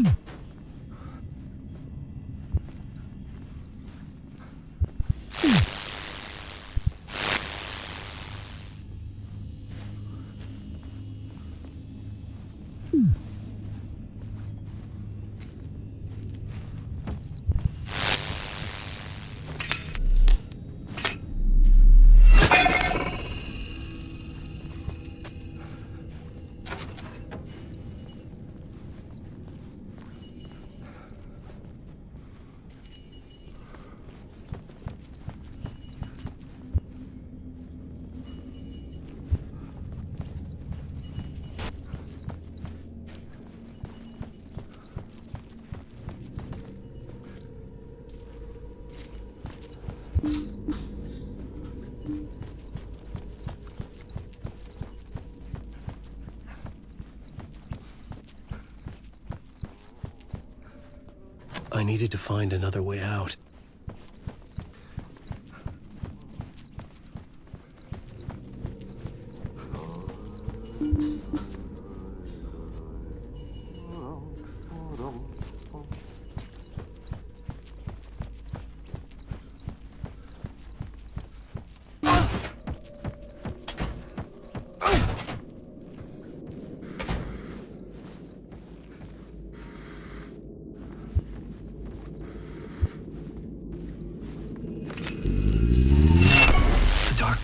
I needed to find another way out.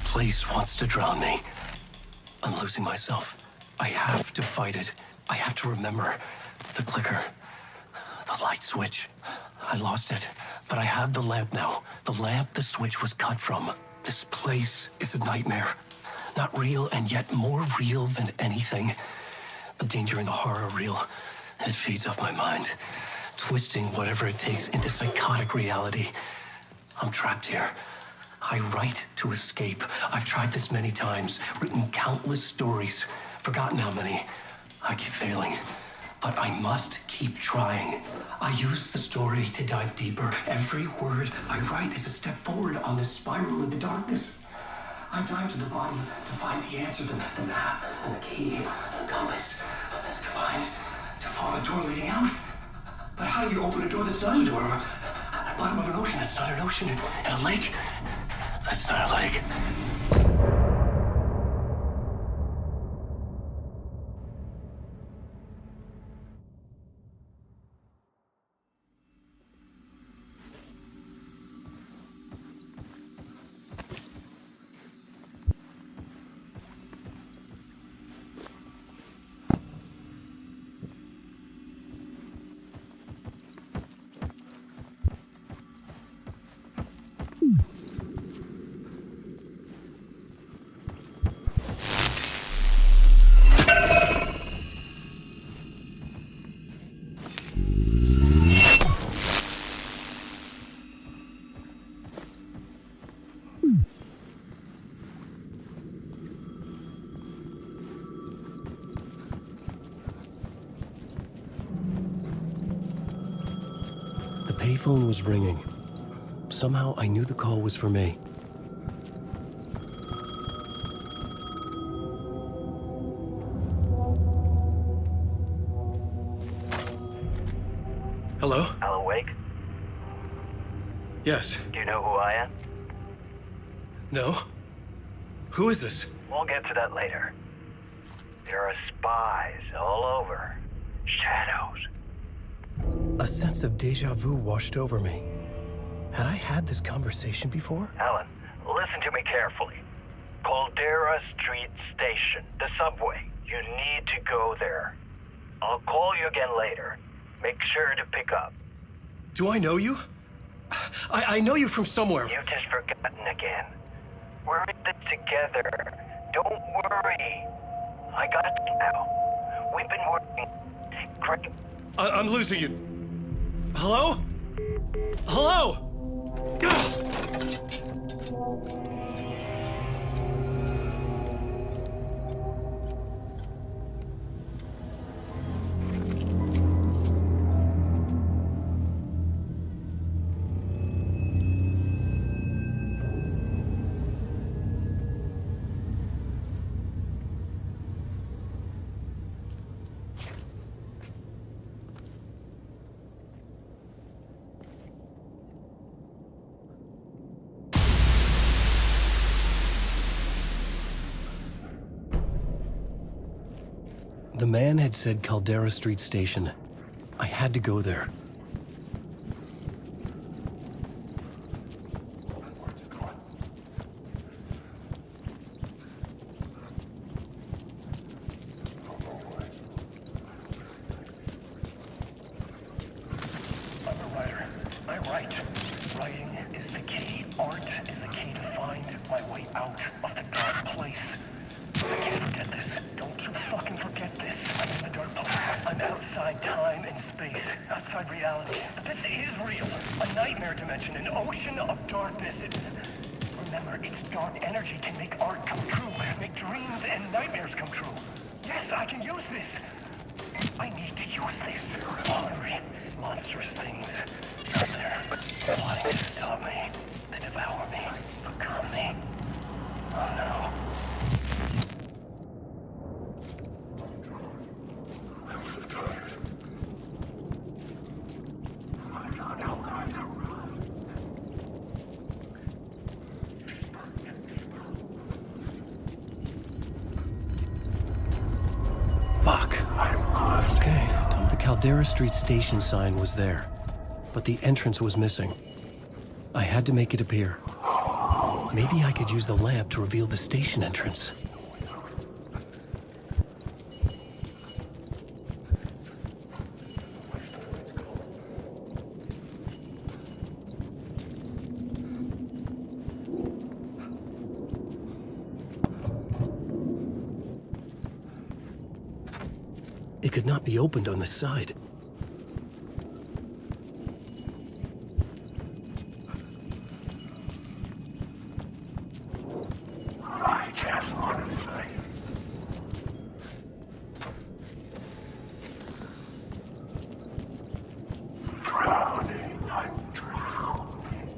Place wants to drown me. I'm losing myself. I have to fight it. I have to remember the clicker, the light switch. I lost it, but I have the lamp now. The lamp the switch was cut from. This place is a nightmare. Not real, and yet more real than anything. The danger and the horror are real. It feeds off my mind, twisting whatever it takes into psychotic reality. I'm trapped here. I write to escape. I've tried this many times, written countless stories, forgotten how many. I keep failing, but I must keep trying. I use the story to dive deeper. Every word I write is a step forward on this spiral of the darkness. I dive to the body to find the answer, the map, and the key, the compass. That's combined to form a door leading out. But how do you open a door that's not a door? At the bottom of an ocean that's not an ocean, and a lake that's not a lake. The payphone was ringing. Somehow I knew the call was for me. Hello? Alan Wake? Yes. Do you know who I am? No? Who is this? We'll get to that later. There are spies all over. Shadows. A sense of deja vu washed over me. Had I had this conversation before? Alan, listen to me carefully. Caldera Street Station, the subway. You need to go there. I'll call you again later. Make sure to pick up. Do I know you? I know you from somewhere. You've just forgotten again. We're in this together. Don't worry. I got you now. We've been working great. I'm losing you. Hello? Hello? The man had said Caldera Street Station. I had to go there. I'm a writer. I write. Writing is the key. Art is the key to find my way out of the dark place. I can't forget this. Don't you fucking forget this. I'm in the dark place. I'm outside time and space. Outside reality. But this is real. A nightmare dimension. An ocean of darkness. Remember, its dark energy can make art come true. Make dreams and nightmares come true. Yes, I can use this. I need to use this. Hungry, monstrous things out there. Wanting to stop me. To devour me. Become me. Oh no. Fuck. Okay, the Caldera Street Station sign was there, but the entrance was missing. I had to make it appear. Maybe I could use the lamp to reveal the station entrance. It could not be opened on this side. I just want to say. Drowning, I'm drowning.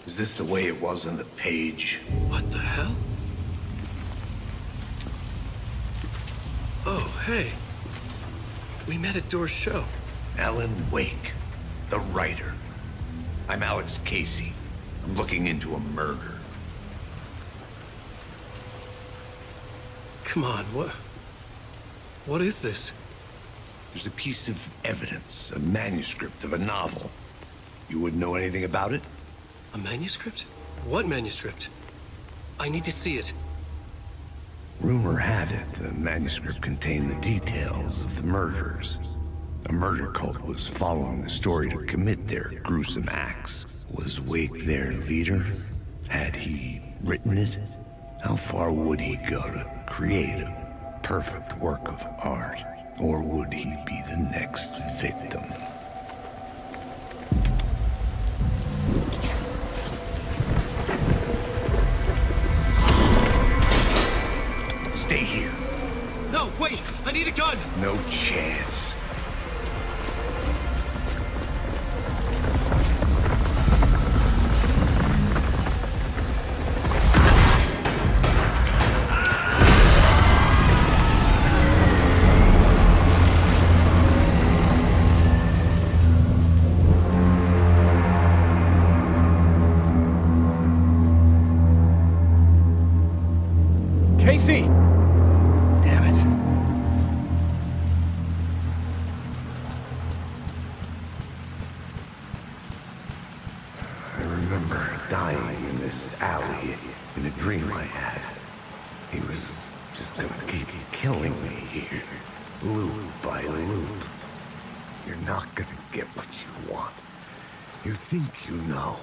Is this the way it was on the page? What the hell? Oh, hey. We met at Door's show. Alan Wake, the writer. I'm Alex Casey. I'm looking into a murder. Come on, what is this? There's a piece of evidence, a manuscript of a novel. You wouldn't know anything about it? A manuscript? What manuscript? I need to see it. Rumor had it the manuscript contained the details of the murders. A murder cult was following the story to commit their gruesome acts. Was Wake their leader? Had he written it? How far would he go to create a perfect work of art? Or would he be the next victim? Stay here. No, wait! I need a gun! No chance. Casey! Damn it. I remember dying in this alley in a dream I had. He was just gonna keep killing me here, loop by loop. You're not gonna get what you want. You think you know.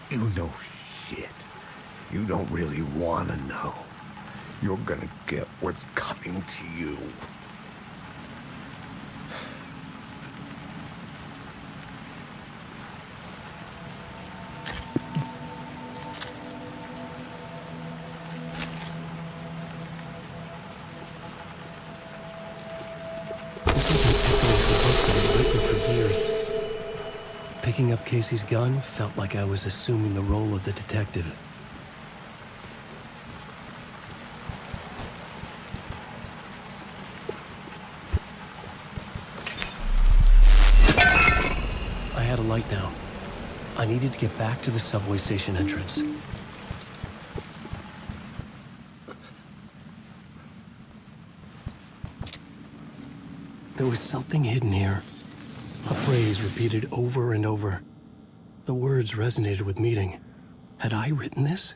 You know shit. You don't really wanna know. You're gonna get what's coming to you. Picking up Casey's gun felt like I was assuming the role of the detective. I had a light now. I needed to get back to the subway station entrance. There was something hidden here. A phrase repeated over and over. The words resonated with meaning. Had I written this?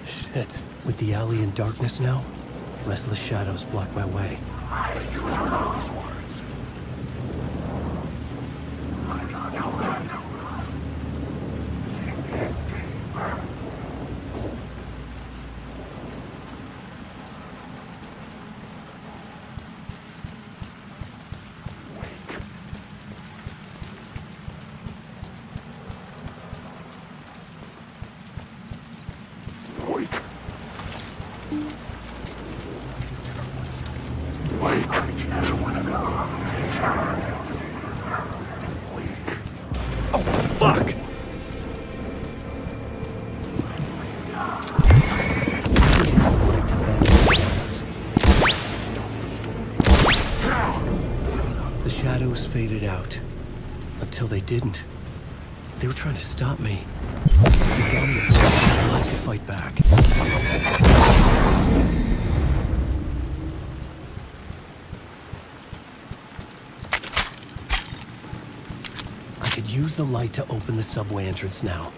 Shit. With the alley in darkness now, restless shadows block my way. Oh, fuck! The shadows faded out. Until they didn't. They were trying to stop me. I could fight back. use the light to open the subway entrance now.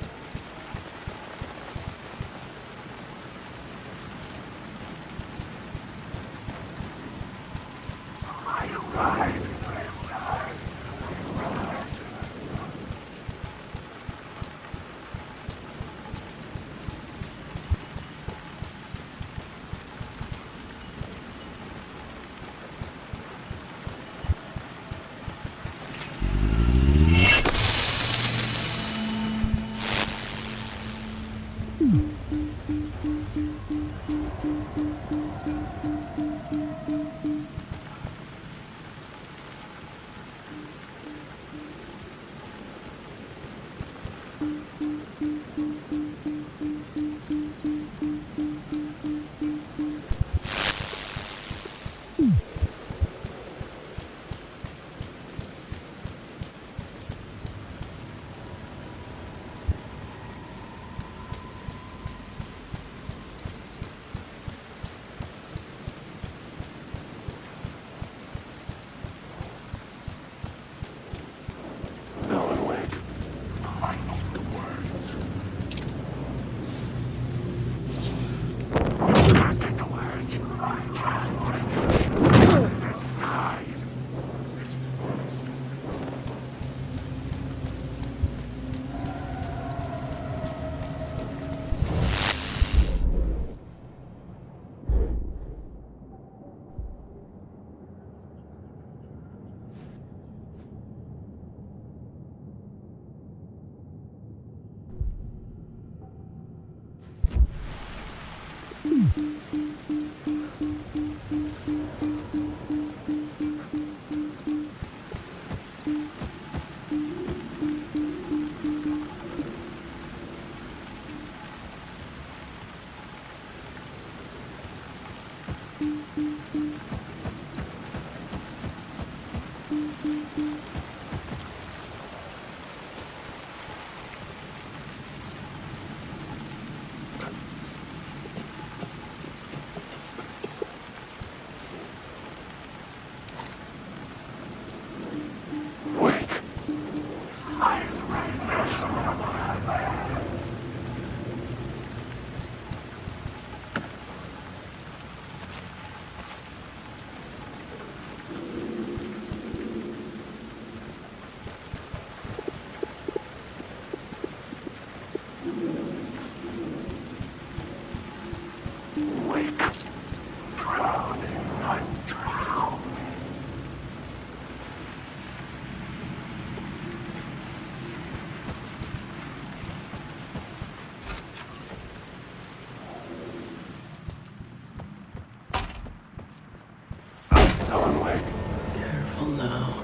Careful now.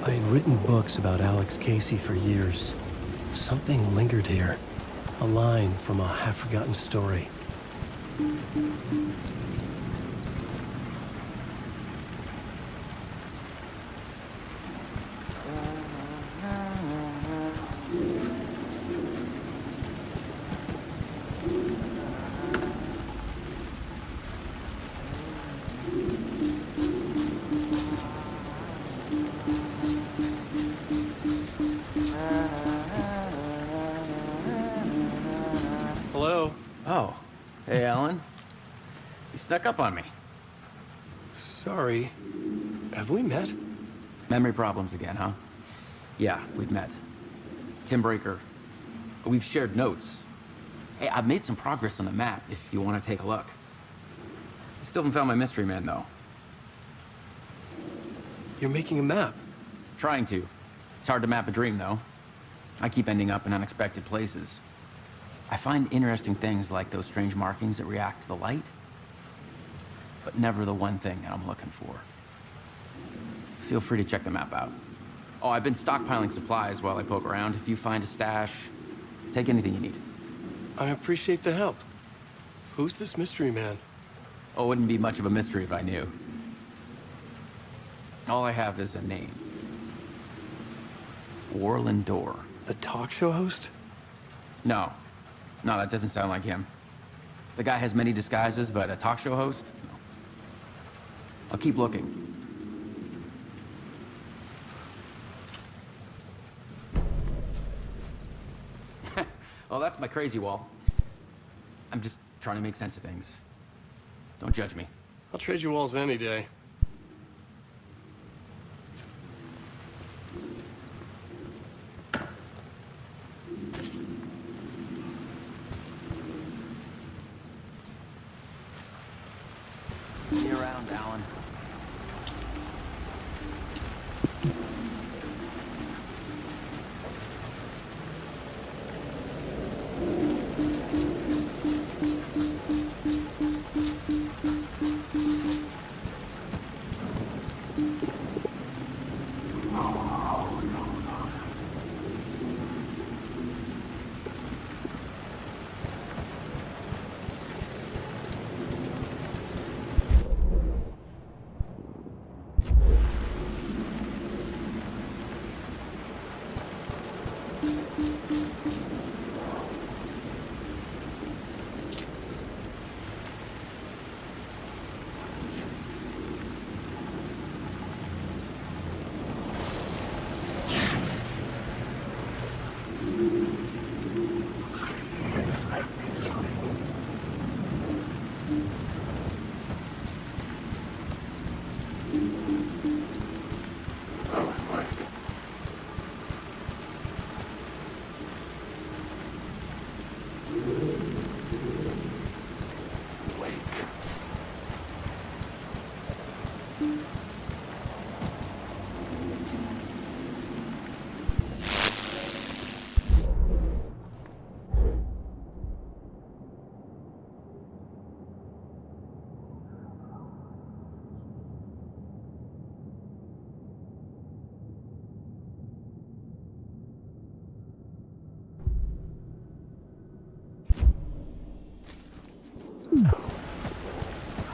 I had written books about Alex Casey for years. Something lingered here. A line from a half-forgotten story. Hello? Oh. Hey, Alan. You snuck up on me. Sorry. Have we met? Memory problems again, huh? Yeah, we've met. Tim Breaker. We've shared notes. Hey, I've made some progress on the map if you want to take a look. I still haven't found my mystery man, though. You're making a map? Trying to. It's hard to map a dream, though. I keep ending up in unexpected places. I find interesting things like those strange markings that react to the light, but never the one thing that I'm looking for. Feel free to check the map out. Oh, I've been stockpiling supplies while I poke around. If you find a stash, take anything you need. I appreciate the help. Who's this mystery man? Oh, it wouldn't be much of a mystery if I knew. All I have is a name. Orland Dorr. The talk show host? No. No, that doesn't sound like him. The guy has many disguises, but a talk show host? No. I'll keep looking. Oh, that's my crazy wall. I'm just trying to make sense of things. Don't judge me. I'll trade you walls any day. See you around, Alan.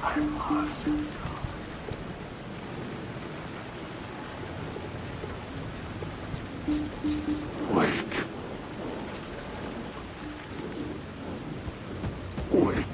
I'm lost. Wake. Wake.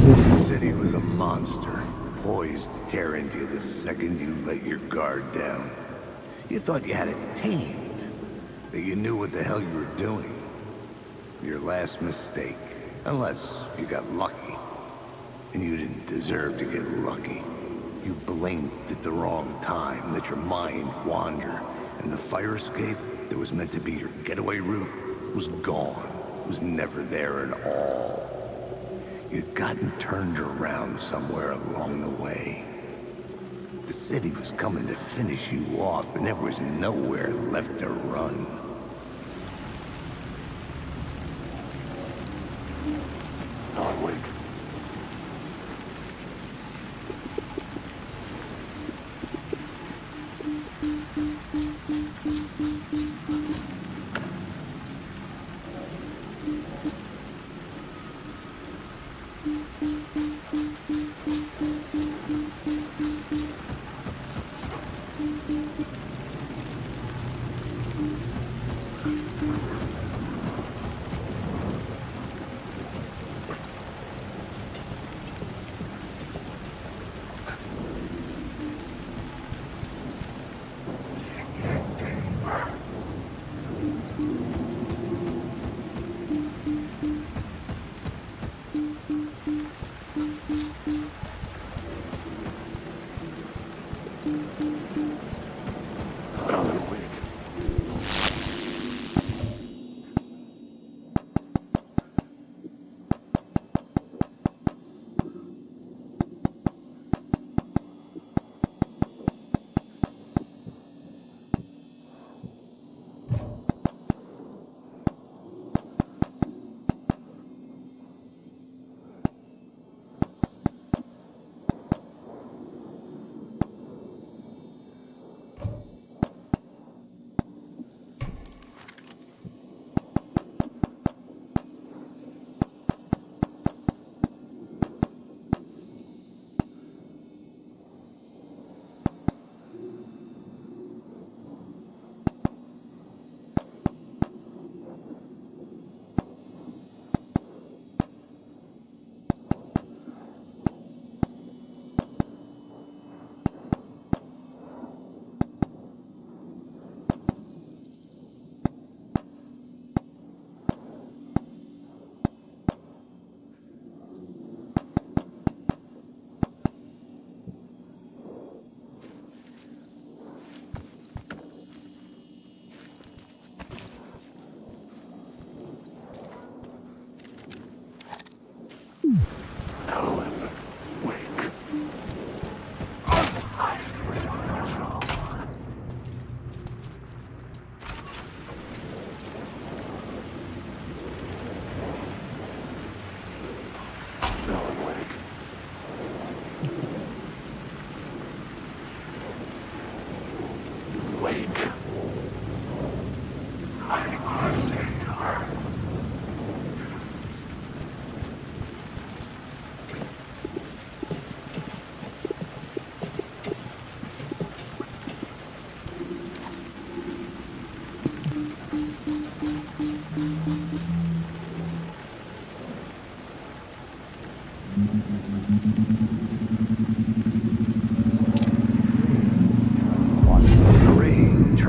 The city was a monster, poised to tear into you the second you let your guard down. You thought you had it tamed, that you knew what the hell you were doing. Your last mistake, unless you got lucky. And you didn't deserve to get lucky. You blinked at the wrong time, let your mind wander, and the fire escape that was meant to be your getaway route was gone. It was never there at all. You'd gotten turned around somewhere along the way. The city was coming to finish you off, and there was nowhere left to run. Not awake.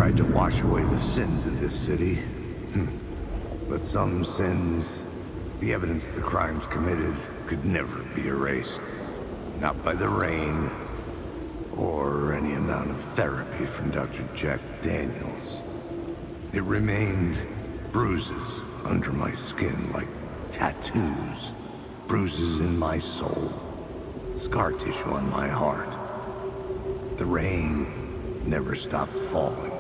tried to wash away the sins of this city. But some sins, the evidence of the crimes committed, could never be erased. Not by the rain, or any amount of therapy from Dr. Jack Daniels. It remained bruises under my skin, like tattoos. Bruises in my soul. Scar tissue on my heart. The rain never stopped falling.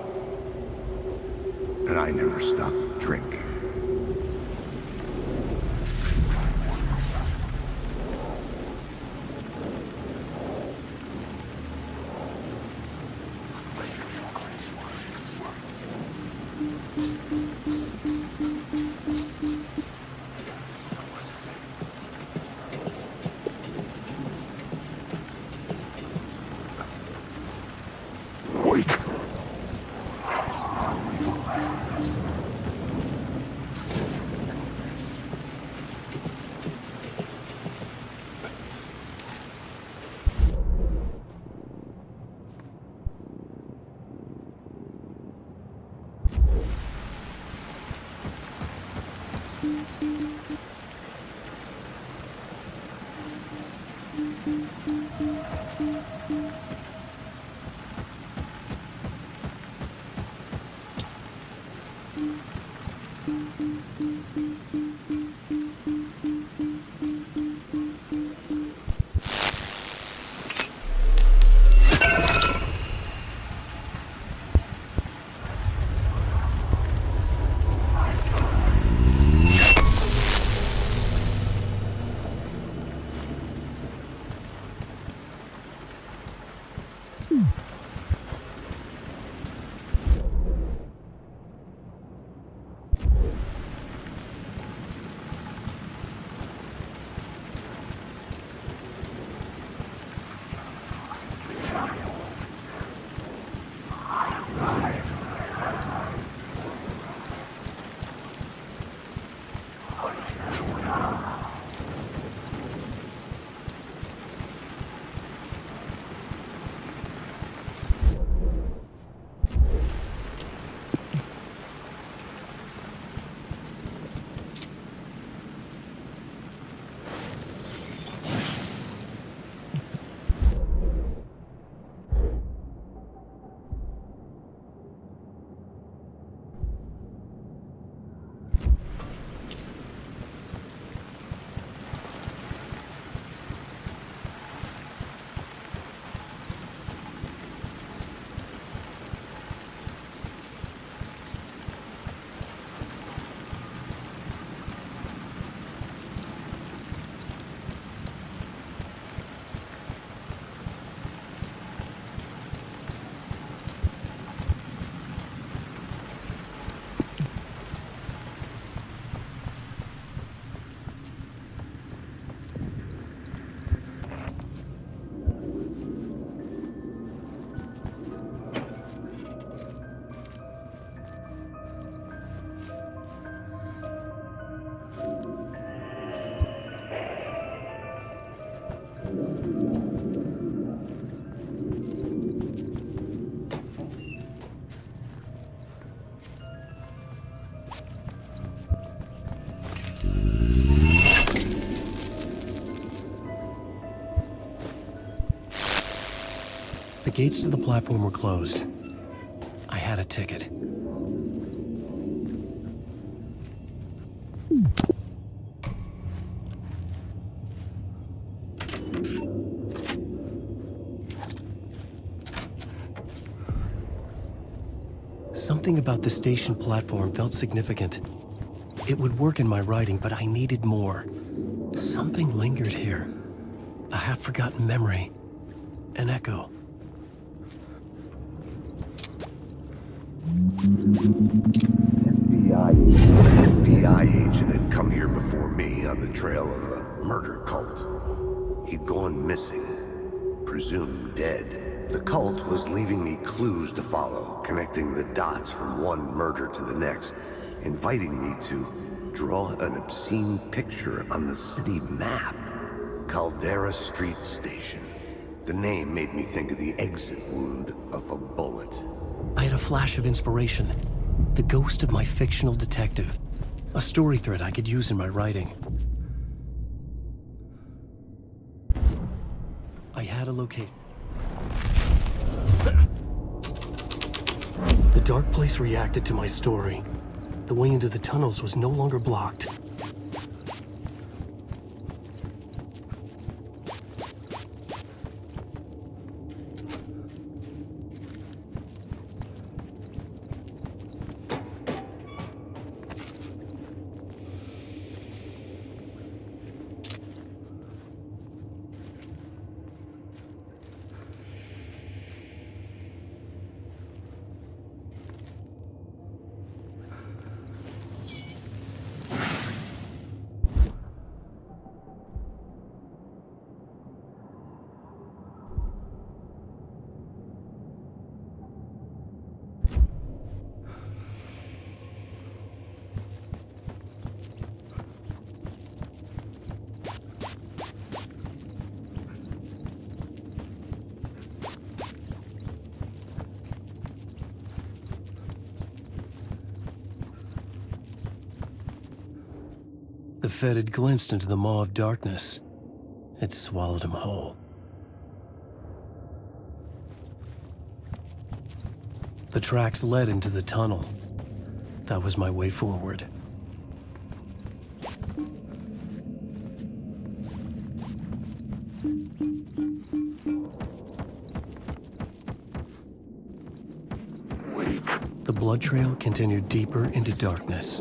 And I never stopped drinking. The gates to the platform were closed. I had a ticket. Something about the station platform felt significant. It would work in my writing, but I needed more. Something lingered here. A half-forgotten memory. An echo. An FBI agent had come here before me on the trail of a murder cult. He'd gone missing, presumed dead. The cult was leaving me clues to follow, connecting the dots from one murder to the next, inviting me to draw an obscene picture on the city map. Caldera Street Station. The name made me think of the exit wound of a bullet. I had a flash of inspiration. The ghost of my fictional detective. A story thread I could use in my writing. I had a location. The dark place reacted to my story. The way into the tunnels was no longer blocked. The Fed had glimpsed into the maw of darkness. It swallowed him whole. The tracks led into the tunnel. That was my way forward. The blood trail continued deeper into darkness.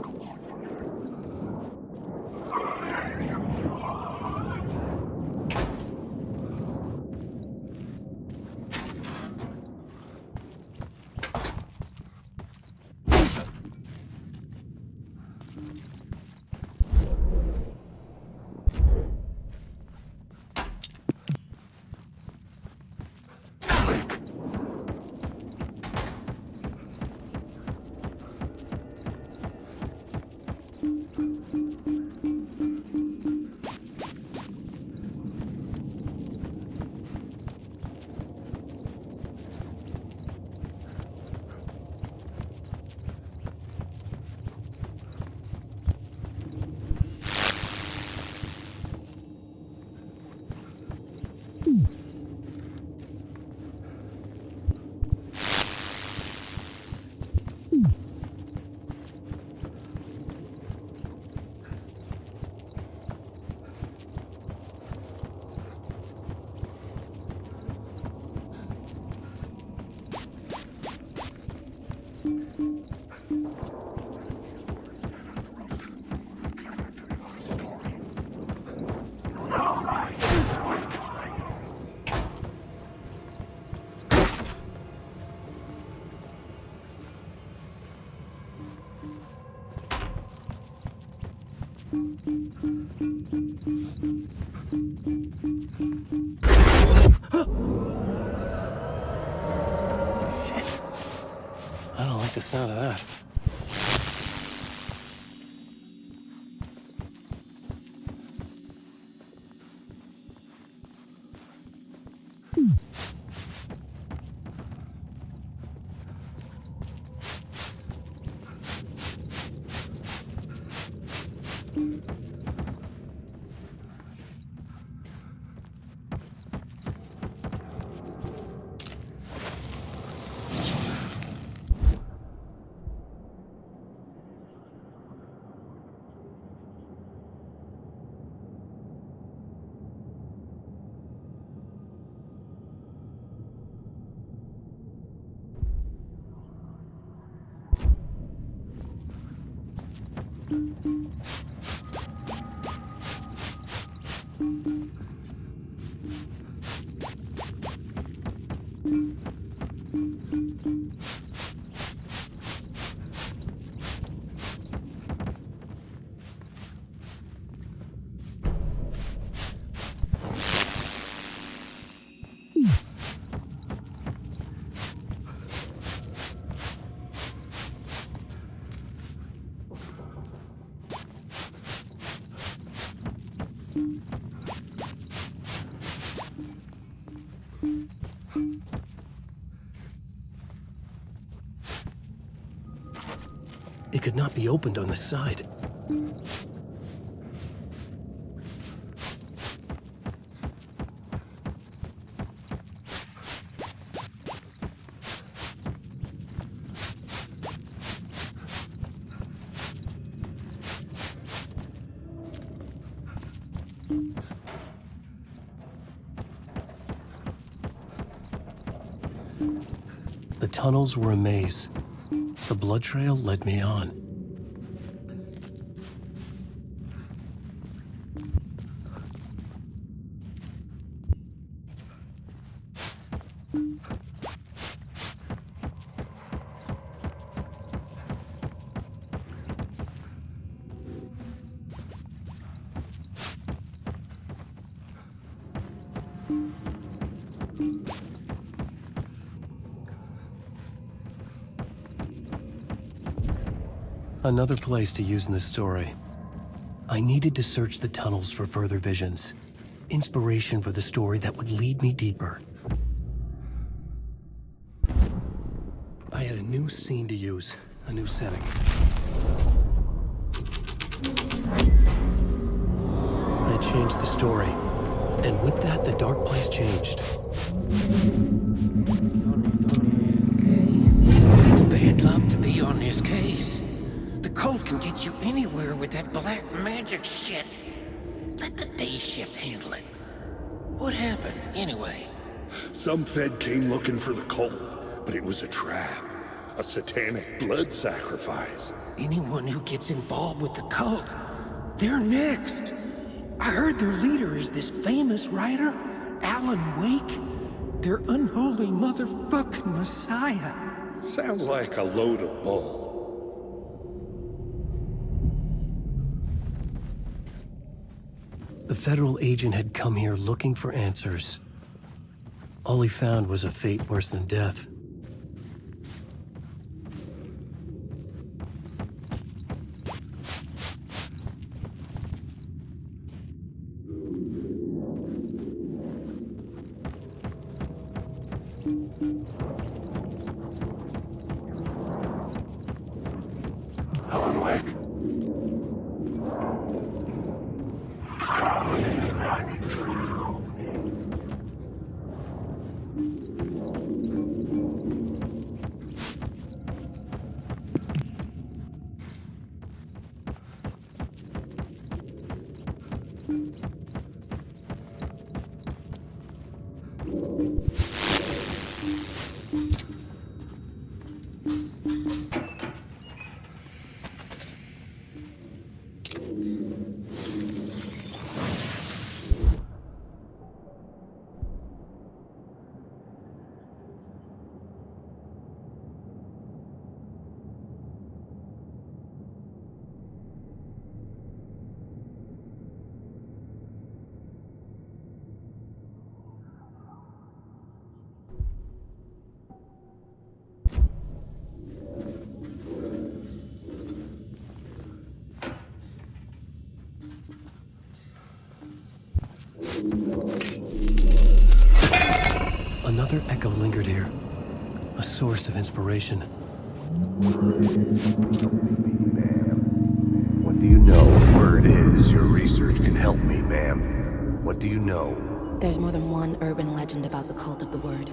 I don't like the sound of that. It could not be opened on the side. The tunnels were a maze. The blood trail led me on. Another place to use in the story. I needed to search the tunnels for further visions. Inspiration for the story that would lead me deeper. I had a new scene to use, a new setting. I changed the story, and with that, the dark place changed. It's bad luck to be on this case. The cult can get you anywhere with that black magic shit. Let the day shift handle it. What happened, anyway? Some Fed came looking for the cult, but it was a trap. A satanic blood sacrifice. Anyone who gets involved with the cult, they're next. I heard their leader is this famous writer, Alan Wake. Their unholy motherfucking messiah. Sounds like a load of bull. The federal agent had come here looking for answers. All he found was a fate worse than death. Alan Wake. Another echo lingered here, a source of inspiration. What do you know? Word is your research can help me, ma'am. What do you know? There's more than one urban legend about the cult of the word.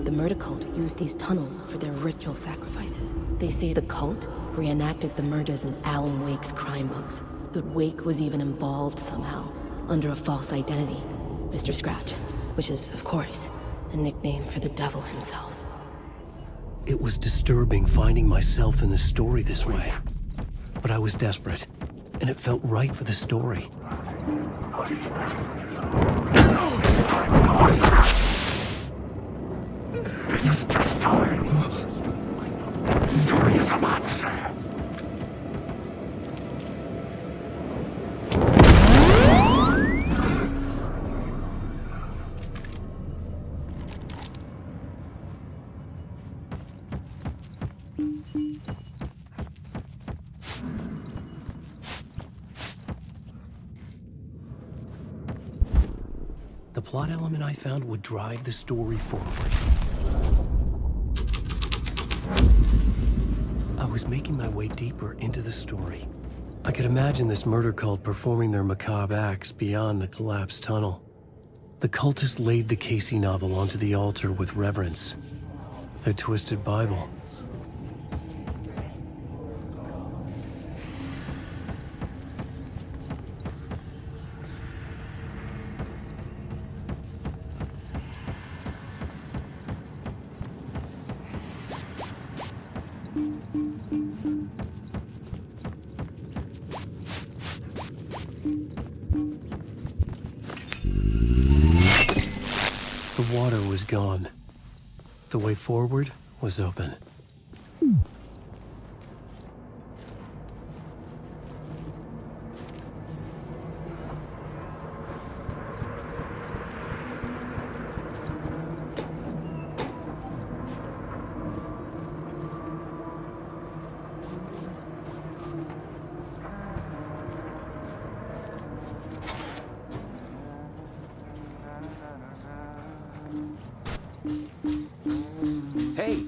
The murder cult used these tunnels for their ritual sacrifices. They say the cult reenacted the murders in Alan Wake's crime books. That Wake was even involved somehow, under a false identity, Mr. Scratch, which is, of course, a nickname for the devil himself. It was disturbing finding myself in the story this way. But I was desperate, and it felt right for the story. This is just story. Story is a monster. The plot element I found would drive the story forward. I was making my way deeper into the story. I could imagine this murder cult performing their macabre acts beyond the collapsed tunnel. The cultists laid the Casey novel onto the altar with reverence. Their twisted Bible. The water was gone. The way forward was open. Hey,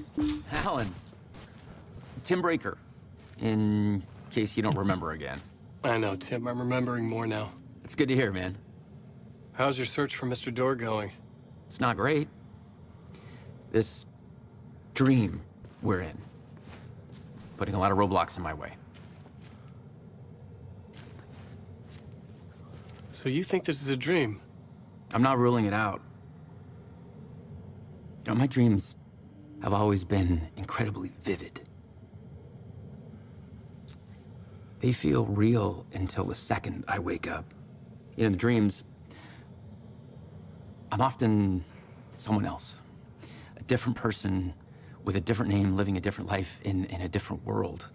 Alan. Tim Breaker, in case you don't remember again. I know, Tim. I'm remembering more now. It's good to hear, man. How's your search for Mr. Door going? It's not great. This dream we're in, putting a lot of roadblocks in my way. So you think this is a dream? I'm not ruling it out. You know, my dreams have always been incredibly vivid. They feel real until the second I wake up. In the dreams, I'm often someone else. A different person with a different name, living a different life in a different world.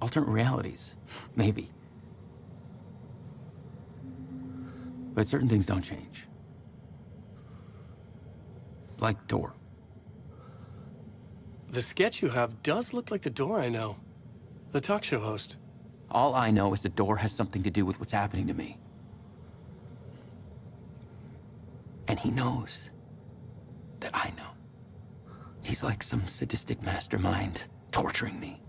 Alternate realities, maybe. But certain things don't change. Like Door. The sketch you have does look like the Door I know. The talk show host. All I know is the Door has something to do with what's happening to me. And he knows that I know. He's like some sadistic mastermind torturing me.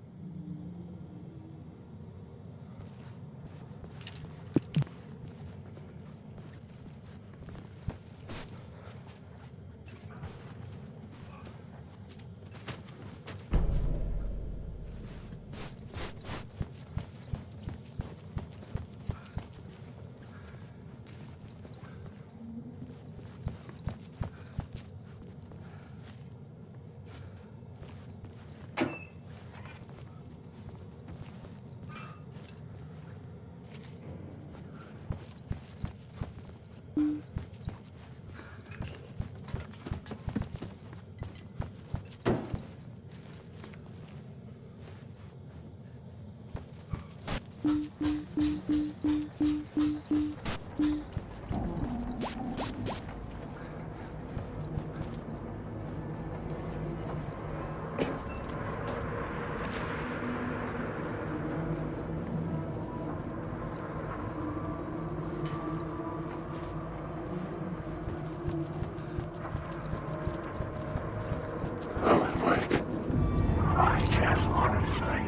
I just want to say.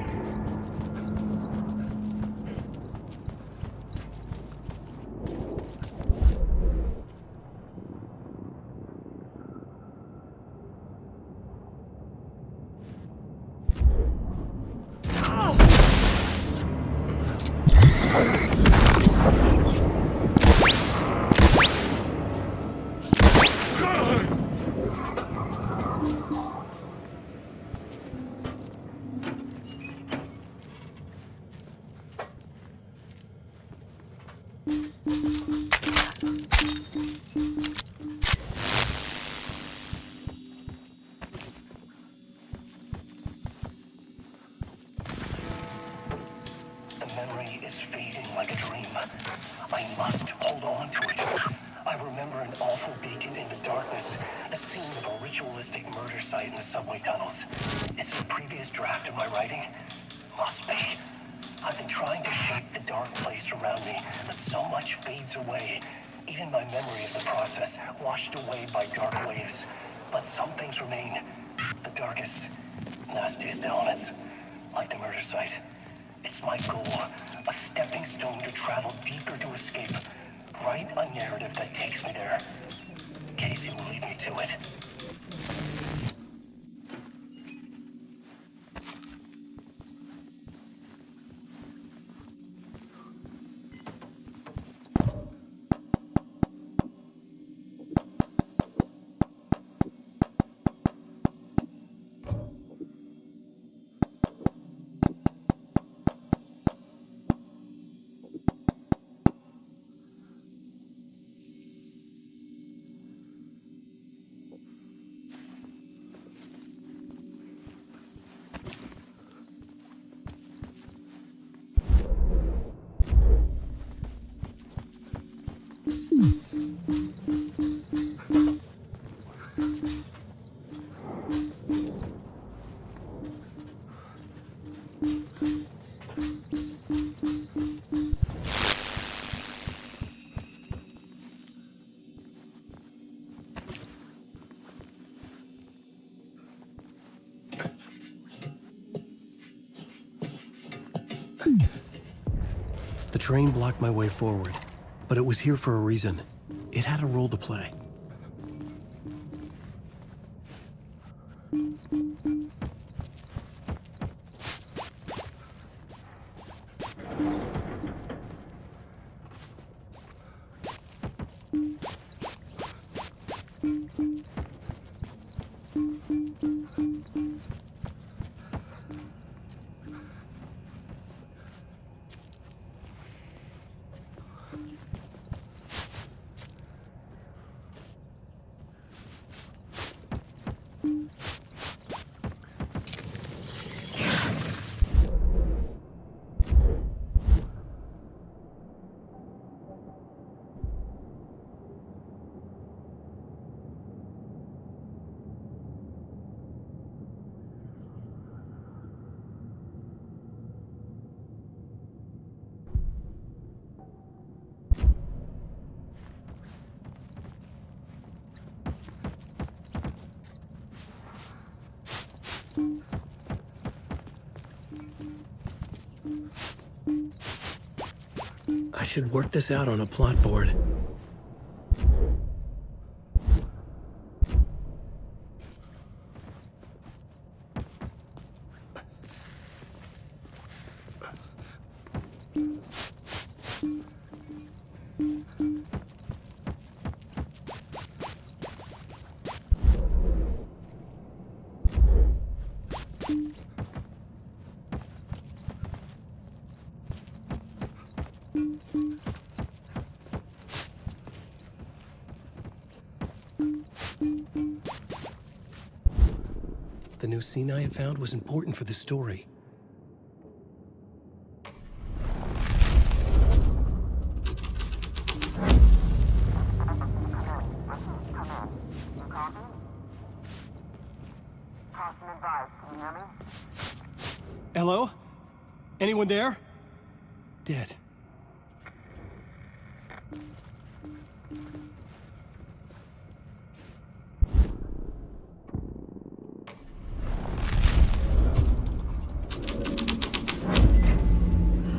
The memory is fading like a dream. I must hold on to it. I remember an awful beacon in the darkness, the scene of a ritualistic murder site in the subway tunnels. Is it a previous draft of my writing? Must be. I've been trying to shape the dark place around me, but so much fades away. Even my memory of the process, washed away by dark waves. But some things remain. The darkest, nastiest elements, like the murder site. It's my goal, a stepping stone to travel deeper to escape. Write a narrative that takes me there. Casey will lead me to it. The train blocked my way forward, but it was here for a reason. It had a role to play. I should work this out on a plot board. The new scene I had found was important for the story. Hello? Anyone there? Dead.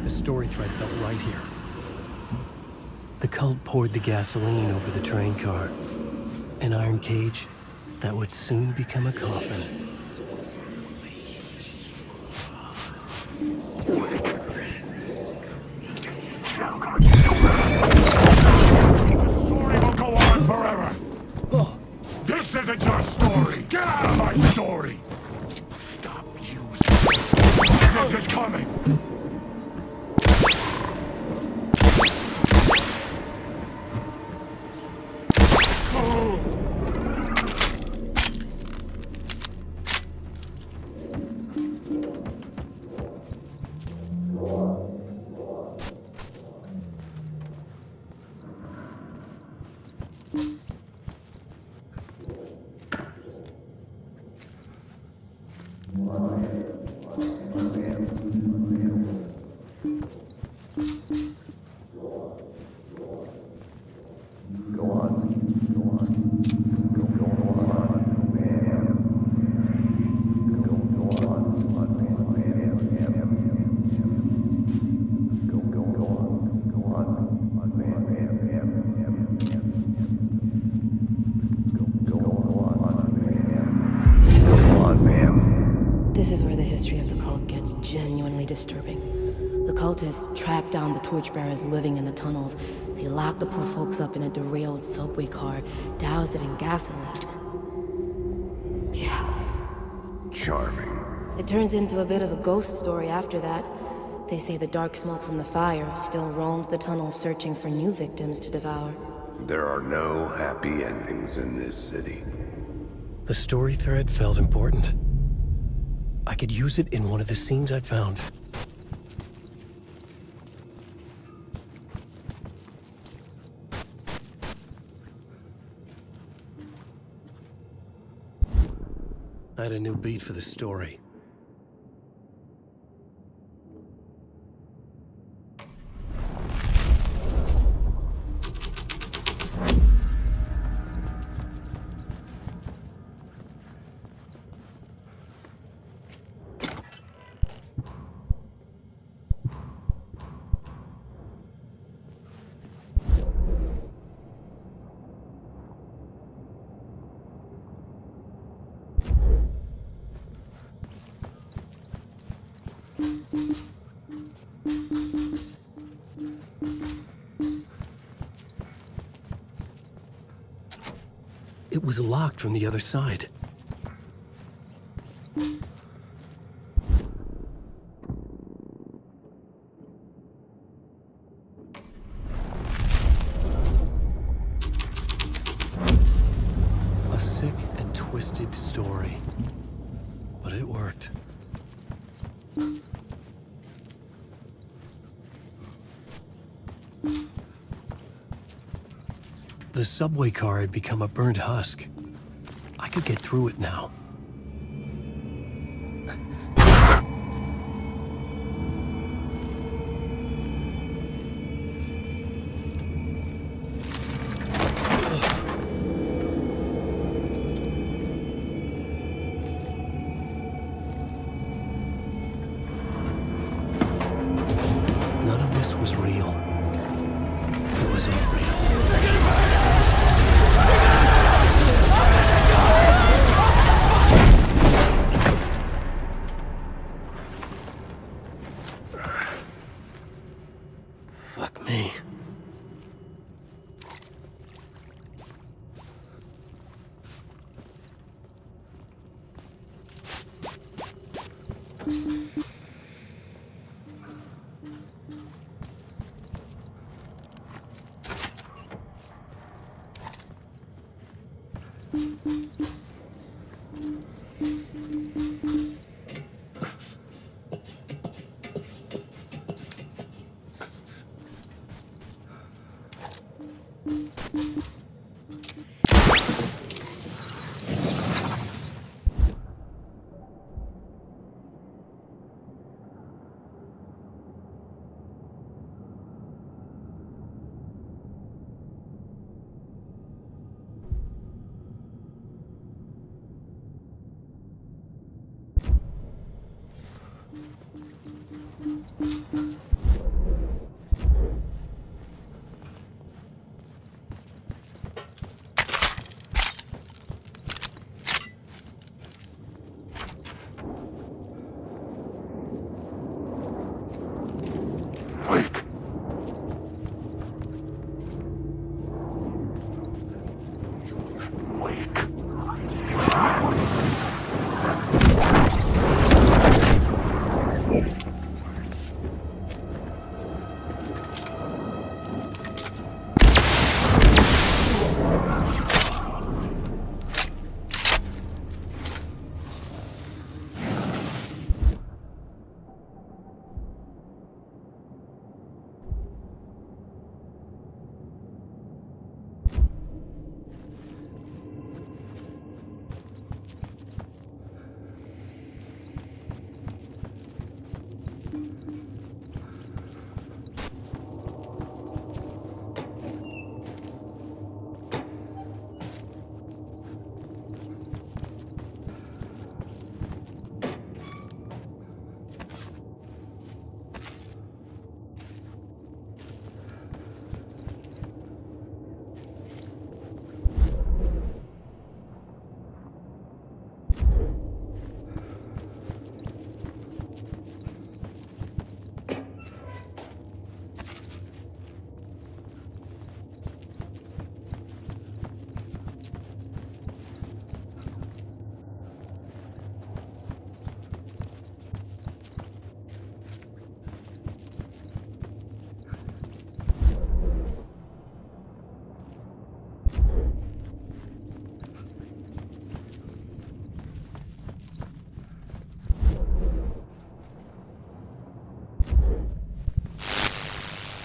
The story thread felt right here. The cult poured the gasoline over the train car. An iron cage that would soon become a coffin. This isn't your story! Get out of my story! Stop using... This is coming! This is where the history of the cult gets genuinely disturbing. The cultists tracked down the torchbearers living in the tunnels. They locked the poor folks up in a derailed subway car, doused it in gasoline. Yeah. Charming. It turns into a bit of a ghost story after that. They say the dark smoke from the fire still roams the tunnels searching for new victims to devour. There are no happy endings in this city. The story thread felt important. I could use it in one of the scenes I'd found. I had a new beat for the story. It was locked from the other side. A sick and twisted story. But it worked. The subway car had become a burnt husk. I could get through it now. None of this was real. It was all real. Fuck me.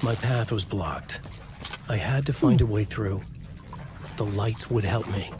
My path was blocked. I had to find a way through. The lights would help me.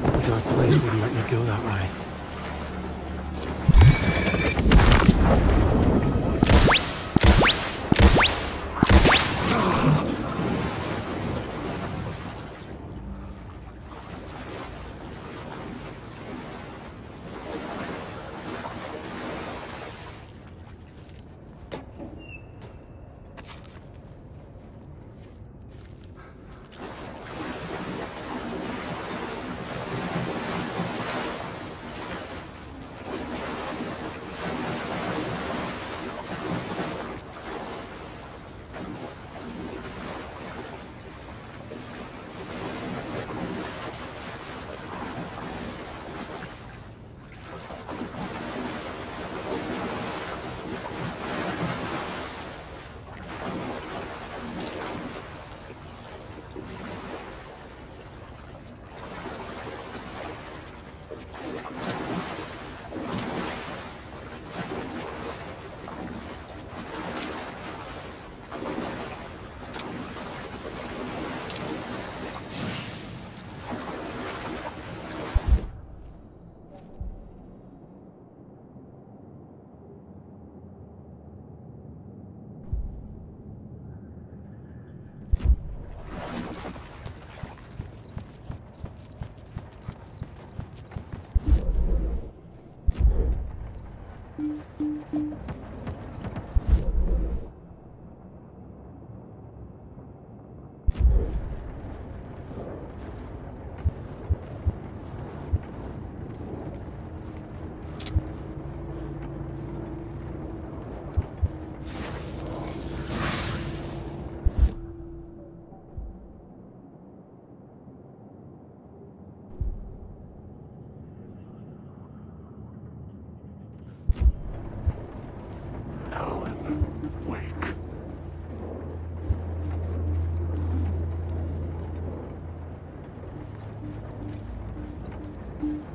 The dark place wouldn't let me go that way.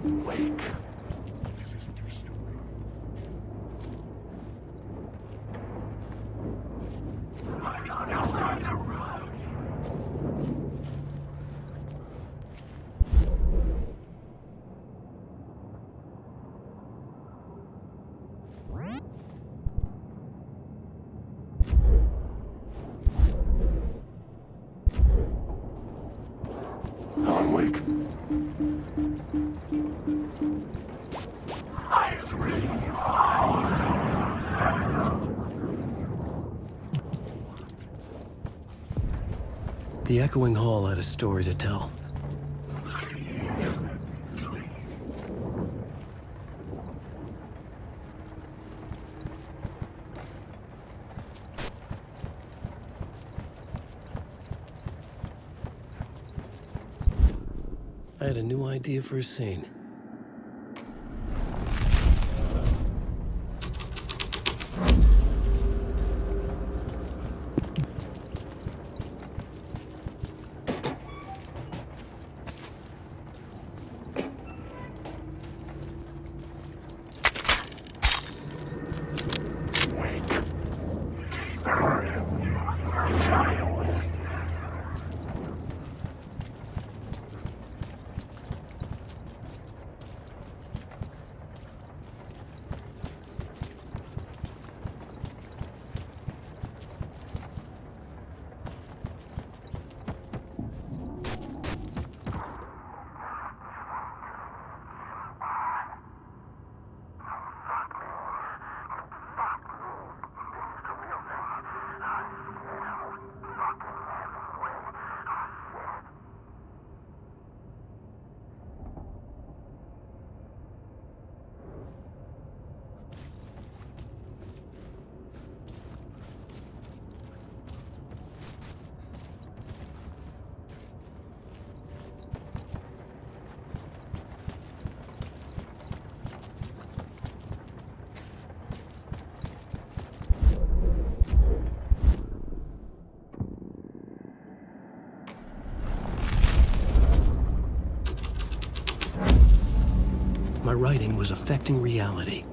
Wake. Alan Wake. I've written The echoing hall had a story to tell. I had a new idea for a scene. My writing was affecting reality.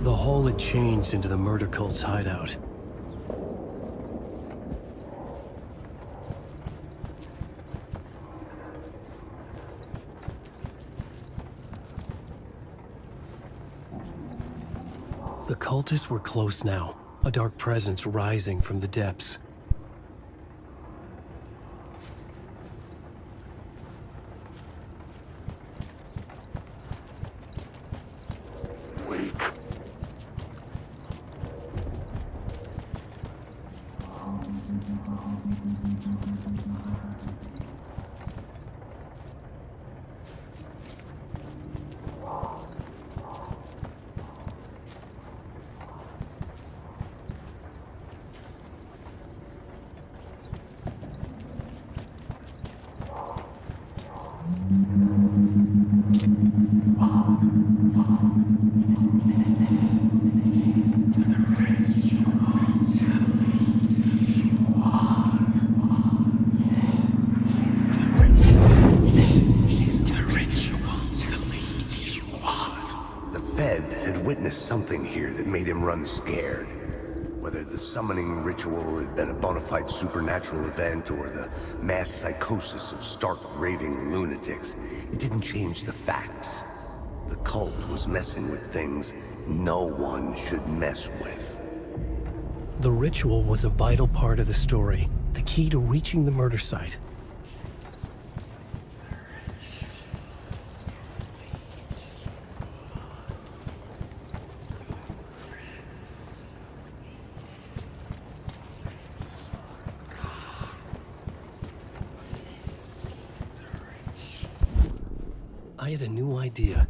The hall had changed into the murder cult's hideout. The cultists were close now, a dark presence rising from the depths. Something here that made him run scared. Whether Whether the summoning ritual had been a bona fide supernatural event or the mass psychosis of stark raving lunatics, it didn't change the facts. The cult was messing with things no one should mess with. The ritual was a vital part of the story, the key to reaching the murder site. I had a new idea.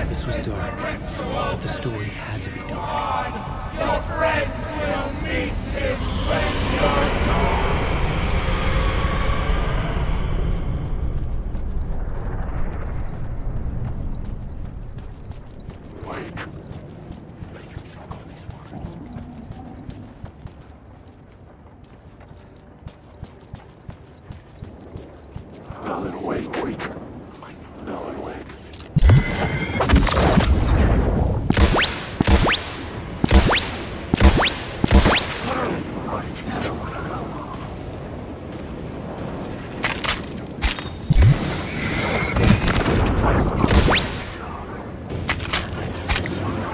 This was dark, but the story had to be dark. Your friends will meet him when you're gone. Alan, wake. Alan, wake.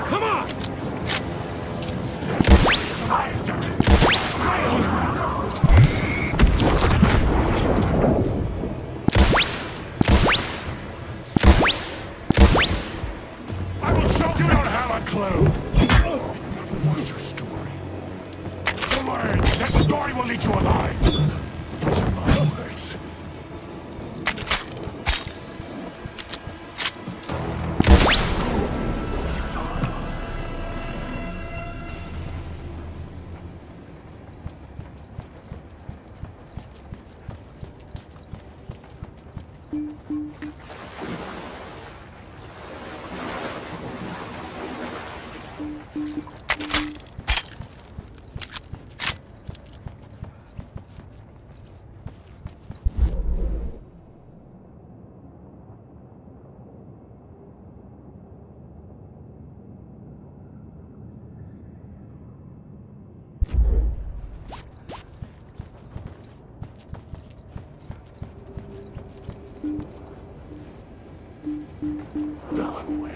Come on! I will show you don't have a clue. What's your story? Don't worry, that story will eat you alive. Those are my words. Alan, wake.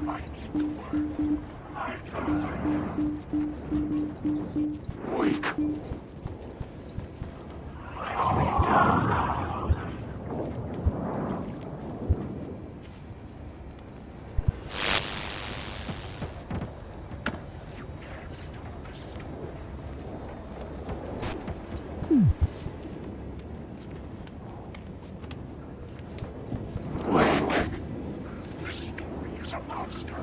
I need the word. Wake. Wake. This story is a monster.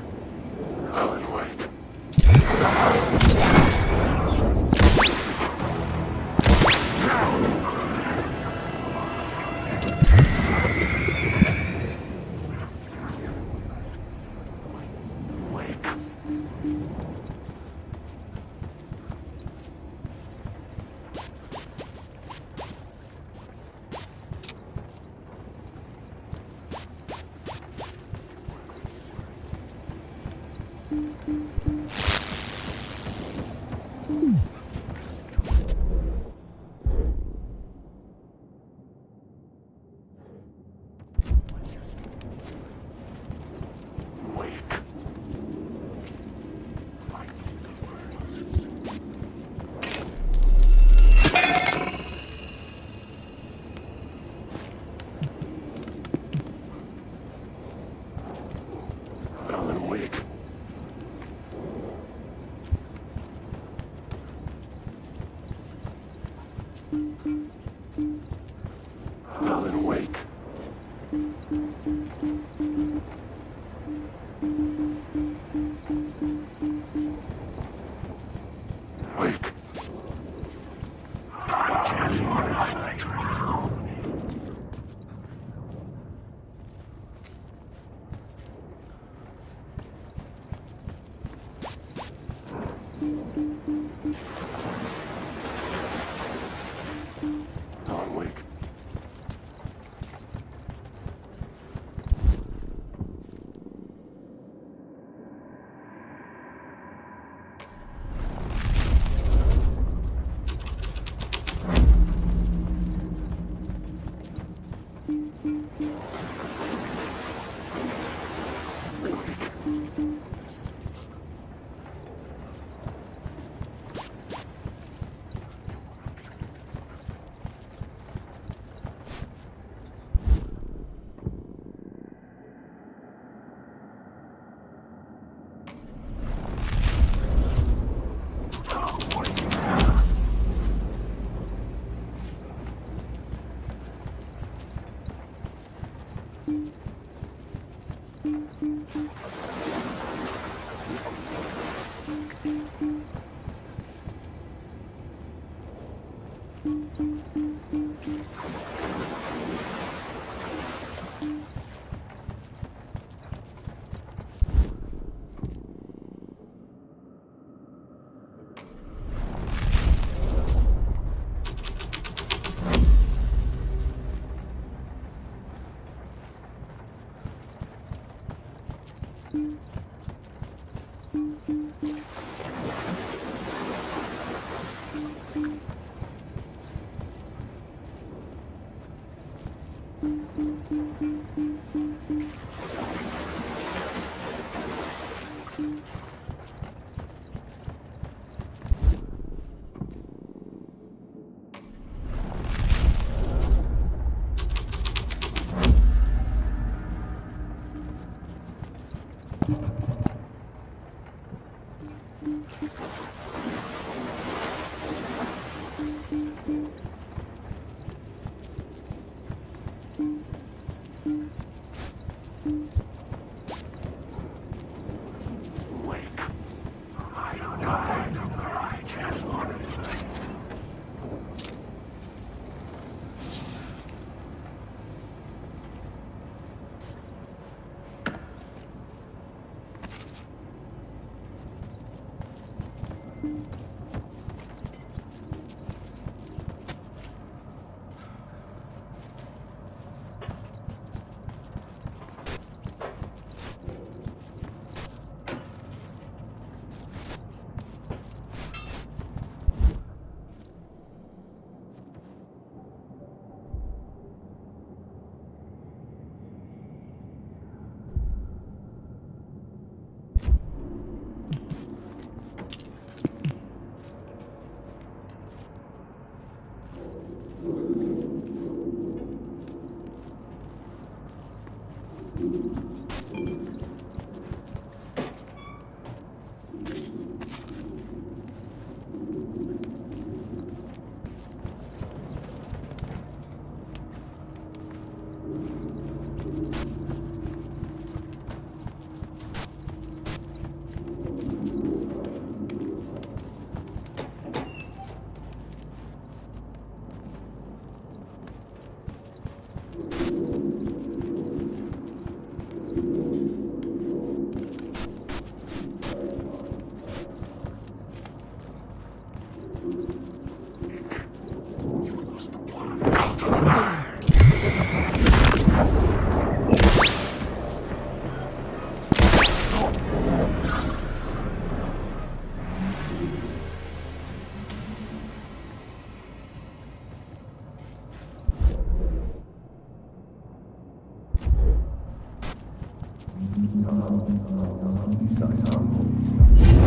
Alan, wake.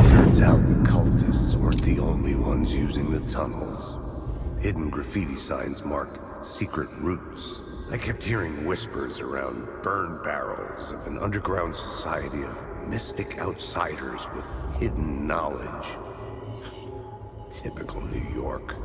Turns out the cultists weren't the only ones using the tunnels. Hidden graffiti signs marked secret routes. I kept hearing whispers around burn barrels of an underground society of mystic outsiders with hidden knowledge. Typical New York.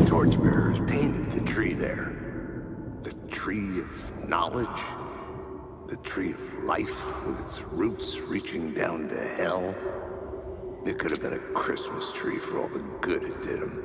Torchbearers painted the tree there. The tree of knowledge. The tree of life with its roots reaching down to hell. It could have been a Christmas tree for all the good it did him.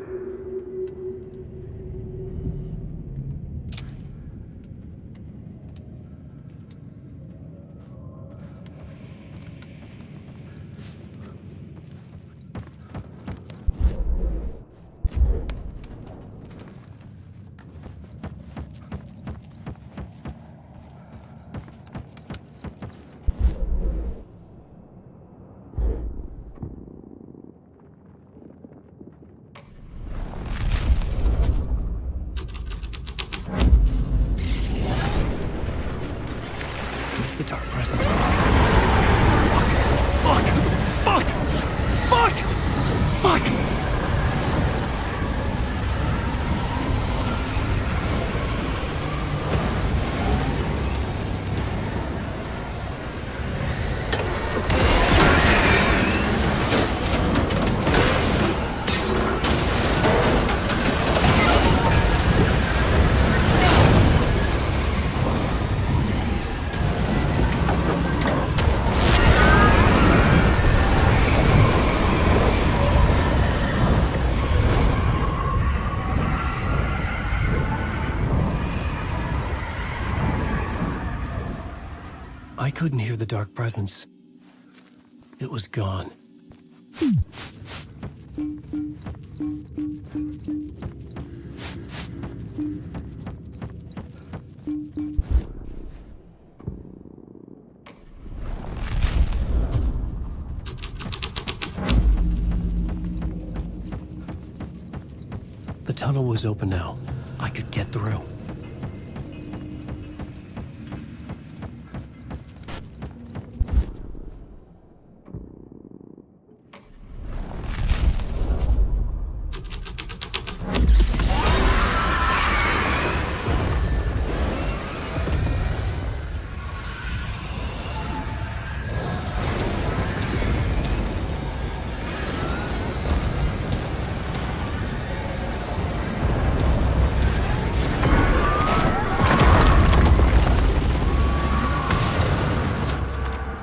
The dark presence. Fuck! Fuck! Fuck! Fuck! Fuck! I couldn't hear the dark presence. It was gone. The tunnel was open now. I could get through.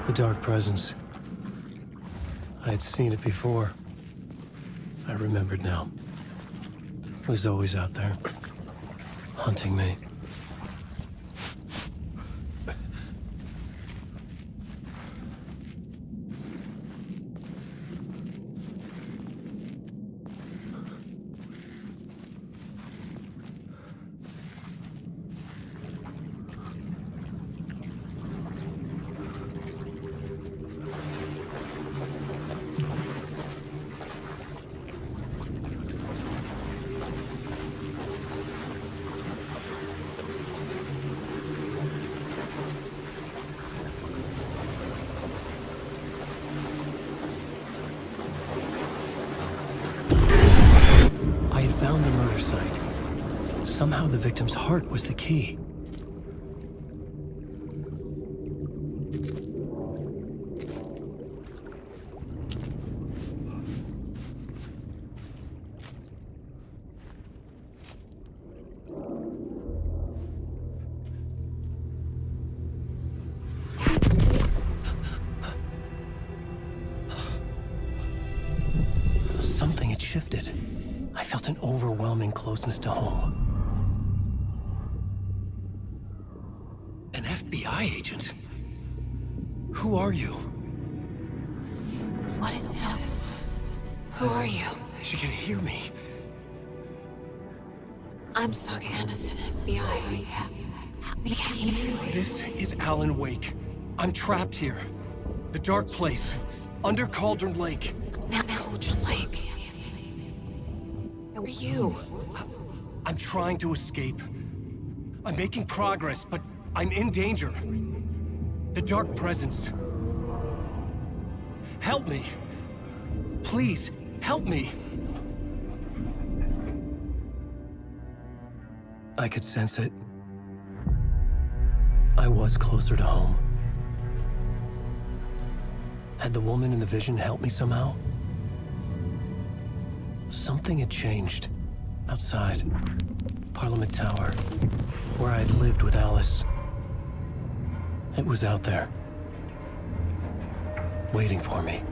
The dark presence. I had seen it before. I remembered now. It was always out there, hunting me. Found the murder site. Somehow the victim's heart was the key. Something had shifted. I felt an overwhelming closeness to home. An FBI agent? Who are you? What is this? Who are you? She can hear me. I'm Saga Anderson, FBI. Help me get you. This is Alan Wake. I'm trapped here. The dark place. Under Cauldron Lake. Not Cauldron Lake. Who are you? I'm trying to escape. I'm making progress, but I'm in danger. The dark presence. Help me. Please, help me. I could sense it. I was closer to home. Had the woman in the vision helped me somehow? Something had changed. Outside. Parliament Tower. Where I'd lived with Alice. It was out there. Waiting for me.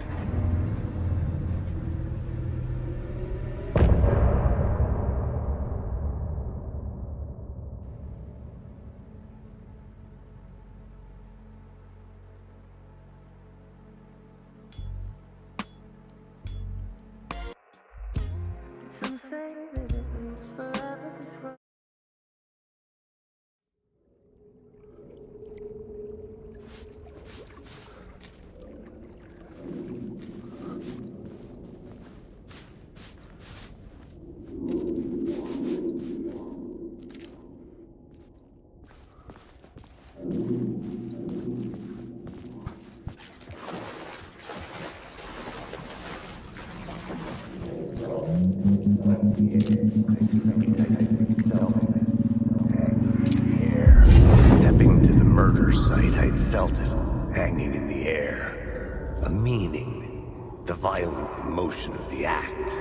Stepping to the murder site, I'd felt it, hanging in the air. A meaning, the violent emotion of the act.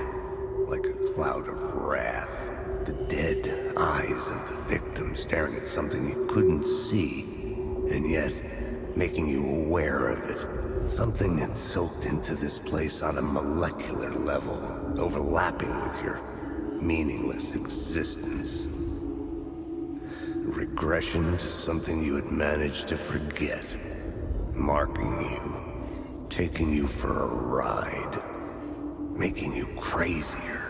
Like a cloud of wrath. The dead eyes of the victim staring at something you couldn't see, and yet making you aware of it. Something had soaked into this place on a molecular level, overlapping with your meaningless existence. Regression to something you had managed to forget. Marking you, taking you for a ride, making you crazier.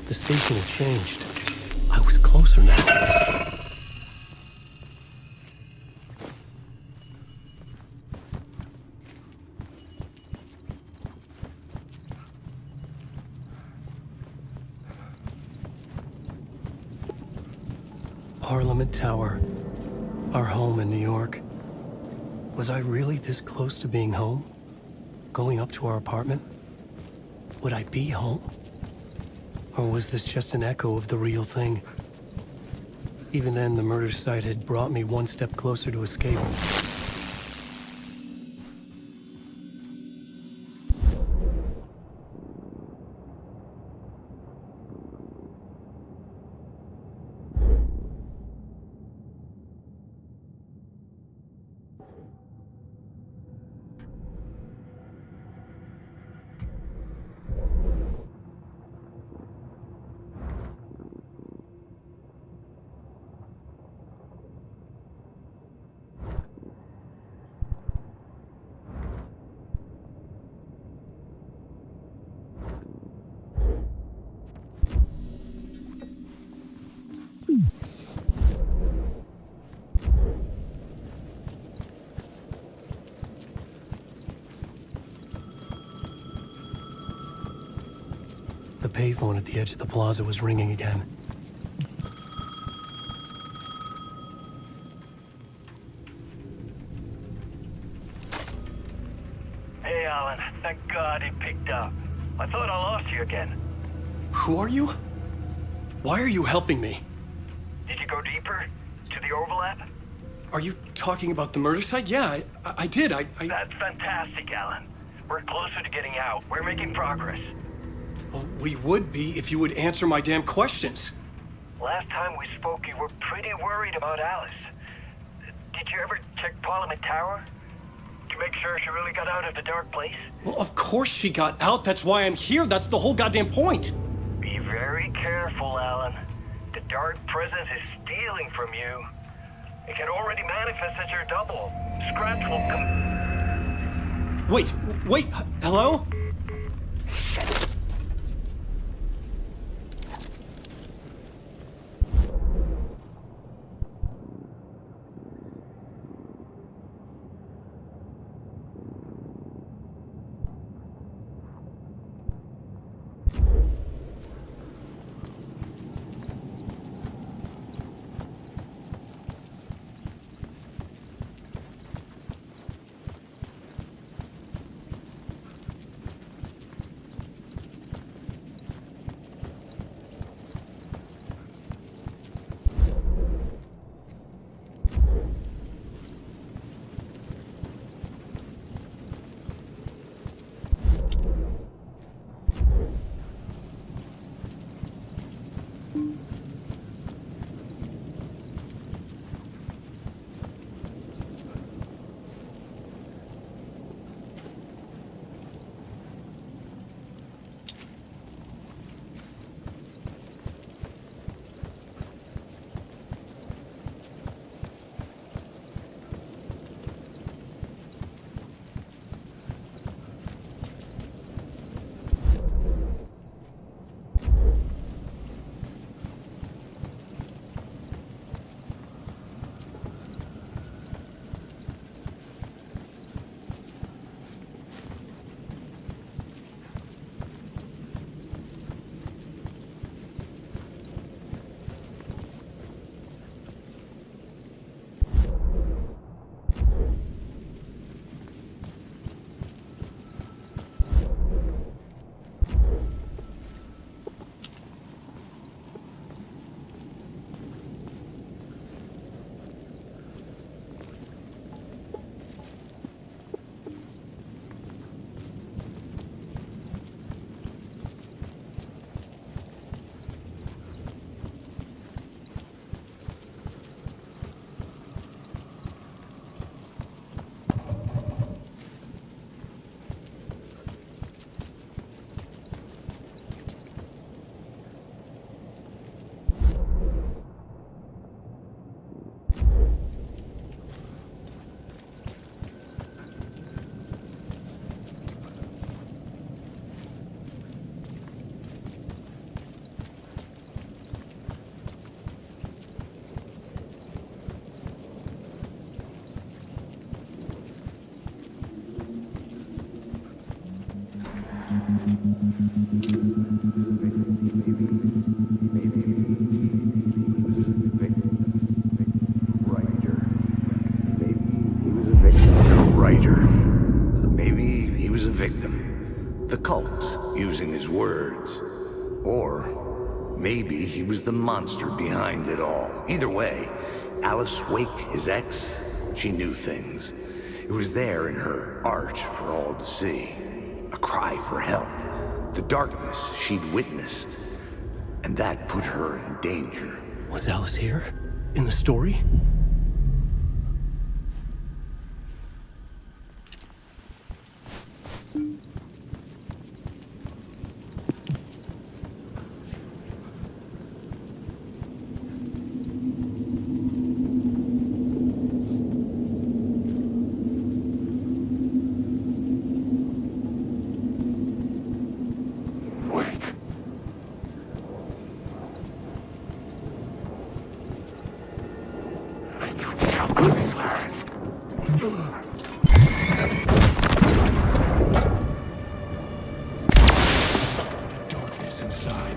The station had changed. I was closer now. Parliament Tower. Our home in New York. Was I really this close to being home? Going up to our apartment? Would I be home? Or was this just an echo of the real thing? Even then, the murder site had brought me one step closer to escape. The payphone at the edge of the plaza was ringing again. Hey, Alan. Thank God he picked up. I thought I lost you again. Who are you? Why are you helping me? Did you go deeper? To the overlap? Are you talking about the murder site? Yeah, I did. That's fantastic, Alan. We're closer to getting out. We're making progress. Well, we would be if you would answer my damn questions. Last time we spoke, you were pretty worried about Alice. Did you ever check Parliament Tower? To make sure she really got out of the dark place? Well, of course she got out. That's why I'm here. That's the whole goddamn point. Be very careful, Alan. The dark presence is stealing from you. It can already manifest as your double. Scratch will come... Wait, hello? victim. The cult, using his words. Or maybe he was the monster behind it all. Either way, Alice Wake, his ex, she knew things. It was there in her art for all to see. A cry for help. The darkness she'd witnessed. And that put her in danger. Was Alice here? In the story? Darkness inside.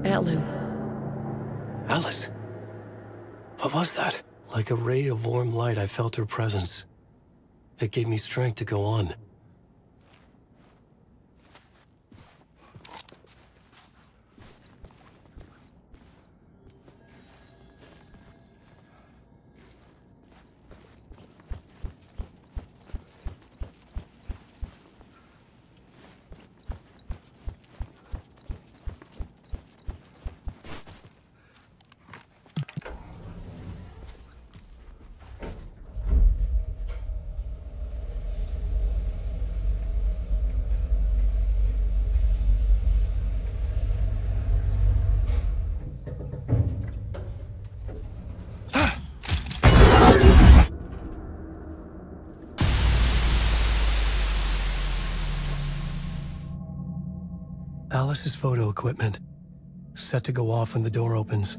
Alan. Alice? What was that? Like a ray of warm light, I felt her presence. It gave me strength to go on. Alice's photo equipment, set to go off when the door opens.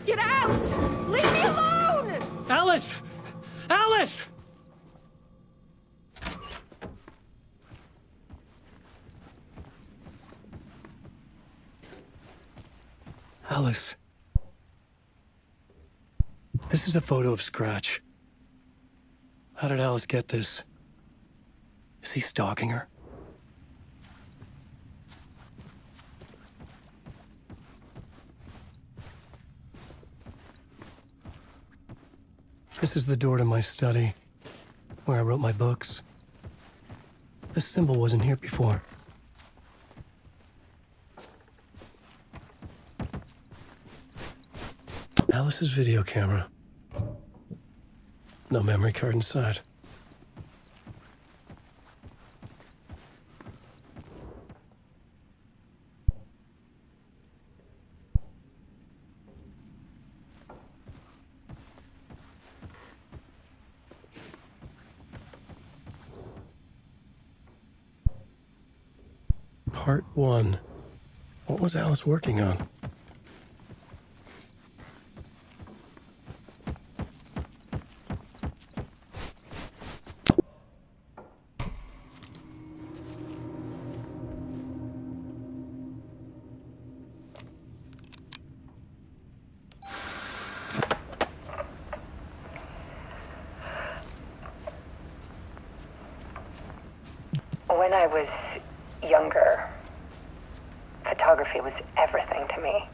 Get out! Leave me alone! Alice! Alice! Alice. This is a photo of Scratch. How did Alice get this? Is he stalking her? This is the door to my study, where I wrote my books. This symbol wasn't here before. Alice's video camera. No memory card inside. Part 1. What was Alice working on? When I was younger, photography was everything to me.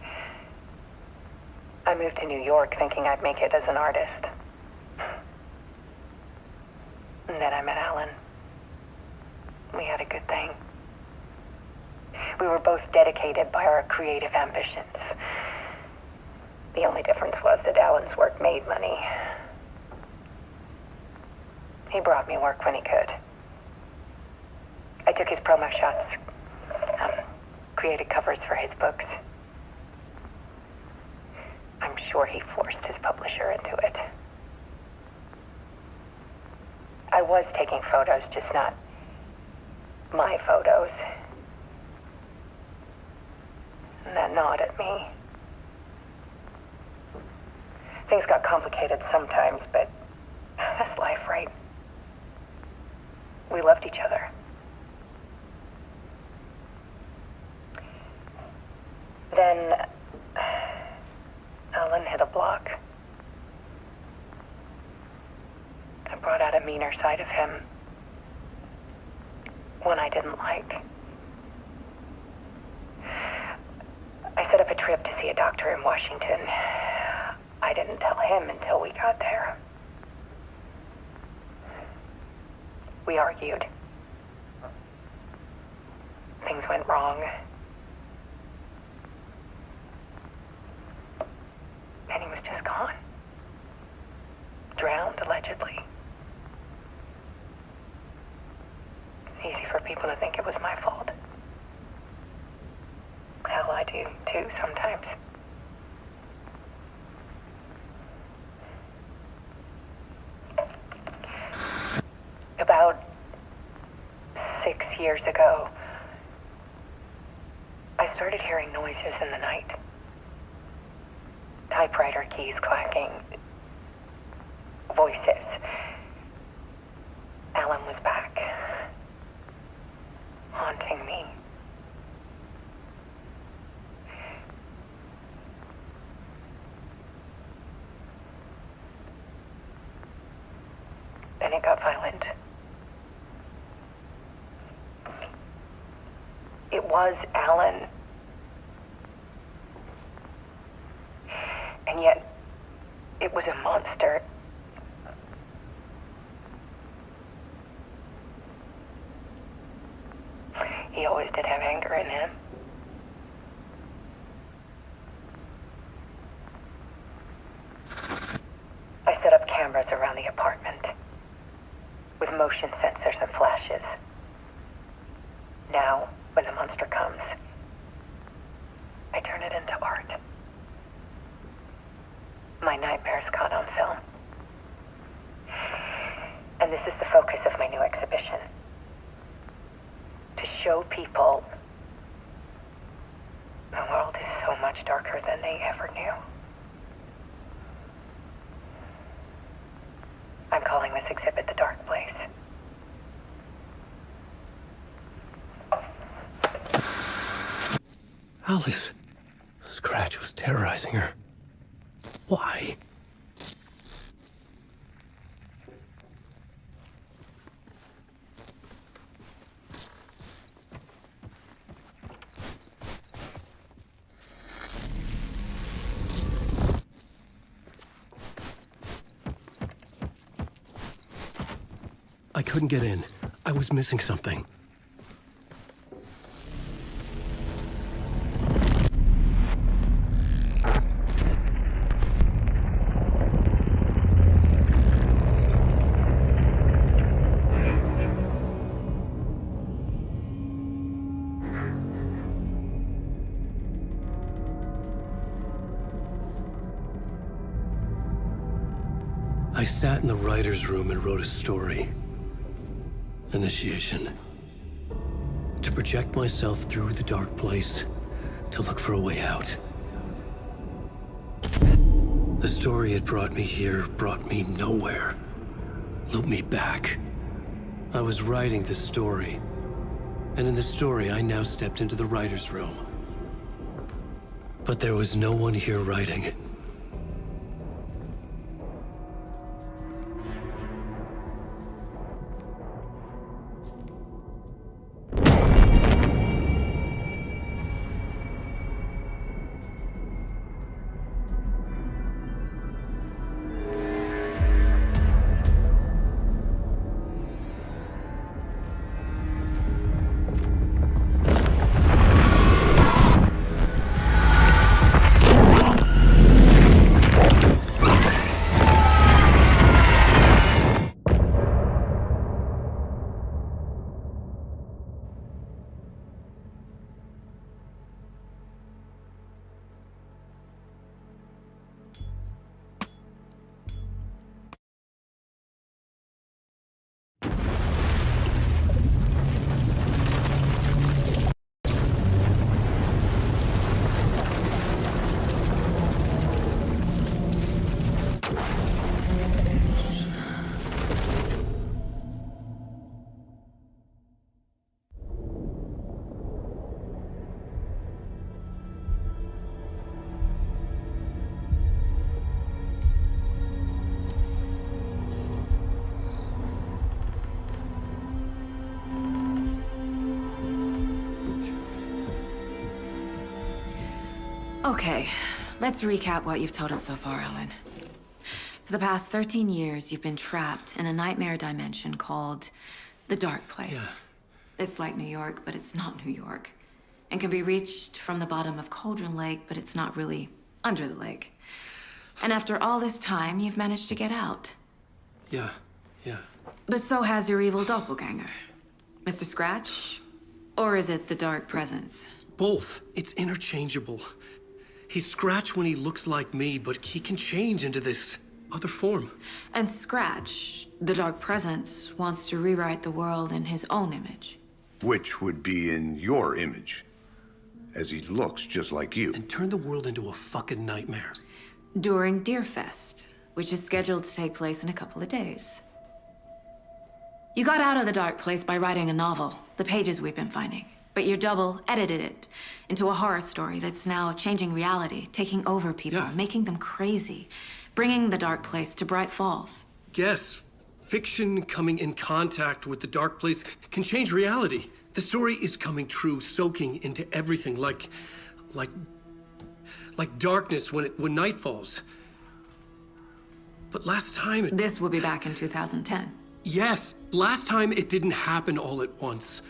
I moved to New York thinking I'd make it as an artist. And then I met Alan. We had a good thing. We were both dedicated by our creative ambitions. The only difference was that Alan's work made money. He brought me work when he could. I took his promo shots, created covers for his books. I'm sure he forced his publisher into it. I was taking photos, just not my photos. And that gnawed at me. Things got complicated sometimes, but that's life, right? We loved each other. Then Alan hit a block. I brought out a meaner side of him. One I didn't like. I set up a trip to see a doctor in Washington. I didn't tell him until we got there. We argued. Things went wrong. And he was just gone. Drowned, allegedly. It's easy for people to think it was my fault. Hell, I do too sometimes. About 6 years ago, I started hearing noises in the night. Typewriter keys clacking. Voices. Alan was back. Haunting me. Then it got violent. It was Alan. And yet, it was a monster. He always did have anger in him. I set up cameras around the apartment with motion sensors and flashes. Now, when the monster comes, I turn it into art. My nightmares caught on film. And this is the focus of my new exhibition. To show people the world is so much darker than they ever knew. I'm calling this exhibit The Dark Place. Alice. Scratch was terrorizing her. Why? I couldn't get in. I was missing something. I sat in the writer's room and wrote a story. Initiation. To project myself through the dark place, to look for a way out. The story had brought me here, brought me nowhere. Looped me back. I was writing the story. And in the story, I now stepped into the writer's room. But there was no one here writing it. Okay, let's recap what you've told us so far, Alan. For the past 13 years, you've been trapped in a nightmare dimension called the Dark Place. Yeah. It's like New York, but it's not New York. And can be reached from the bottom of Cauldron Lake, but it's not really under the lake. And after all this time, you've managed to get out. Yeah. But so has your evil doppelganger. Mr. Scratch? Or is it the Dark Presence? Both. It's interchangeable. He's Scratch when he looks like me, but he can change into this other form. And Scratch, the Dark Presence, wants to rewrite the world in his own image. Which would be in your image, as he looks just like you. And turn the world into a fucking nightmare. During Deerfest, which is scheduled to take place in a couple of days. You got out of the Dark Place by writing a novel, the pages we've been finding. But your double edited it into a horror story that's now changing reality, taking over people, making them crazy, bringing the Dark Place to Bright Falls. Yes, fiction coming in contact with the Dark Place can change reality. The story is coming true, soaking into everything, like darkness when night falls. But last time This will be back in 2010. Yes, last time it didn't happen all at once.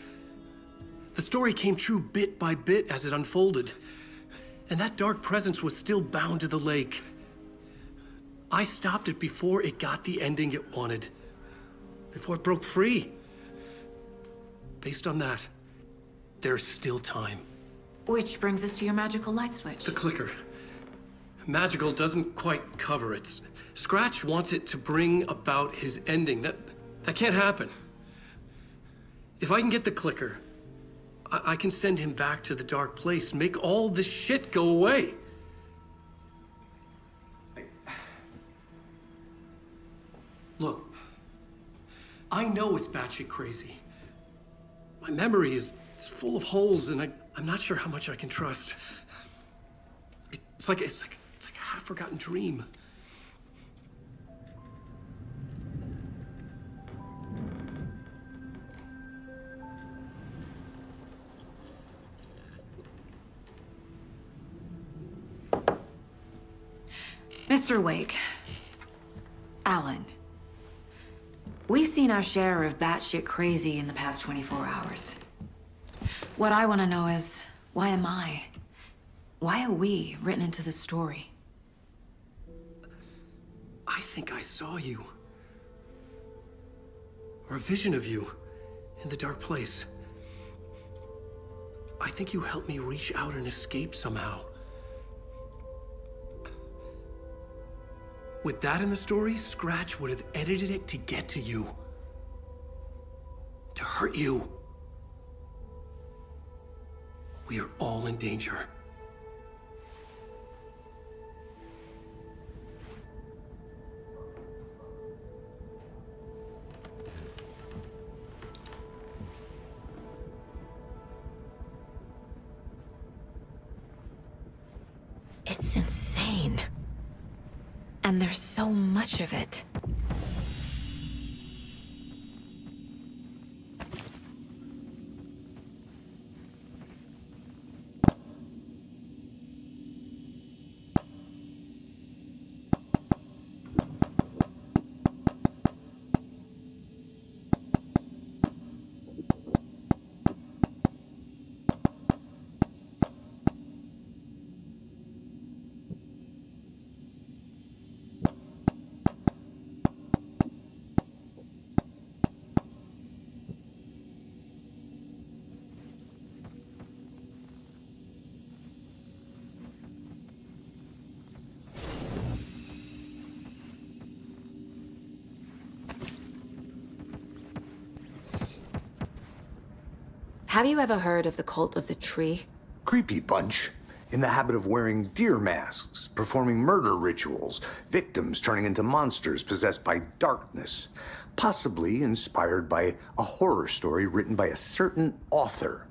The story came true bit by bit as it unfolded. And that dark presence was still bound to the lake. I stopped it before it got the ending it wanted. Before it broke free. Based on that, there's still time. Which brings us to your magical light switch. The clicker. Magical doesn't quite cover it. Scratch wants it to bring about his ending. That can't happen. If I can get the clicker, I can send him back to the Dark Place, make all this shit go away. Look, I know it's batshit crazy. My memory is full of holes, and I'm not sure how much I can trust. It's like a half-forgotten dream. Mr. Wake, Alan, We've seen our share of batshit crazy in the past 24 hours. What I want to know is, why am I? Why are we written into the story? I think I saw you. Or a vision of you in the dark place. I think you helped me reach out and escape somehow. With that in the story, Scratch would have edited it to get to you. To hurt you. We are all in danger. It's insane. And there's so much of it. Have you ever heard of the Cult of the Tree? Creepy bunch. In the habit of wearing deer masks, performing murder rituals, victims turning into monsters possessed by darkness. Possibly inspired by a horror story written by a certain author.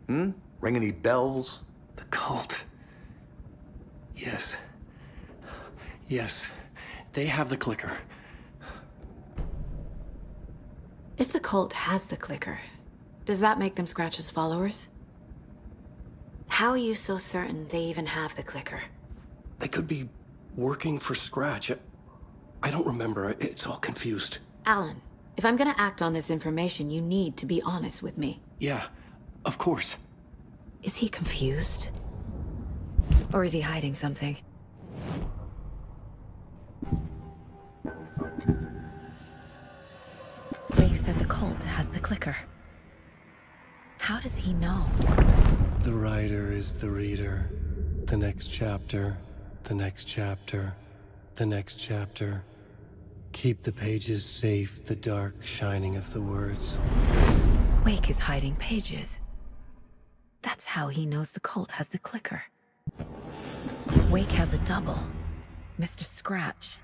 Ring any bells? The cult. Yes. Yes. They have the clicker. If the cult has the clicker, does that make them Scratch's followers? How are you so certain they even have the clicker? They could be working for Scratch. I don't remember. It's all confused. Alan, if I'm gonna act on this information, you need to be honest with me. Yeah, of course. Is he confused? Or is he hiding something? Wake said the cult has the clicker. How does he know? The writer is the reader. The next chapter, the next chapter, the next chapter. Keep the pages safe, the dark shining of the words. Wake is hiding pages. That's how he knows the cult has the clicker. Wake has a double. Mr. Scratch.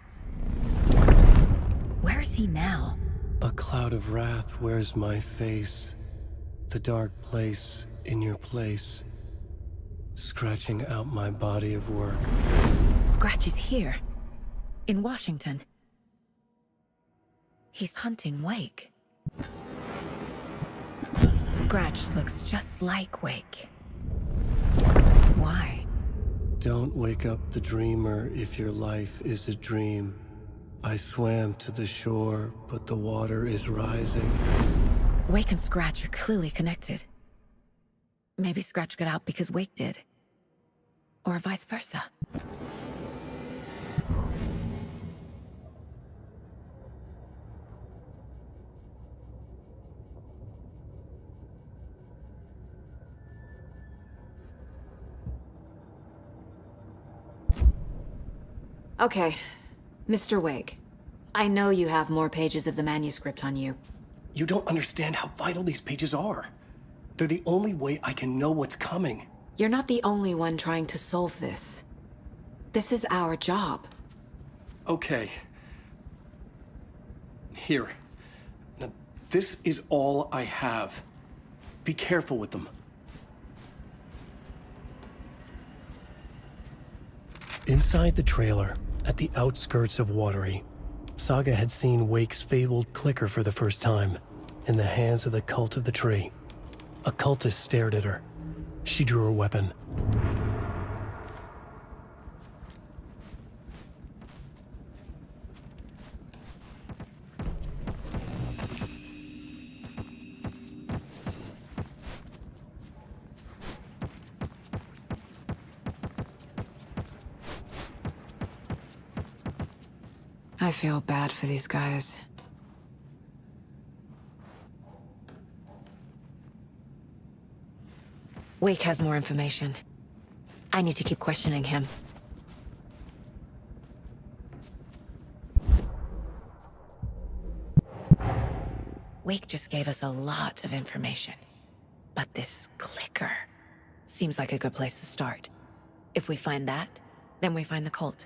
Where is he now? A cloud of wrath wears my face. The dark place in your place. Scratching out my body of work. Scratch is here. In Washington. He's hunting Wake. Scratch looks just like Wake. Why? Don't wake up the dreamer if your life is a dream. I swam to the shore, but the water is rising. Wake and Scratch are clearly connected. Maybe Scratch got out because Wake did. Or vice versa. Okay, Mr. Wake. I know you have more pages of the manuscript on you. You don't understand how vital these pages are. They're the only way I can know what's coming. You're not the only one trying to solve this. This is our job. Okay. Here. Now, this is all I have. Be careful with them. Inside the trailer, at the outskirts of Watery, Saga had seen Wake's fabled clicker for the first time, in the hands of the Cult of the Tree. A cultist stared at her. She drew her weapon. I feel bad for these guys. Wake has more information. I need to keep questioning him. Wake just gave us a lot of information. But this clicker seems like a good place to start. If we find that, then we find the cult.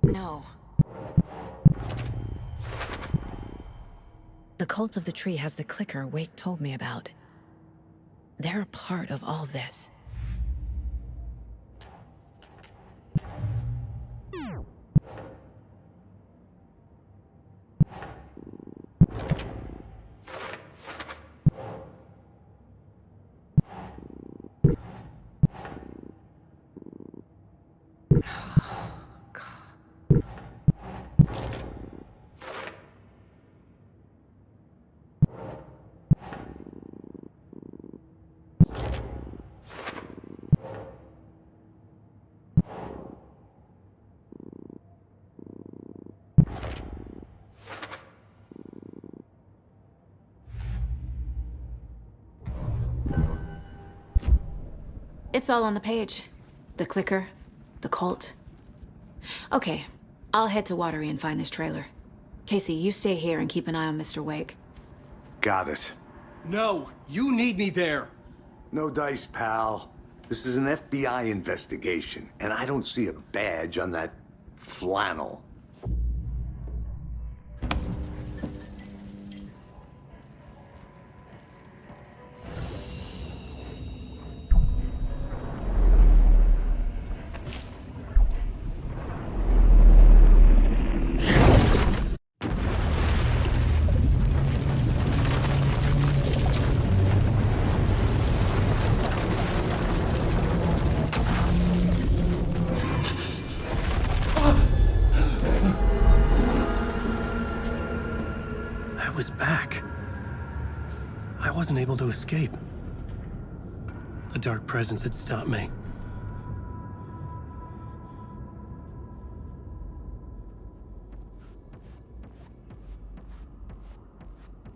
No. The cult of the tree has the clicker Wake told me about. They're a part of all this. It's all on the page. The clicker, the cult. Okay, I'll head to Watery and find this trailer. Casey, you stay here and keep an eye on Mr. Wake. Got it. No, you need me there. No dice, pal. This is an FBI investigation, and I don't see a badge on that flannel. I was back. I wasn't able to escape. A dark presence had stopped me.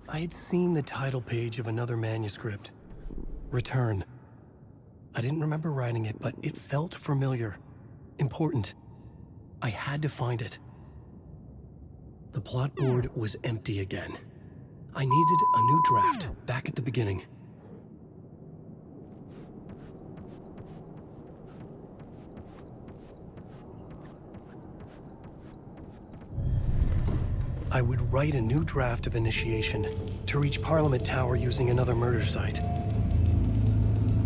I had seen the title page of another manuscript. Return. I didn't remember writing it, but it felt familiar. Important. I had to find it. The plot board was empty again. I needed a new draft, back at the beginning. I would write a new draft of initiation to reach Parliament Tower using another murder site.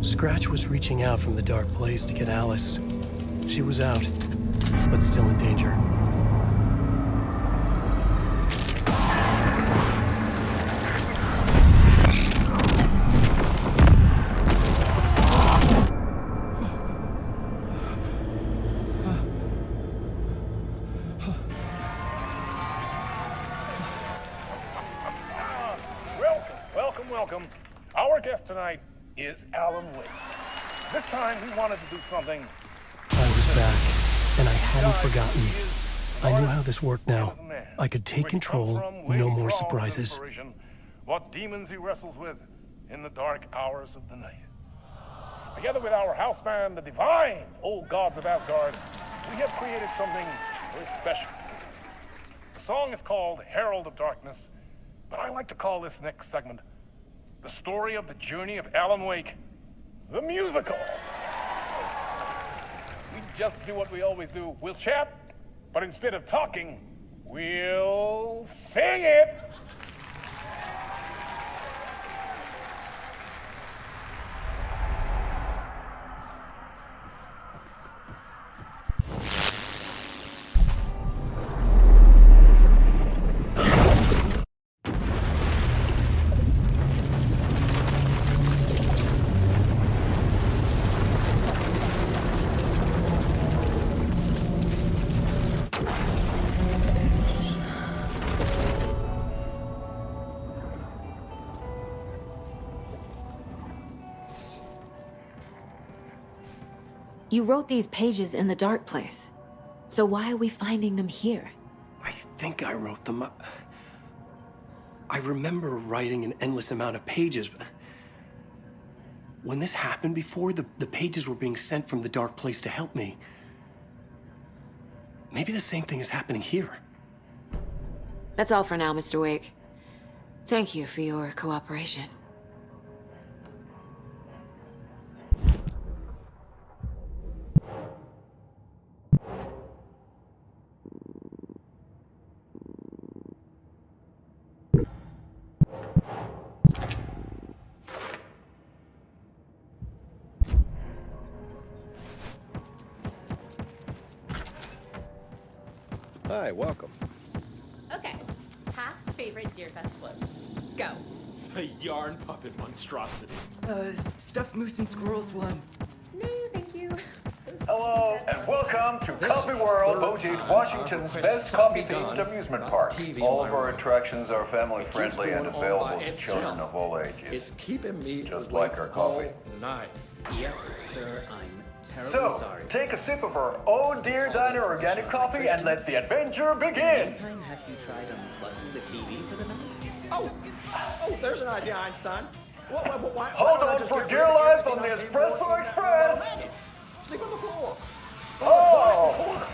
Scratch was reaching out from the dark place to get Alice. She was out, but still in danger. Welcome. Our guest tonight is Alan Wake. This time we wanted to do something. I was back, and I hadn't forgotten. I knew how this worked now. I could take control, no more surprises. What demons he wrestles with in the dark hours of the night. Together with our house band, the divine old gods of Asgard, we have created something very special. The song is called Herald of Darkness, but I like to call this next segment the story of the journey of Alan Wake, the musical. We just do what we always do. We'll chat, but instead of talking, we'll sing it. You wrote these pages in the dark place. So why are we finding them here? I think I wrote them. I remember writing an endless amount of pages, but when this happened before, the pages were being sent from the dark place to help me. Maybe the same thing is happening here. That's all for now, Mr. Wake. Thank you for your cooperation. Hi, welcome. Okay, past favorite Deer Fest floats. Go. The yarn puppet monstrosity. Stuffed moose and squirrels one. No, thank you. Hello, and welcome to Coffee World, voted Washington's best coffee-themed amusement park. All of our attractions are family-friendly and available to children of all ages. It's keeping me just like our coffee. Night. Yes, sir, I'm terribly So, sorry. take a sip of our Oh Dear Diner organic coffee and let the adventure begin. Anytime have you tried unplugging the TV for the night? Oh, there's an idea, Einstein. Why Hold don't I on just for get dear rid of life on everything the I came for Espresso and Express. Sleep on the floor. Oh!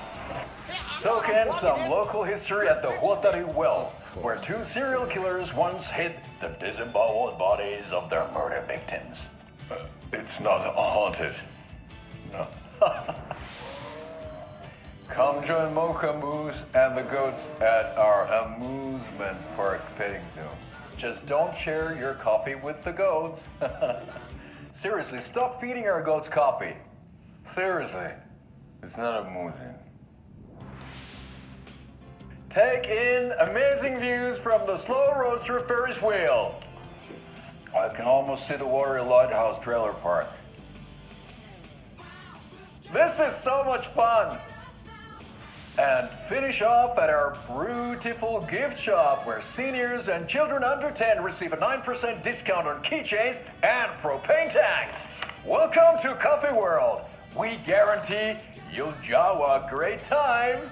Soak in some local history at the Huatari Well, where two serial killers once hid the disemboweled bodies of their murder victims. It's not haunted. No. Come join Mocha Moose and the goats at our amusement park petting zoo. Just don't share your coffee with the goats. Seriously, stop feeding our goats coffee. Seriously, it's not amusing. Take in amazing views from the Slow Roaster Ferris wheel. I can almost see the Watery Lighthouse trailer park. This is so much fun! And finish off at our beautiful gift shop where seniors and children under 10 receive a 9% discount on keychains and propane tanks. Welcome to Coffee World. We guarantee you'll have a great time.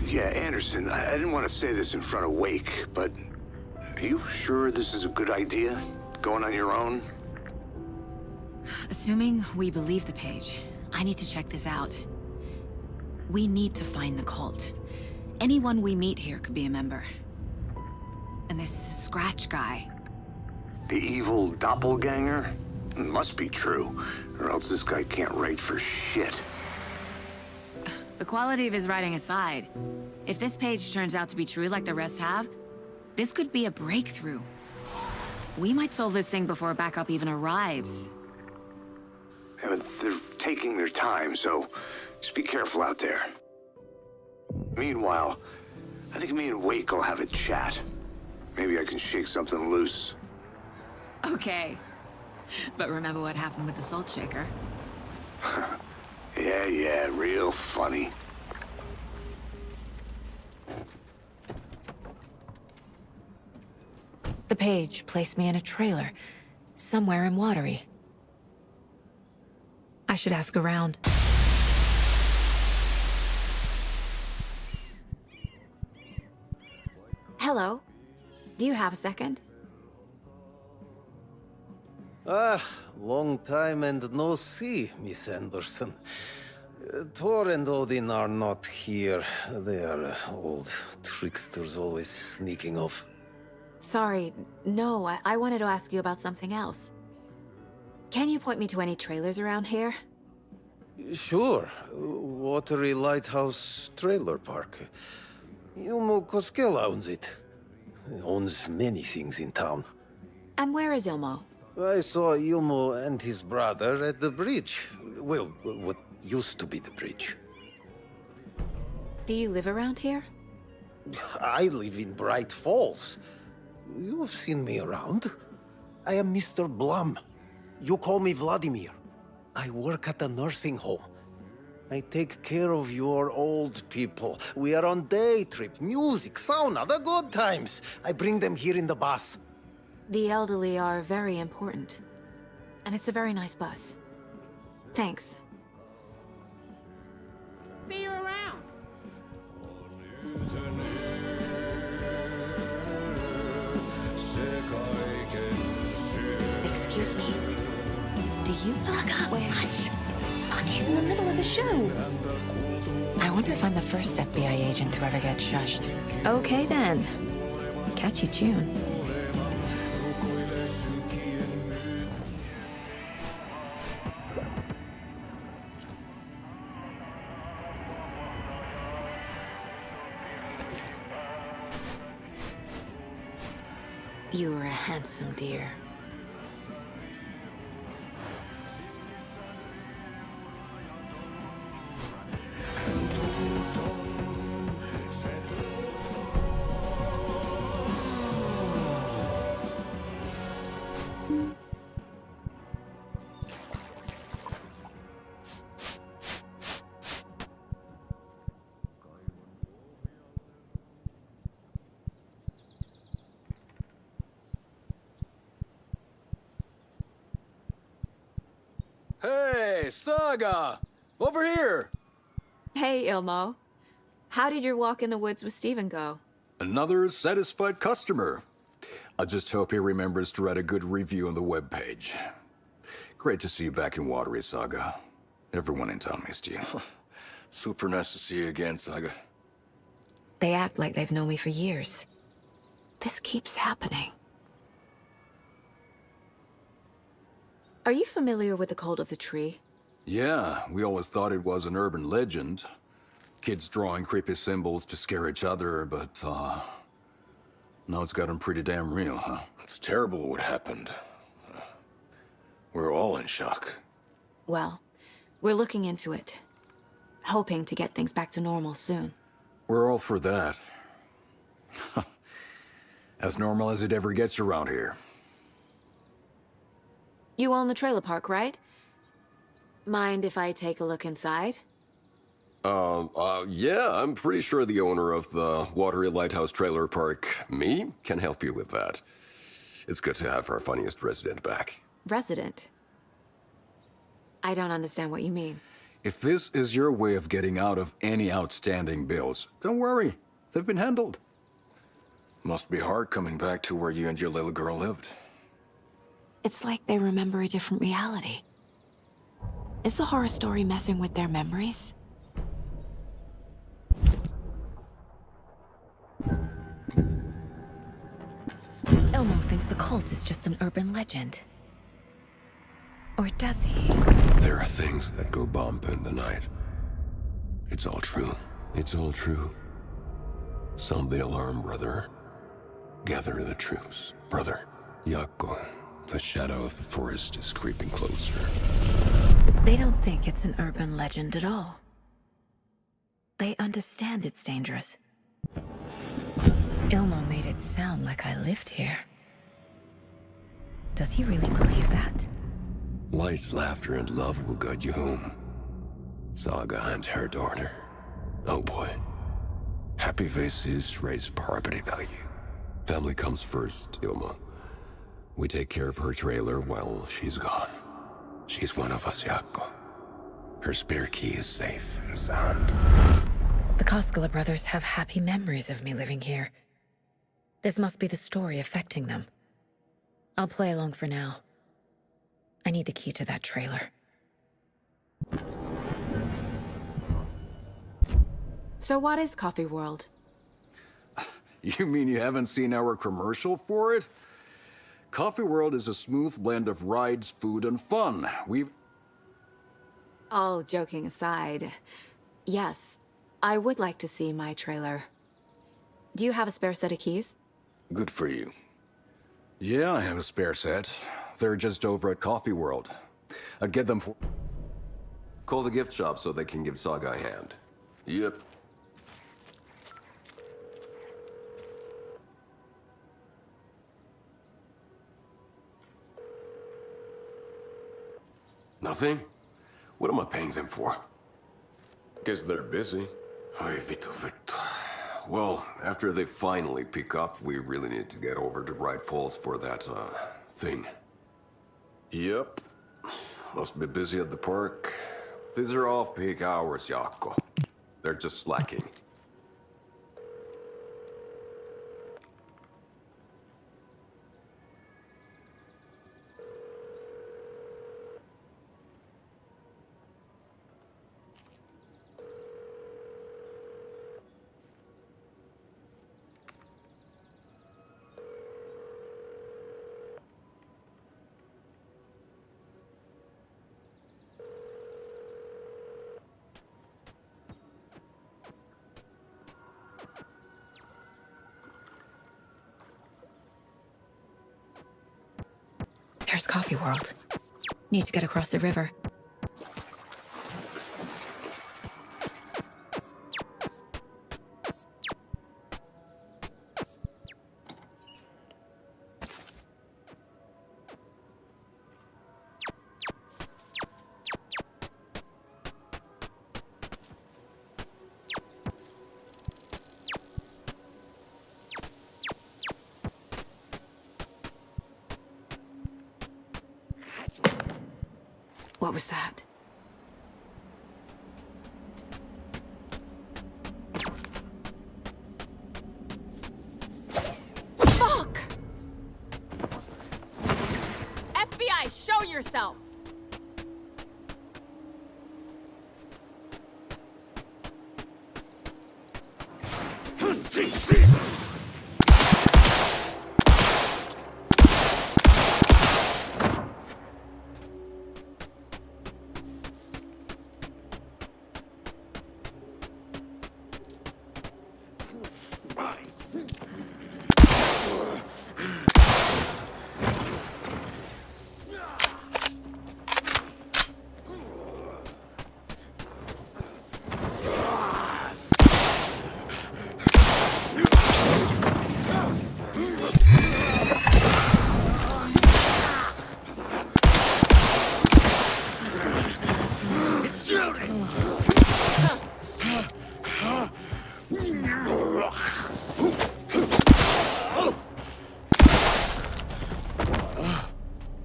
Yeah, Anderson, I didn't want to say this in front of Wake, but are you sure this is a good idea? Going on your own? Assuming we believe the page, I need to check this out. We need to find the cult. Anyone we meet here could be a member. And this Scratch guy. The evil doppelganger? Must be true, or else this guy can't write for shit. The quality of his writing aside, if this page turns out to be true like the rest have, this could be a breakthrough. We might solve this thing before backup even arrives. Yeah, but they're taking their time, so just be careful out there. Meanwhile, I think me and Wake will have a chat. Maybe I can shake something loose. Okay. But remember what happened with the salt shaker? Yeah, real funny. The page placed me in a trailer, somewhere in Watery. I should ask around. Hello. Do you have a second? Long time and no see, Miss Anderson. Thor and Odin are not here. They are old tricksters always sneaking off. Sorry, no, I wanted to ask you about something else. Can you point me to any trailers around here? Sure. Watery Lighthouse Trailer Park. Ilmo Koskela owns it. Owns many things in town. And where is Ilmo? I saw Ilmo and his brother at the bridge. Well, what used to be the bridge. Do you live around here? I live in Bright Falls. You've seen me around. I am Mr. Blum. You call me Vladimir. I work at a nursing home. I take care of your old people. We are on day trip, music, sauna, the good times. I bring them here in the bus. The elderly are very important. And it's a very nice bus. Thanks. See you around. Excuse me. Do you know where... Hush! Archie's in the middle of a show. I wonder if I'm the first FBI agent to ever get shushed. Okay then. Catchy tune. You were a handsome dear. Hey, Saga! Over here! Hey, Ilmo. How did your walk in the woods with Steven go? Another satisfied customer. I just hope he remembers to write a good review on the webpage. Great to see you back in Watery, Saga. Everyone in town missed you. Super nice to see you again, Saga. They act like they've known me for years. This keeps happening. Are you familiar with the Cult of the Tree? Yeah, we always thought it was an urban legend. Kids drawing creepy symbols to scare each other, but, now it's gotten pretty damn real, huh? It's terrible what happened. We're all in shock. Well, we're looking into it. Hoping to get things back to normal soon. We're all for that. As normal as it ever gets around here. You own the trailer park, right? Mind if I take a look inside? Yeah, I'm pretty sure the owner of the Watery Lighthouse Trailer Park, me, can help you with that. It's good to have our funniest resident back. Resident? I don't understand what you mean. If this is your way of getting out of any outstanding bills, don't worry. They've been handled. Must be hard coming back to where you and your little girl lived. It's like they remember a different reality. Is the horror story messing with their memories? Elmo thinks the cult is just an urban legend. Or does he? There are things that go bump in the night. It's all true. It's all true. Sound the alarm, brother. Gather the troops, brother. Yakko, the shadow of the forest is creeping closer. They don't think it's an urban legend at all. They understand it's dangerous. Ilmo made it sound like I lived here. Does he really believe that? Light, laughter, and love will guide you home. Saga and her daughter. Oh boy. Happy faces raise property value. Family comes first, Ilma. We take care of her trailer while she's gone. She's one of us, Yakko. Her spare key is safe and sound. The Koskela brothers have happy memories of me living here. This must be the story affecting them. I'll play along for now. I need the key to that trailer. So what is Coffee World? You mean you haven't seen our commercial for it? Coffee World is a smooth blend of rides, food, and fun. All joking aside, yes, I would like to see my trailer. Do you have a spare set of keys? Good for you. Yeah, I have a spare set. they're just over at Coffee World. I'd get them for... Call the gift shop so they can give Saga a hand. Yep. Nothing? What am I paying them for? Guess they're busy. Ay, Vito. Well, after they finally pick up, we really need to get over to Bright Falls for that, thing. Yep. Must be busy at the park. These are off-peak hours, Jaakko. They're just slacking. There's Coffee World. Need to get across the river. What was that? Fuck! FBI, show yourself!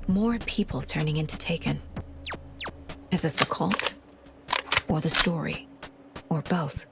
More people turning into Taken. Is this the cult? Or the story? Or both?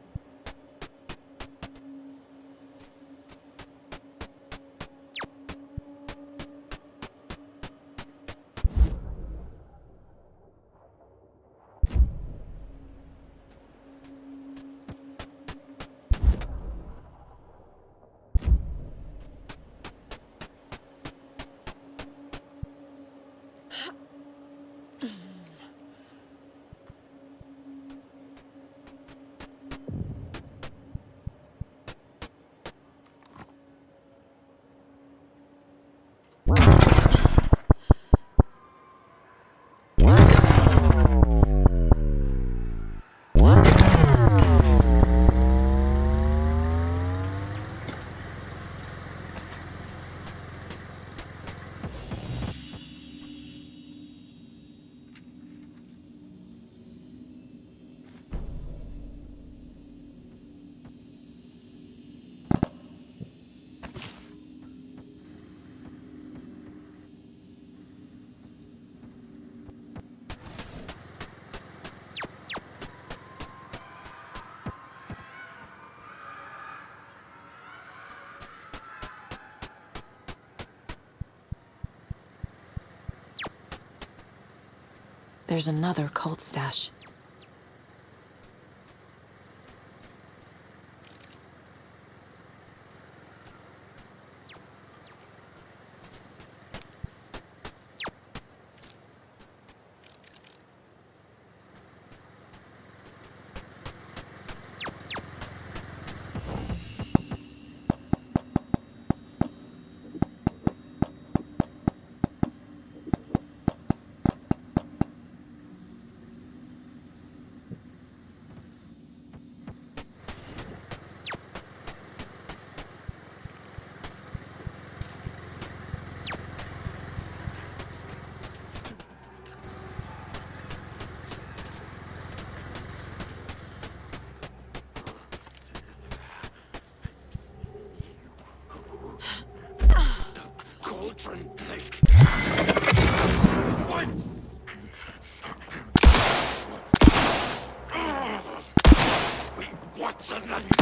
There's another cult stash. children think. What? What's in the...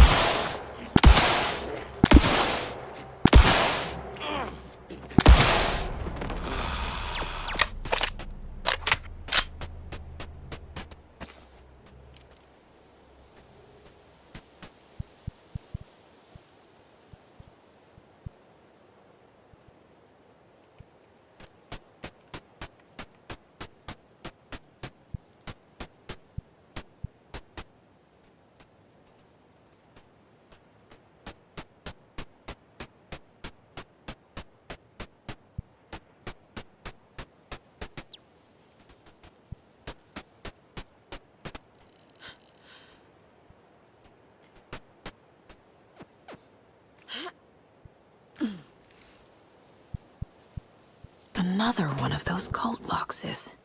Another one of those cult boxes.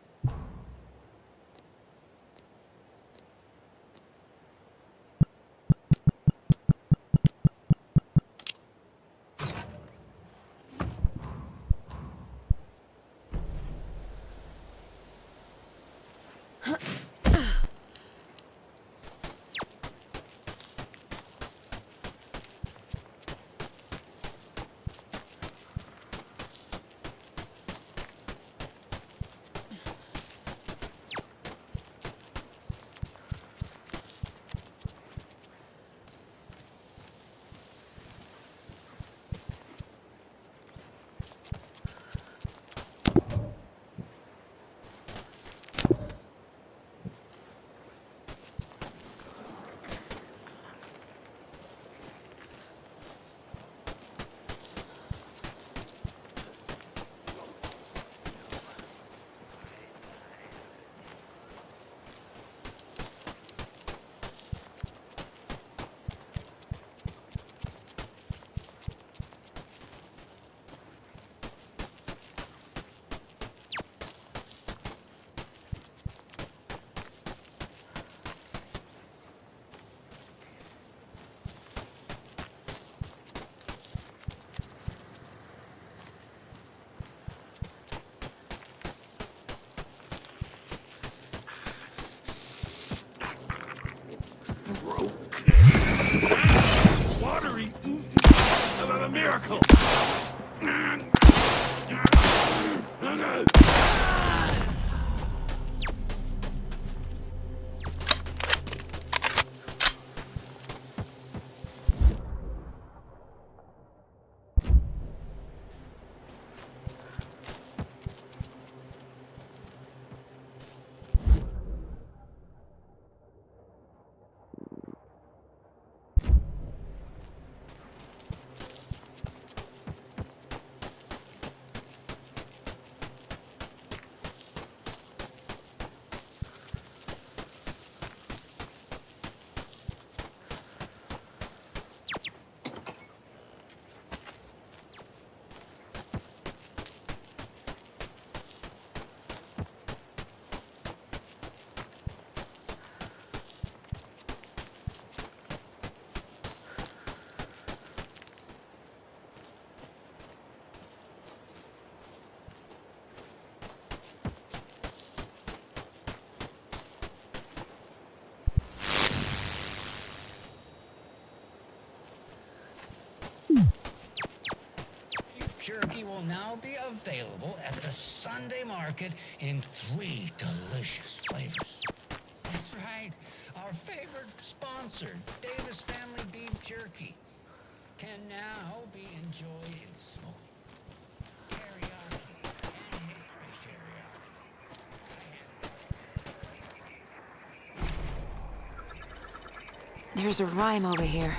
Watery! A miracle! Jerky will now be available at the Sunday market in 3 delicious flavors. That's right, our favorite sponsor, Davis Family Beef Jerky, can now be enjoyed in smoky, teriyaki, and hickory teriyaki. There's a rhyme over here.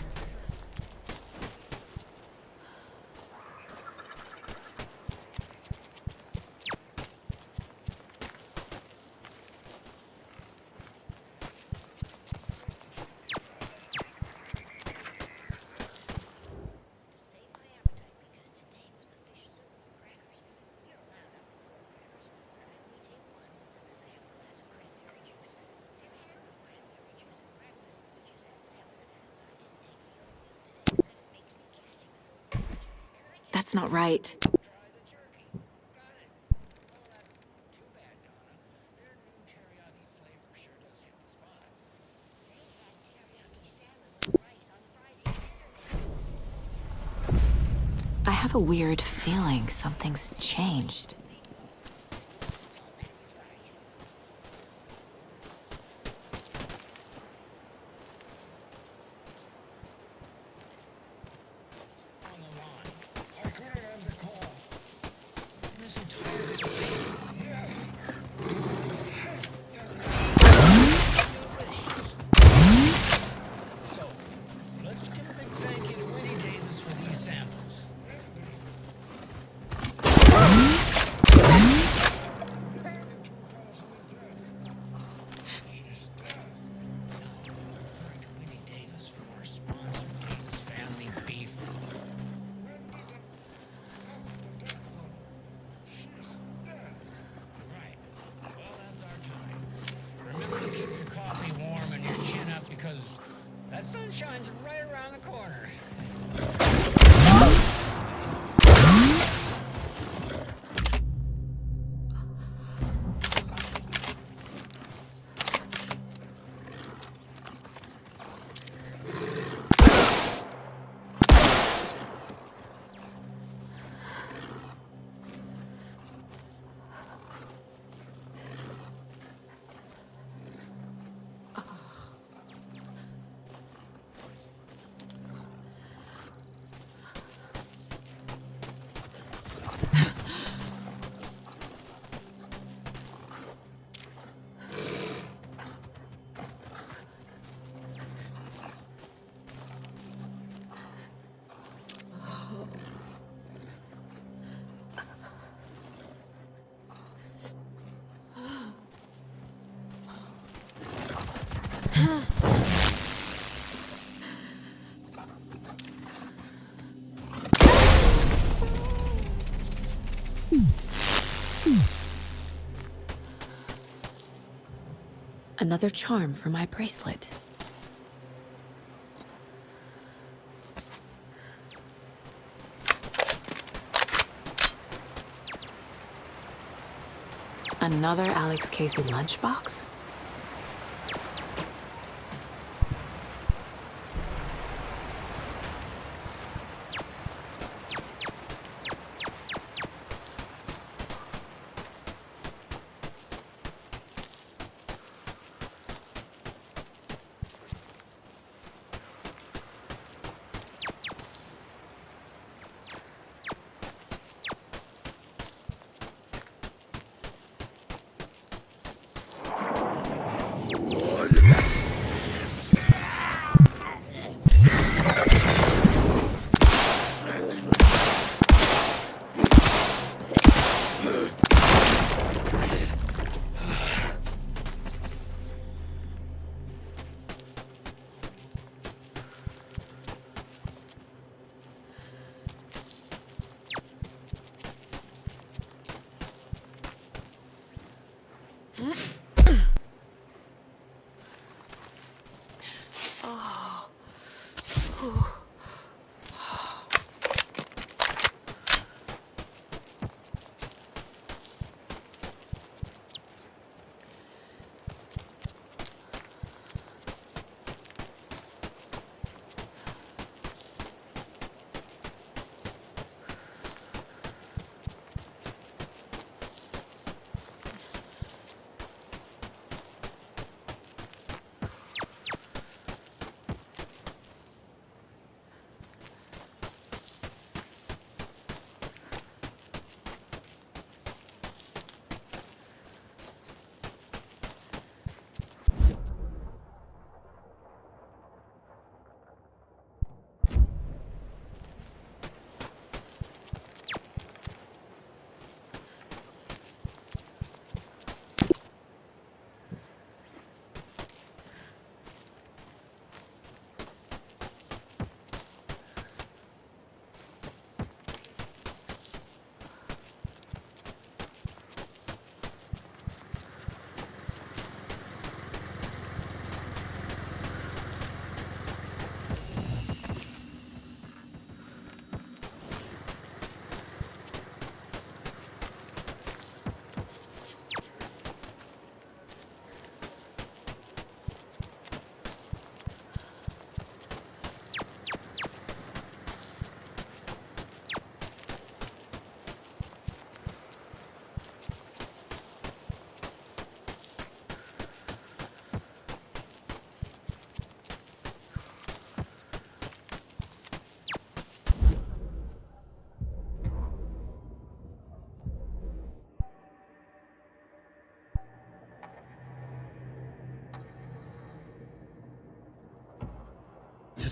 That's not right. have a weird feeling something's changed. That sun shines right around the corner. Another charm for my bracelet. Another Alex Casey lunchbox?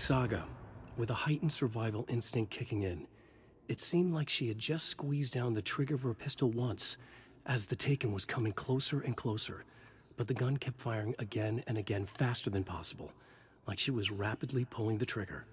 Saga, with a heightened survival instinct kicking in, it seemed like she had just squeezed down the trigger of her pistol once, as the Taken was coming closer and closer, but the gun kept firing again and again faster than possible, like she was rapidly pulling the trigger.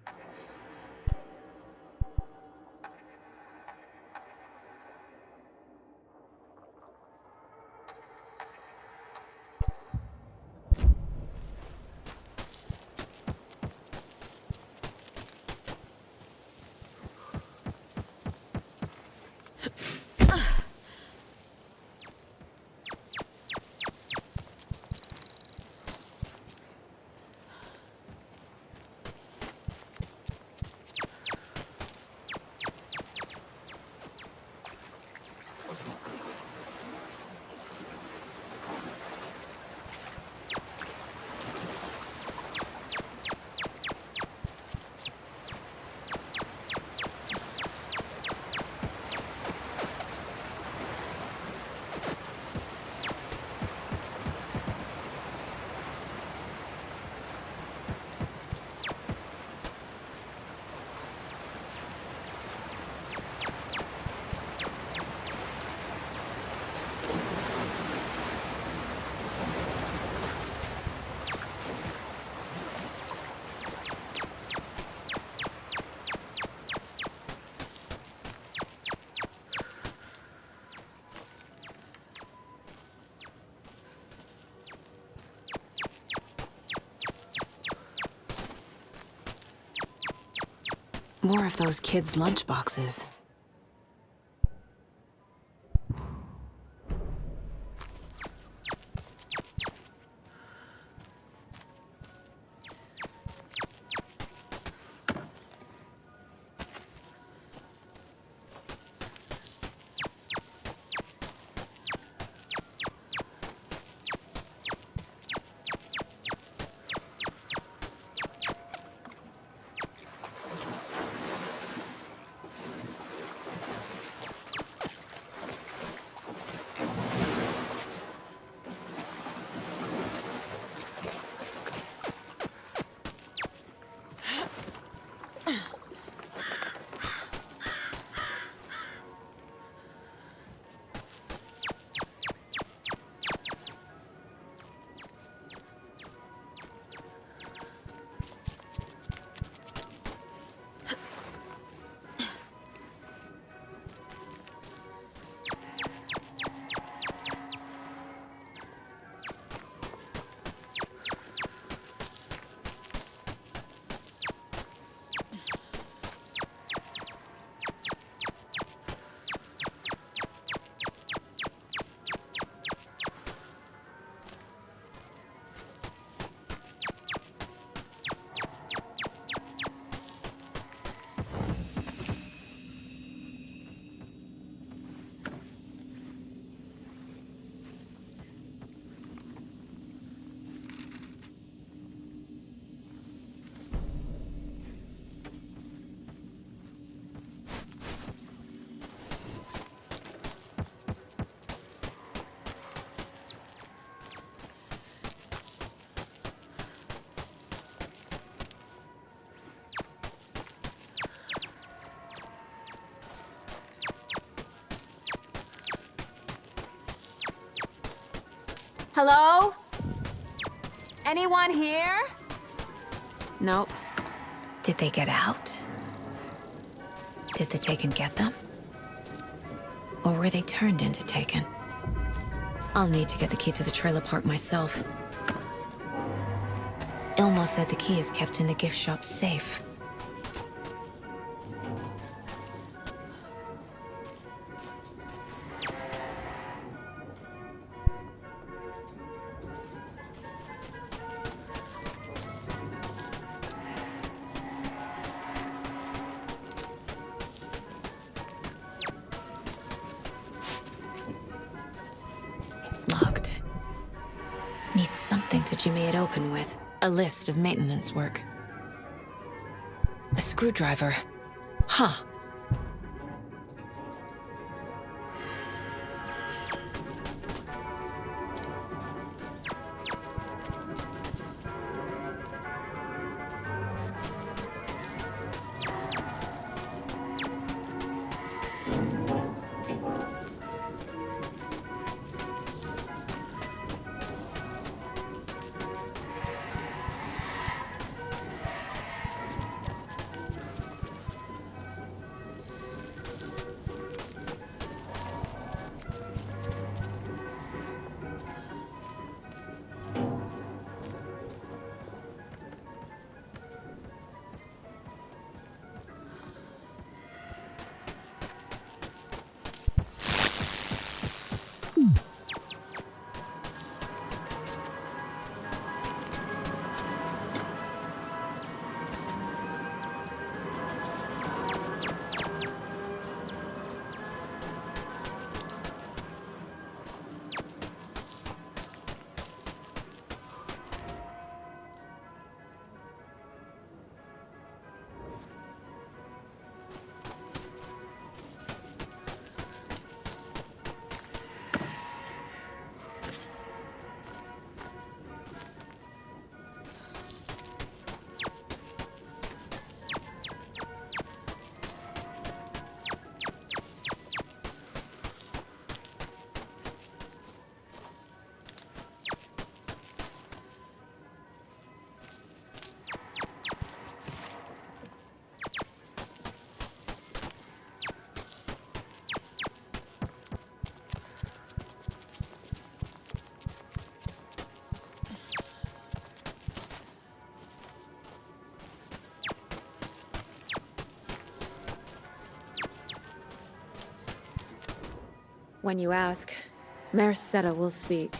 More of those kids' lunchboxes. Hello? Anyone here? Nope. Did they get out? Did the Taken get them? Or were they turned into Taken? I'll need to get the key to the trailer park myself. Ilmo said the key is kept in the gift shop safe. Locked. Needs something to jimmy it open with. A list of maintenance work. A screwdriver. Huh. When you ask, Mayor Seta will speak.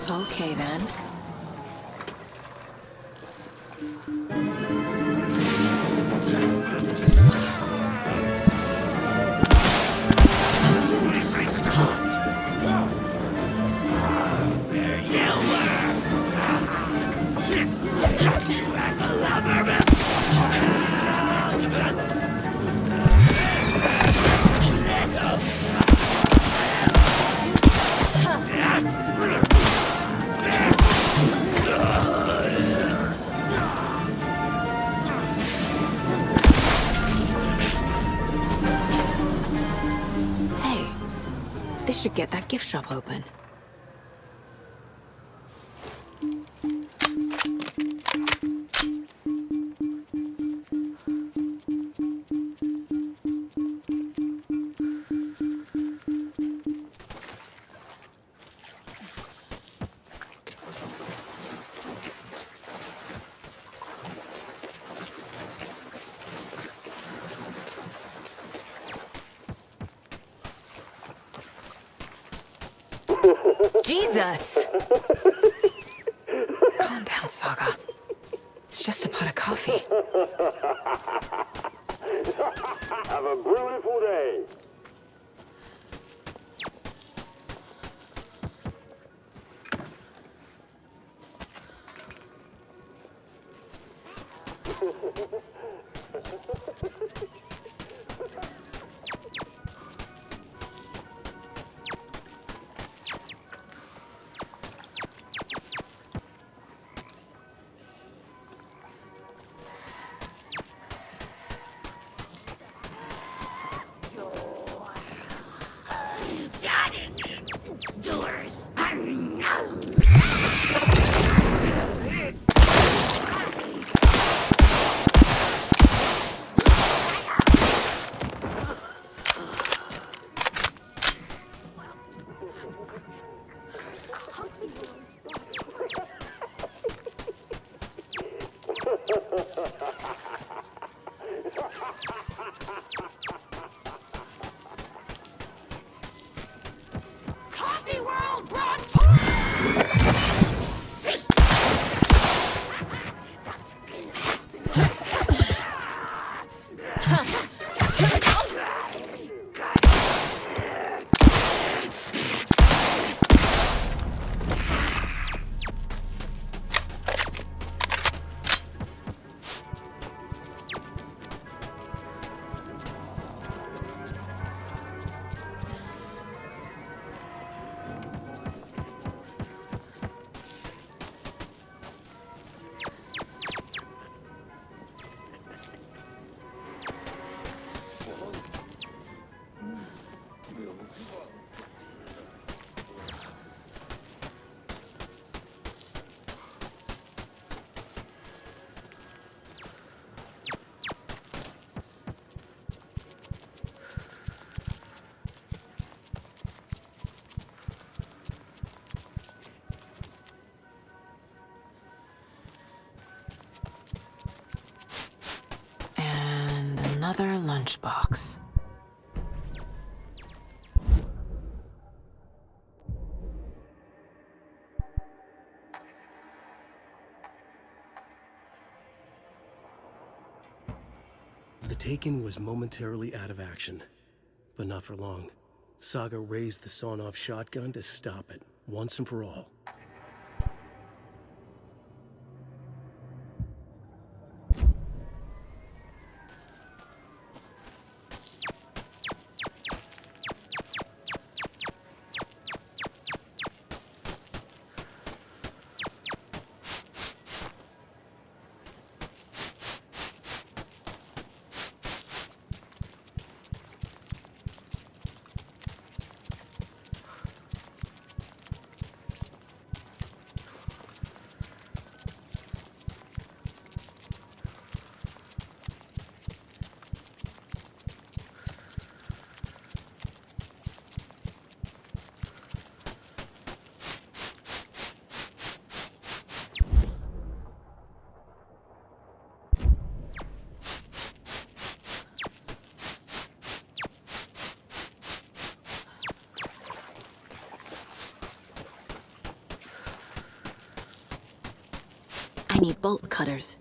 Okay, then. Hey, this should get that gift shop open. Jesus! Calm down, Saga. It's just a pot of coffee. Have a beautiful day. Doers. Coffee World! And another lunchbox. The Taken was momentarily out of action, but not for long. Saga raised the sawn-off shotgun to stop it, once and for all. I need bolt cutters.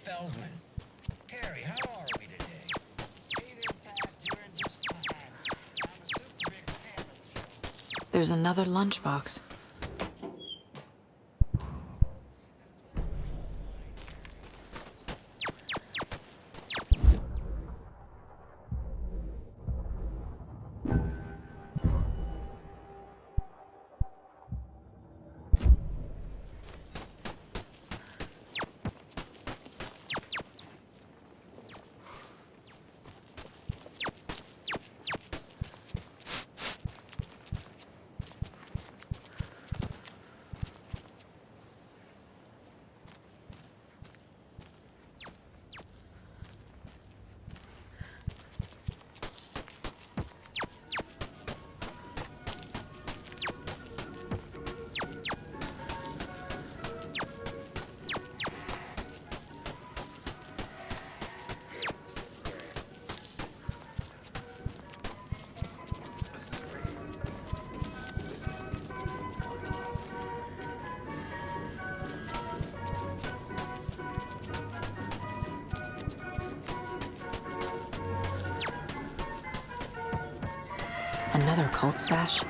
Feldman. Terry, how are we today? There's another lunchbox. Another cult stash?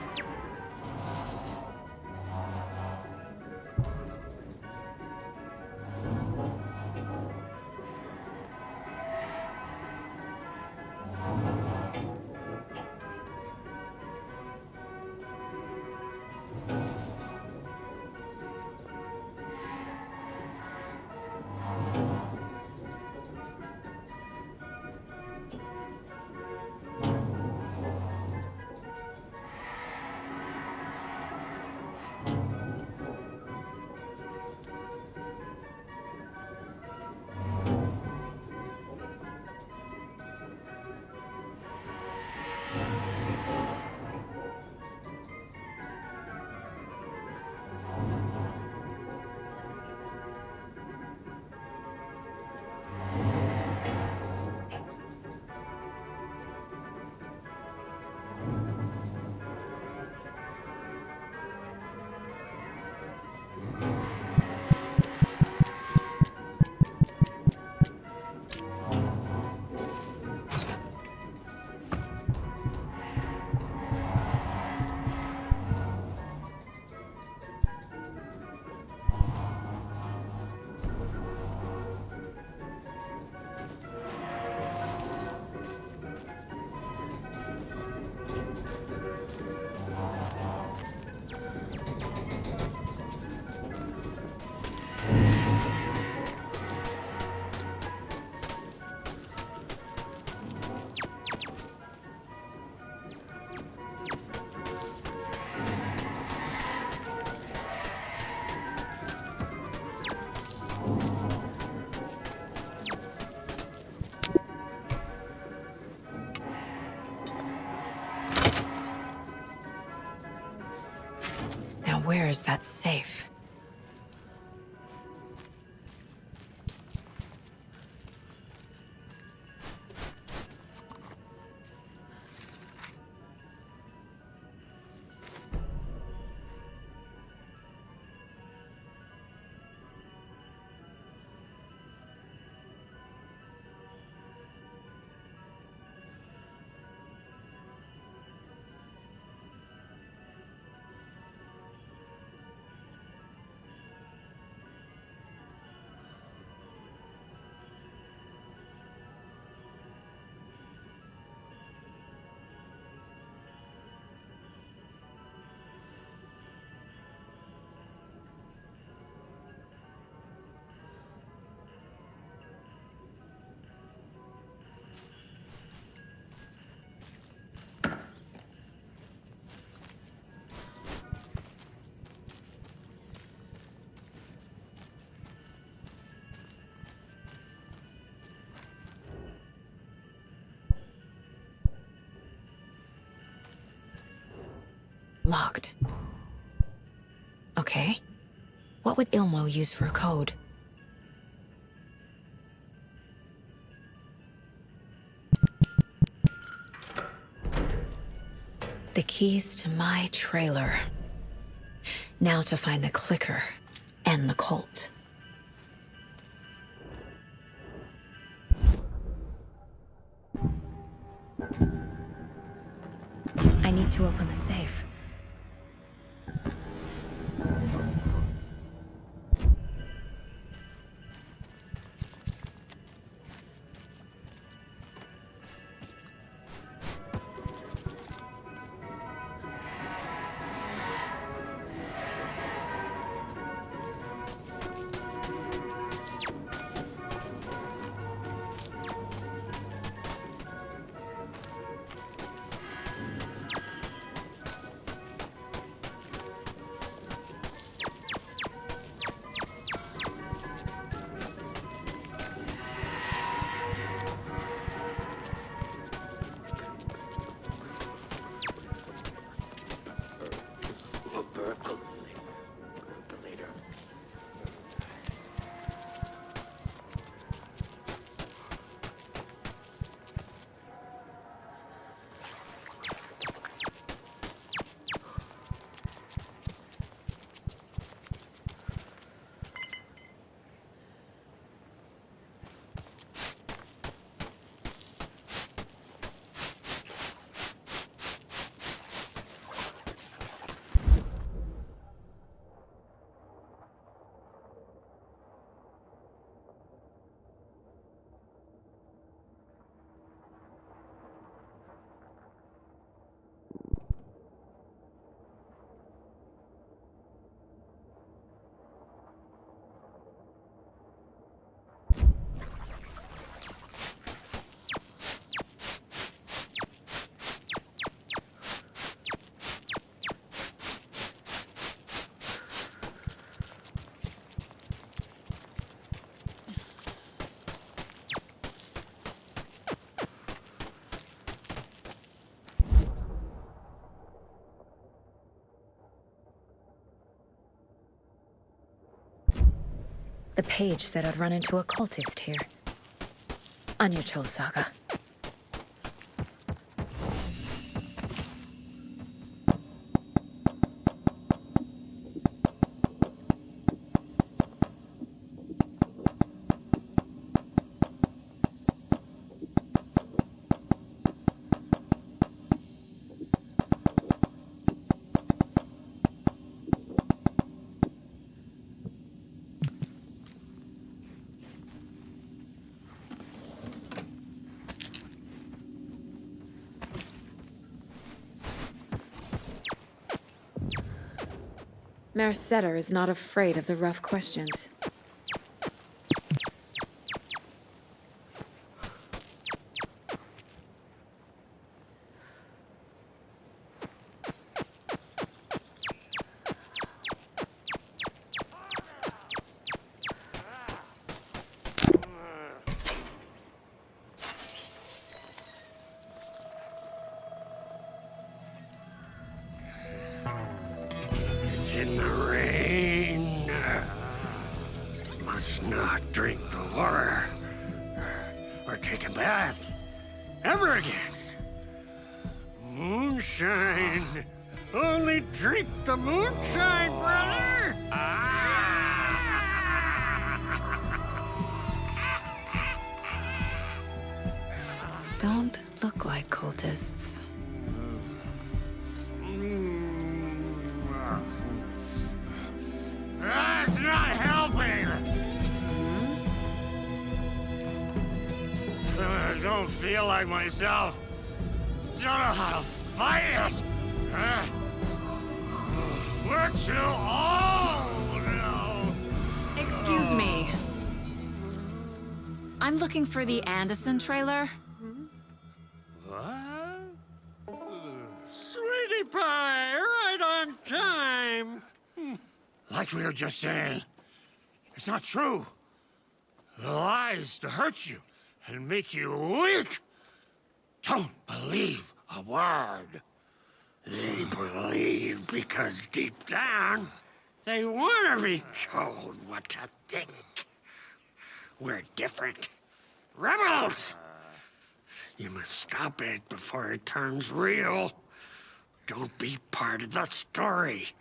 Where's that safe? Locked. Okay. What would Ilmo use for a code? The keys to my trailer. Now to find the clicker and the Colt. I need to open the safe. The page said I'd run into a cultist here. On your toes, Saga. Merceder is not afraid of the rough questions. It's in the must not drink the water or take a bath ever again. Moonshine. Only drink the moonshine, brother. Don't look like cultists. That's not helping. I don't feel like myself. Don't know how to fight it. We're too old now. Excuse me. I'm looking for the Anderson trailer. What? Sweetie pie, right on time. Like we were just saying, it's not true. The lies to hurt you and make you weak. Don't believe a word. They believe because deep down, they want to be told what to think. We're different. Rebels! You must stop it before it turns real. Don't be part of the story.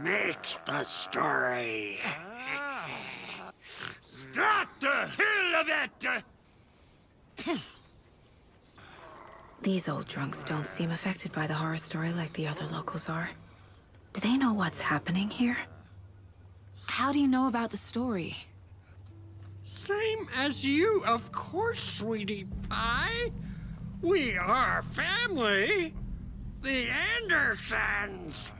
Make the story. Start the hell of it! These old drunks don't seem affected by the horror story like the other locals are. Do they know what's happening here? How do you know about the story? Same as you, of course, sweetie pie. We are family. The Andersons.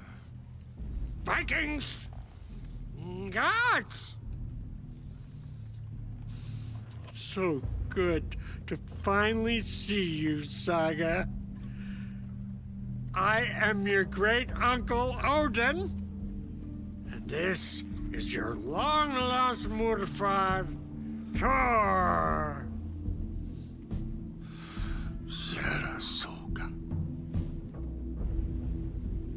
Vikings. Gods. It's so good to finally see you, Saga. I am your great-uncle Odin. And this is your long-lost mortified Thor. Sarasota.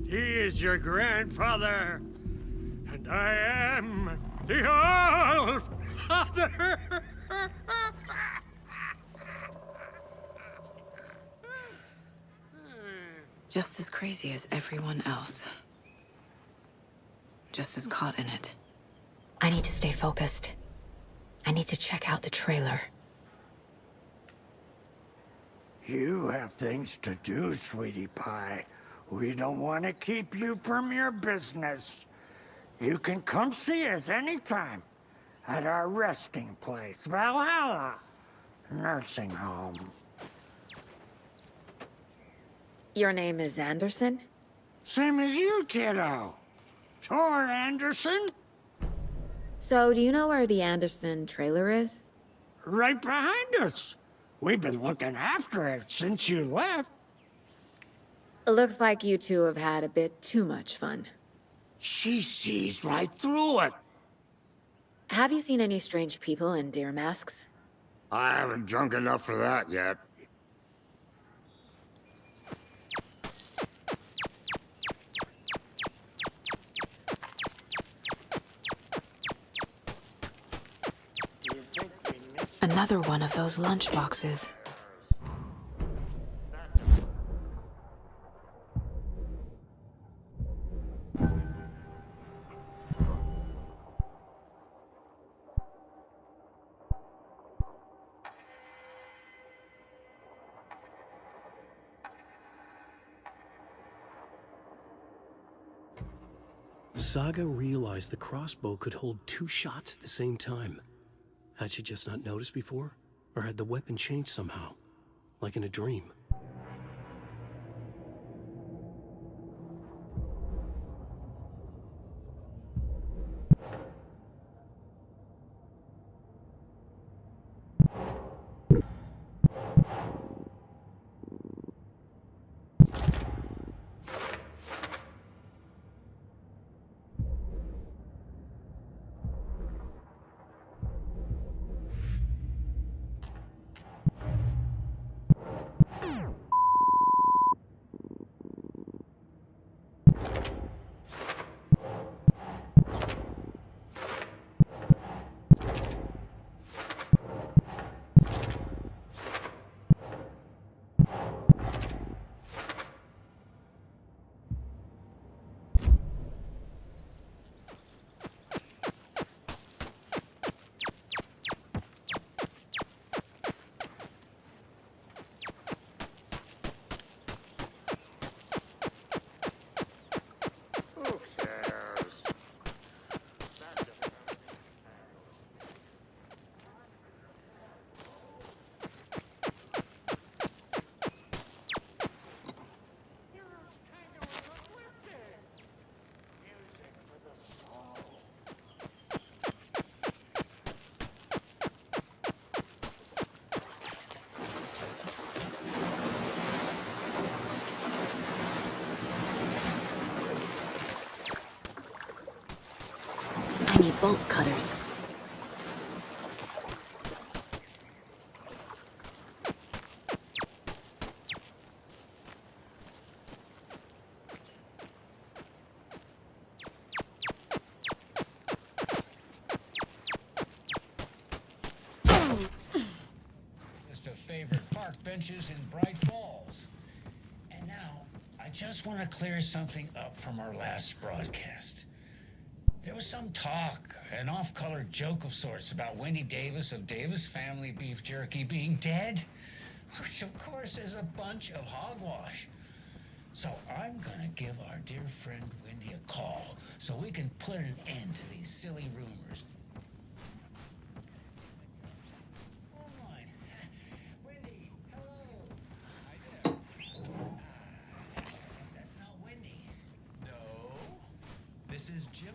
He is your grandfather, and I am the All-Father. Just as crazy as everyone else. Just as caught in it. I need to stay focused. I need to check out the trailer. You have things to do, sweetie pie. We don't want to keep you from your business. You can come see us anytime at our resting place, Valhalla Nursing Home. Your name is Anderson? Same as you, kiddo. Thor Anderson. So, do you know where the Anderson trailer is? Right behind us. We've been looking after it since you left. It looks like you two have had a bit too much fun. She sees right through it. Have you seen any strange people in deer masks? I haven't drunk enough for that yet. Another one of those lunchboxes. Saga realized the crossbow could hold 2 shots at the same time. Had she just not noticed before? Or had the weapon changed somehow? Like in a dream? bolt cutters. List of favorite park benches in Bright Falls. And now, I just want to clear something up from our last broadcast. There was some talk, an off-color joke of sorts, about Wendy Davis of Davis Family Beef Jerky being dead, which of course is a bunch of hogwash. So I'm gonna give our dear friend Wendy a call so we can put an end to these silly rumors. Online. Wendy, hello. Hi there. That's not Wendy. No. This is Jim.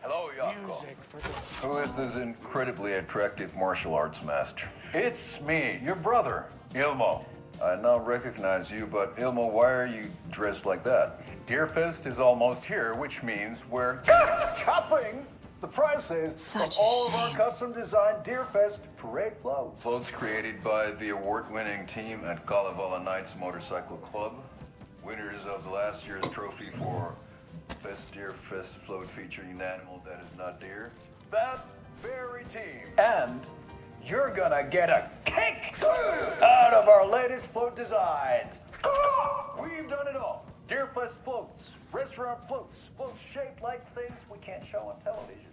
Hello, Yako. Who is this incredibly attractive martial arts master? It's me, your brother, Ilmo. I now recognize you, but Ilmo, why are you dressed like that? Deerfest is almost here, which means we're chopping the prices of all of our custom-designed Deerfest parade floats. Floats created by the award-winning team at Kalevala Knights Motorcycle Club, winners of the last year's trophy for Best Deerfest float featuring an animal that is not deer. That very team. And you're gonna get a kick out of our latest float designs. We've done it all. Deerfest floats, restaurant floats, floats shaped like things we can't show on television.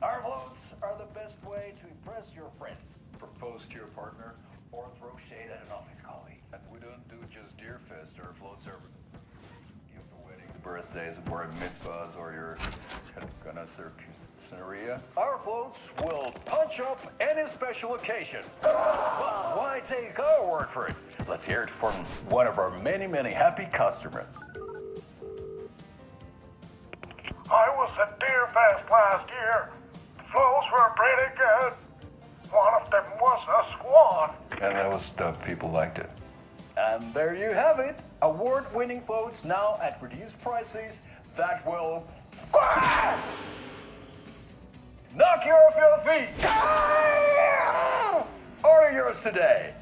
Our floats are the best way to impress your friends, propose to your partner, or throw shade at an office colleague. And we don't do just Deerfest. Our floats are gift for weddings, birthdays, bar mitzvahs, or your scenario. Our floats will punch up any special occasion. But why take our word for it? Let's hear it from one of our many, many happy customers. I was at Deerfest last year. Floats were pretty good. One of them was a swan. And that was stuff people liked it. And there you have it. Award-winning floats now at reduced prices that will knock you off your feet. Order yours today.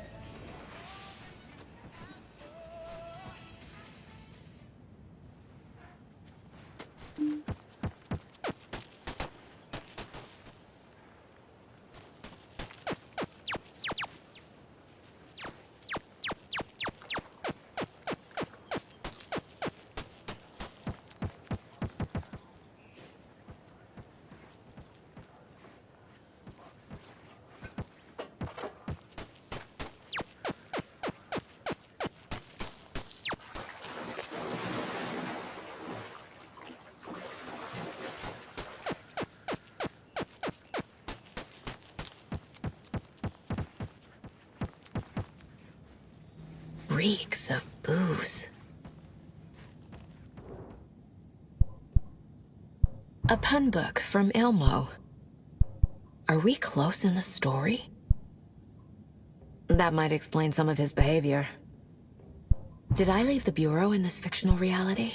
Reeks of booze. A pun book from Ilmo. Are we close in the story? That might explain some of his behavior. Did I leave the Bureau in this fictional reality?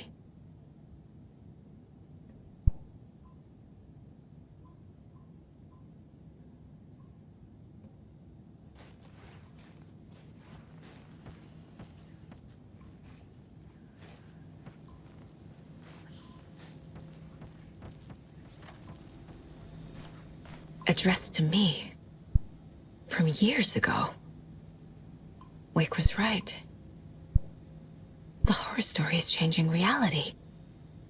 Addressed to me. From years ago. Wake was right. The horror story is changing reality,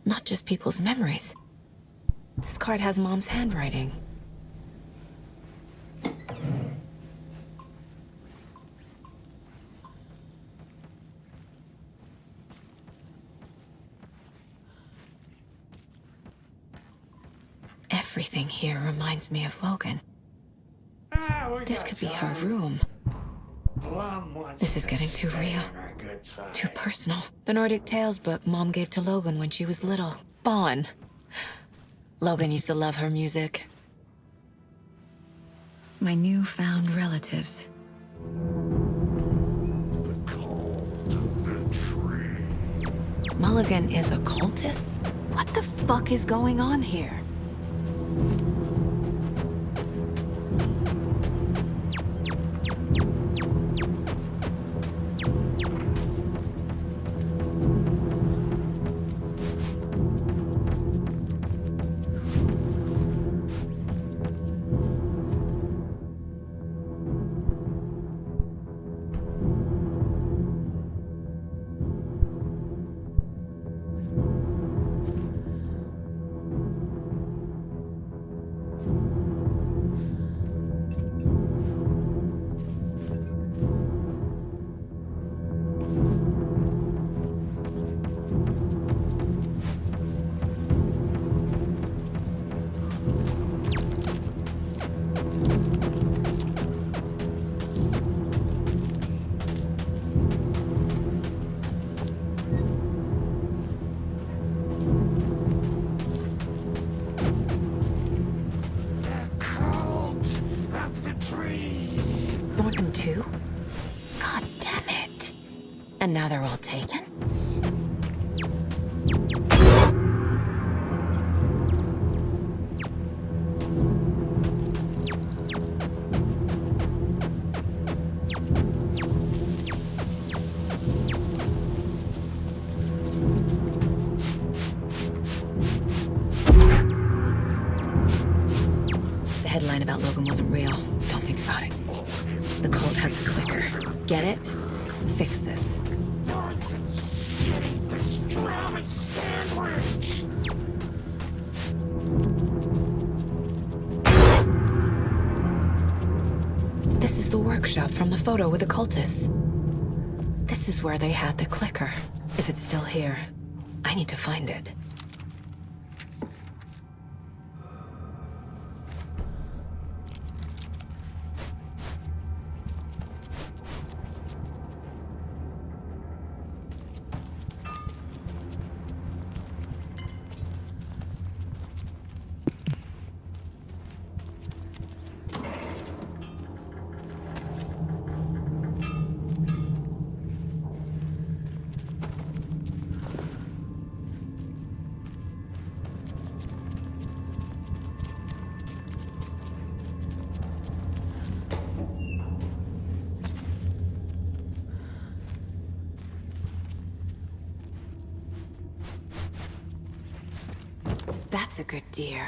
not just people's memories. This card has Mom's handwriting. Everything here reminds me of Logan. This could be her room. This is getting too real. Too personal. The Nordic Tales book Mom gave to Logan when she was little. Bon. Logan used to love her music. My newfound relatives. Mulligan is a cultist? What the fuck is going on here? Thornton too? God damn it. And now they're all taken? The headline about Logan wasn't real. Don't think about it. The cult has the clicker. Get it? Fix this. Pastrami sandwich! This is the workshop from the photo with the cultists. This is where they had the clicker. If it's still here, I need to find it. That's a good deer.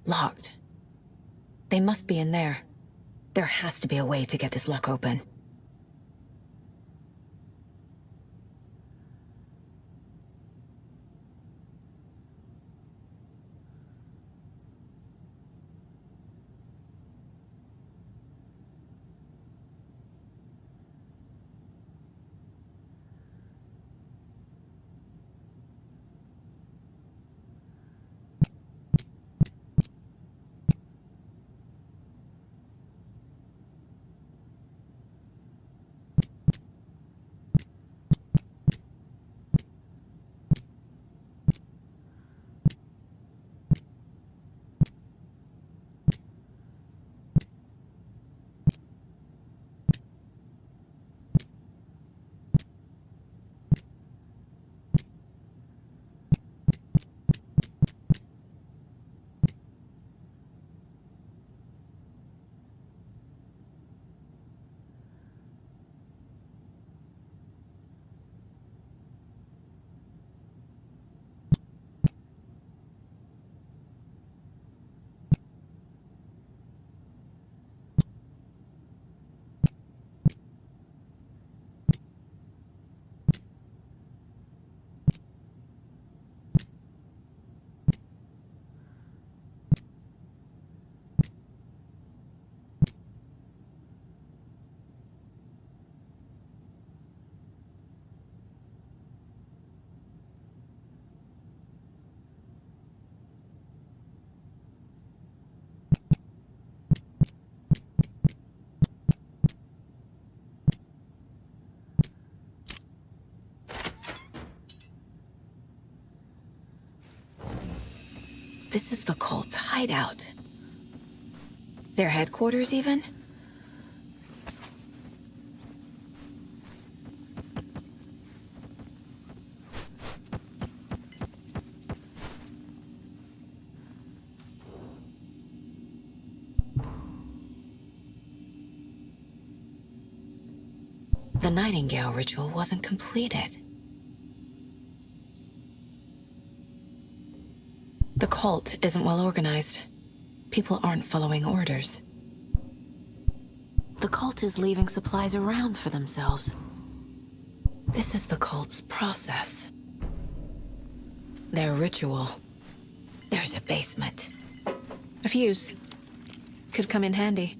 Locked. They must be in there. There has to be a way to get this lock open. This is the cult's hideout. Their headquarters, even? The Nightingale ritual wasn't completed. The cult isn't well organized. People aren't following orders. The cult is leaving supplies around for themselves. This is the cult's process. Their ritual. There's a basement. A fuse. Could come in handy.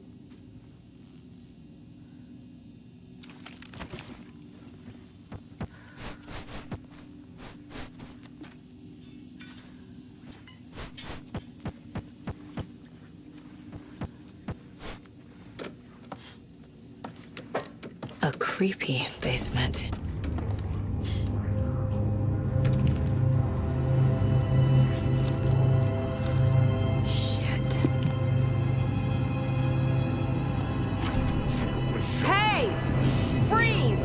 A creepy basement. Shit. Hey! Freeze!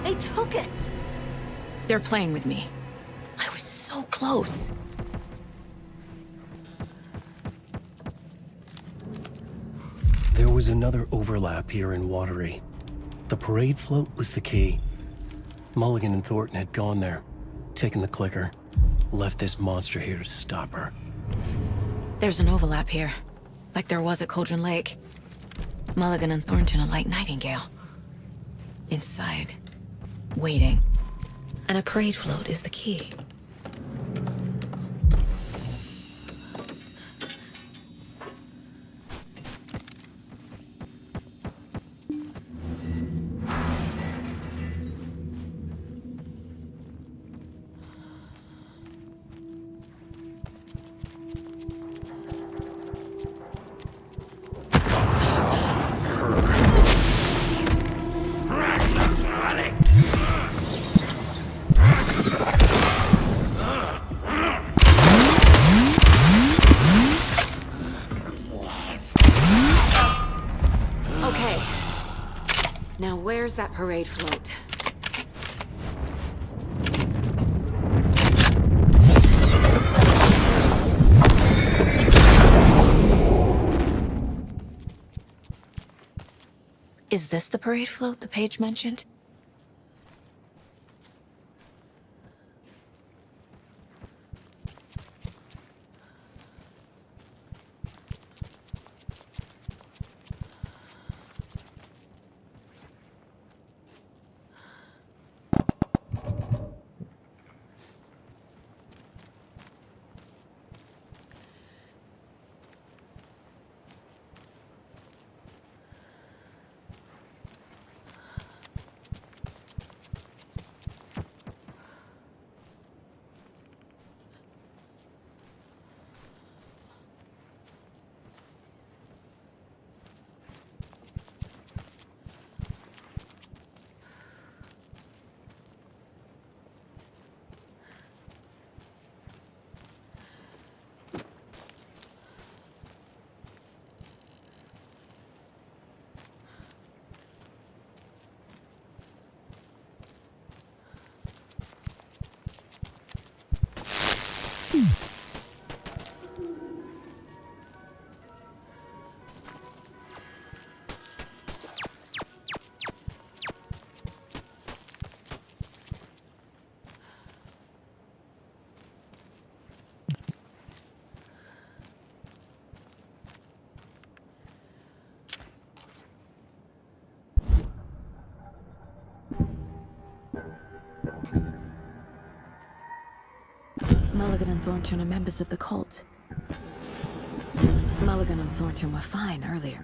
They took it! They're playing with me. I was so close. There was another overlap here in Watery. The parade float was the key. Mulligan and Thornton had gone there, taken the clicker, left this monster here to stop her. There's an overlap here, like there was at Cauldron Lake. Mulligan and Thornton are like Nightingale. Inside. Waiting. And a parade float is the key. Now where's that parade float? Is this the parade float the page mentioned? Mulligan and Thornton are members of the cult. Mulligan and Thornton were fine earlier.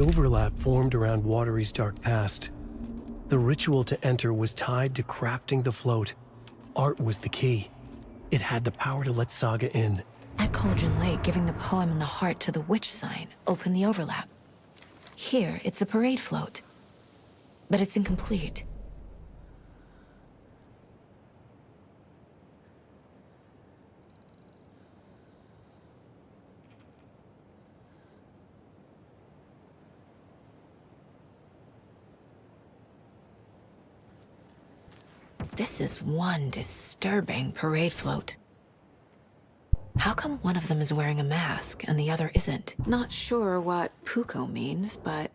overlap formed around Watery's dark past. The ritual to enter was tied to crafting the float. Art was the key. It had the power to let Saga in. At Cauldron Lake, giving the poem and the heart to the witch sign opened the overlap. Here, it's the parade float. But it's incomplete. This is one disturbing parade float. How come one of them is wearing a mask and the other isn't? Not sure what Puko means, but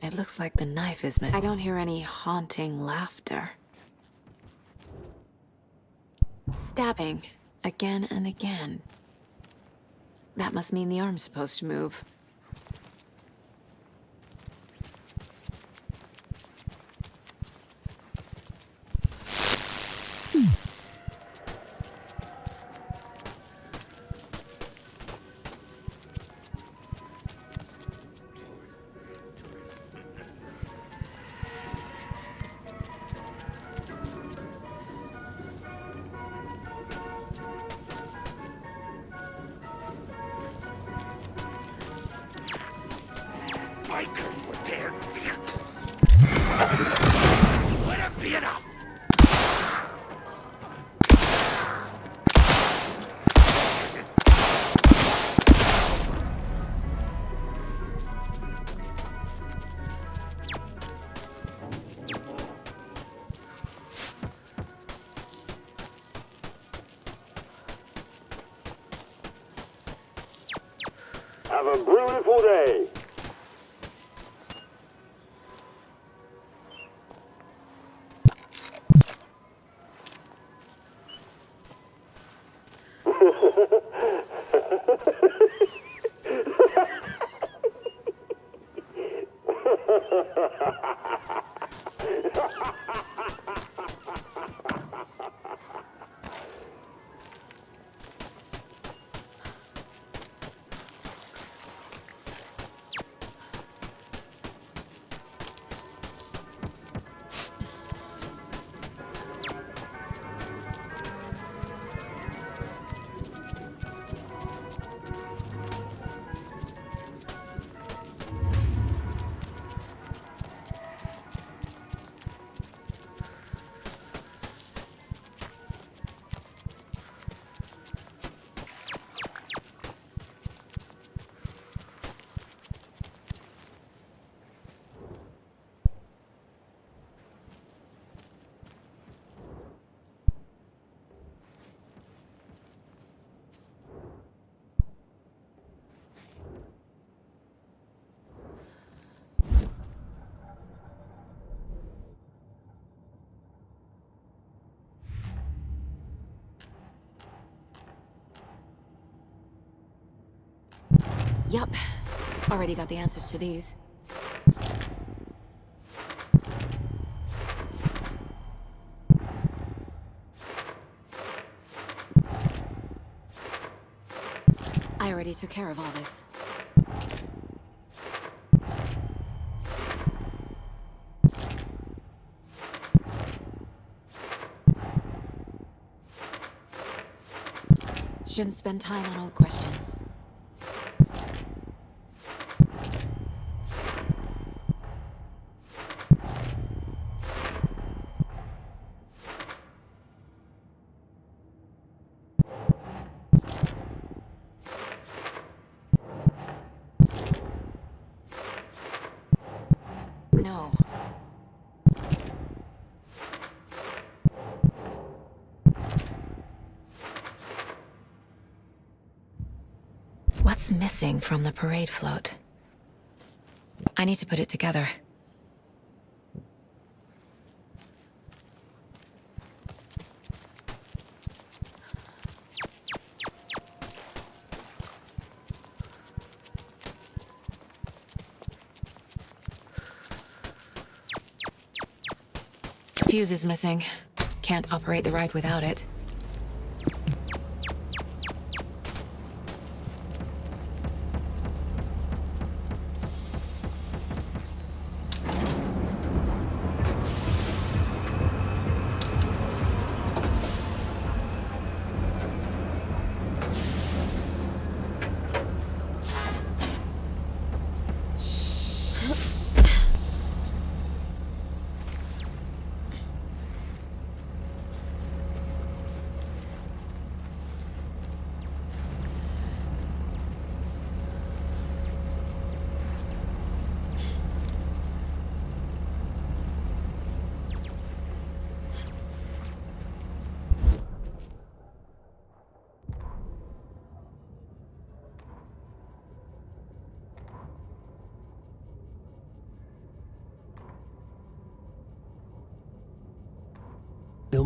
it looks like the knife is missing. I don't hear any haunting laughter. Stabbing again and again. That must mean the arm's supposed to move. Have a beautiful day. Yup. Already got the answers to these. I already took care of all this. Shouldn't spend time on old questions. No. What's missing from the parade float? I need to put it together. Fuse is missing. Can't operate the ride without it.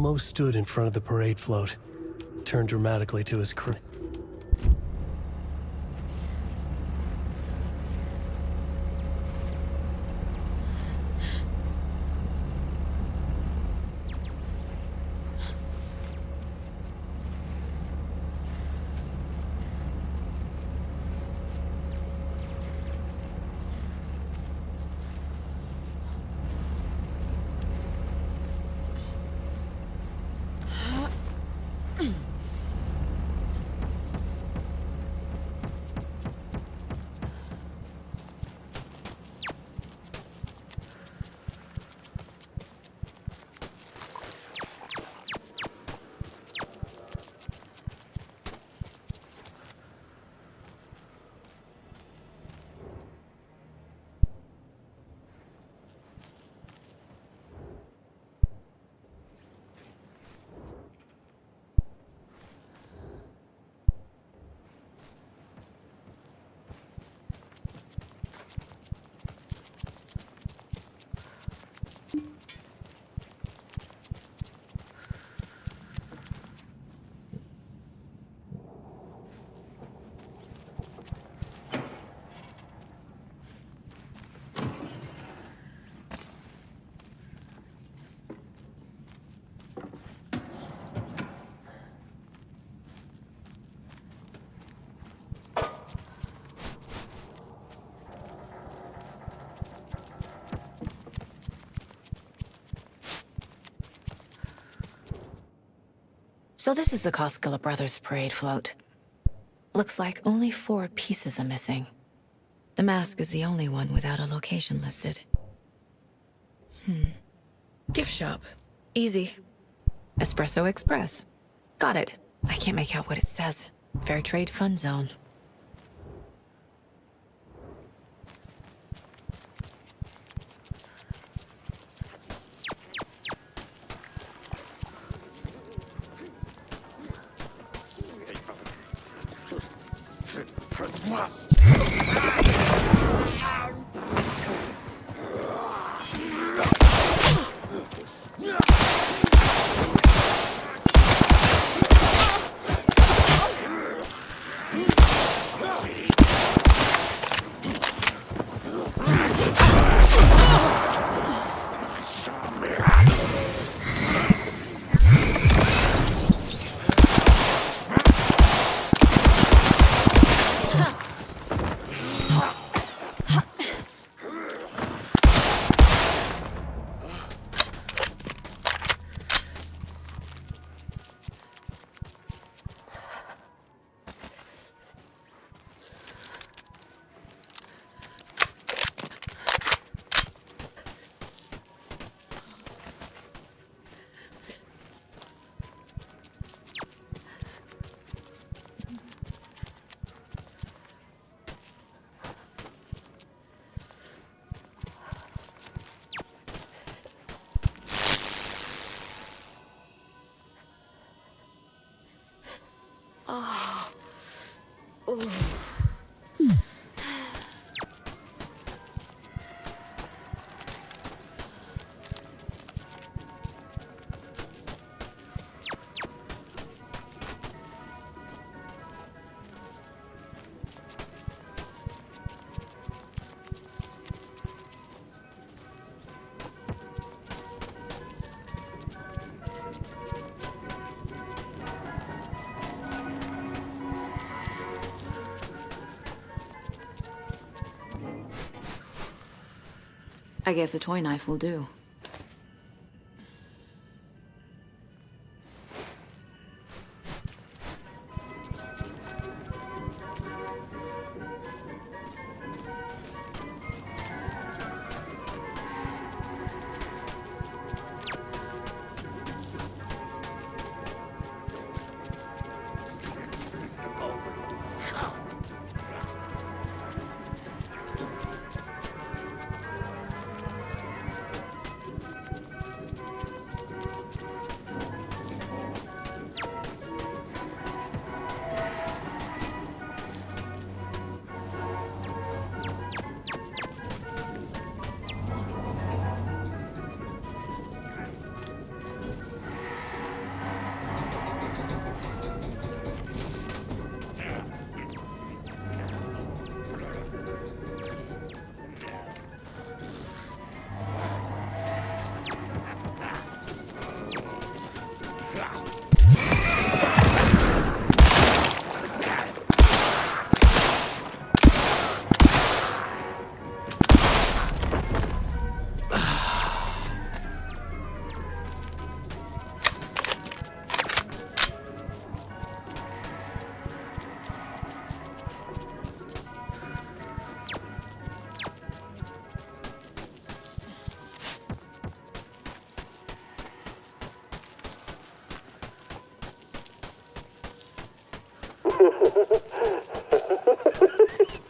almost stood in front of the parade float, turned dramatically to his crew. So this is the Koskela Brothers parade float. Looks like only 4 pieces are missing. The mask is the only one without a location listed. Gift shop. Easy. Espresso Express. Got it. I can't make out what it says. Fair Trade Fund Zone. I guess a toy knife will do.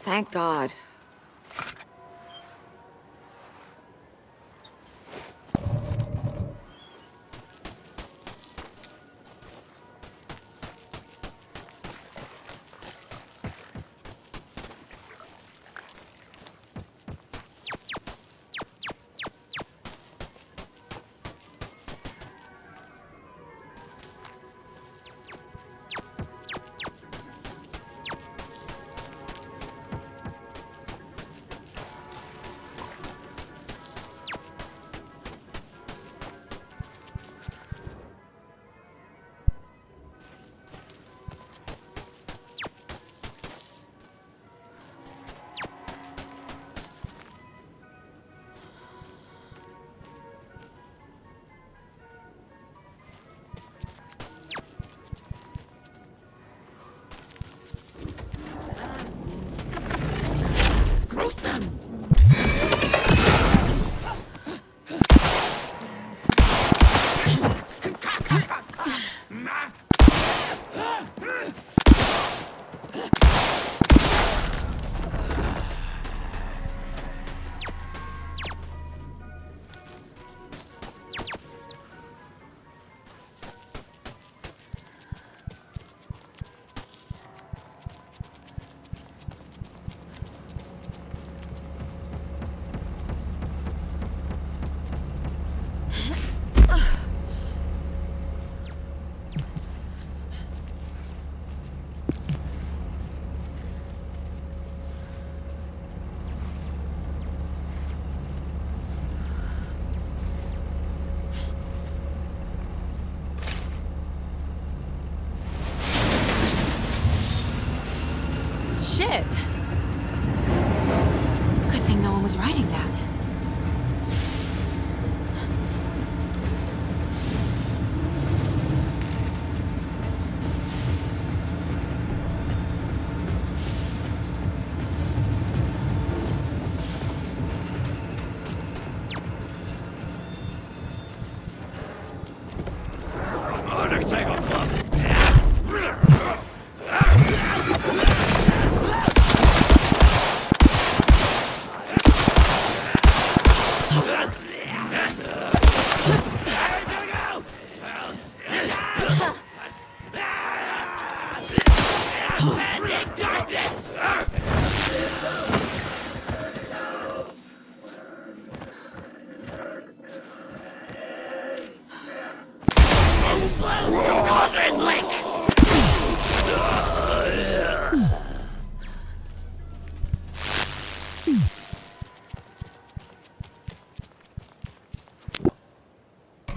Thank God. Gross them! Shit! Good thing no one was riding that.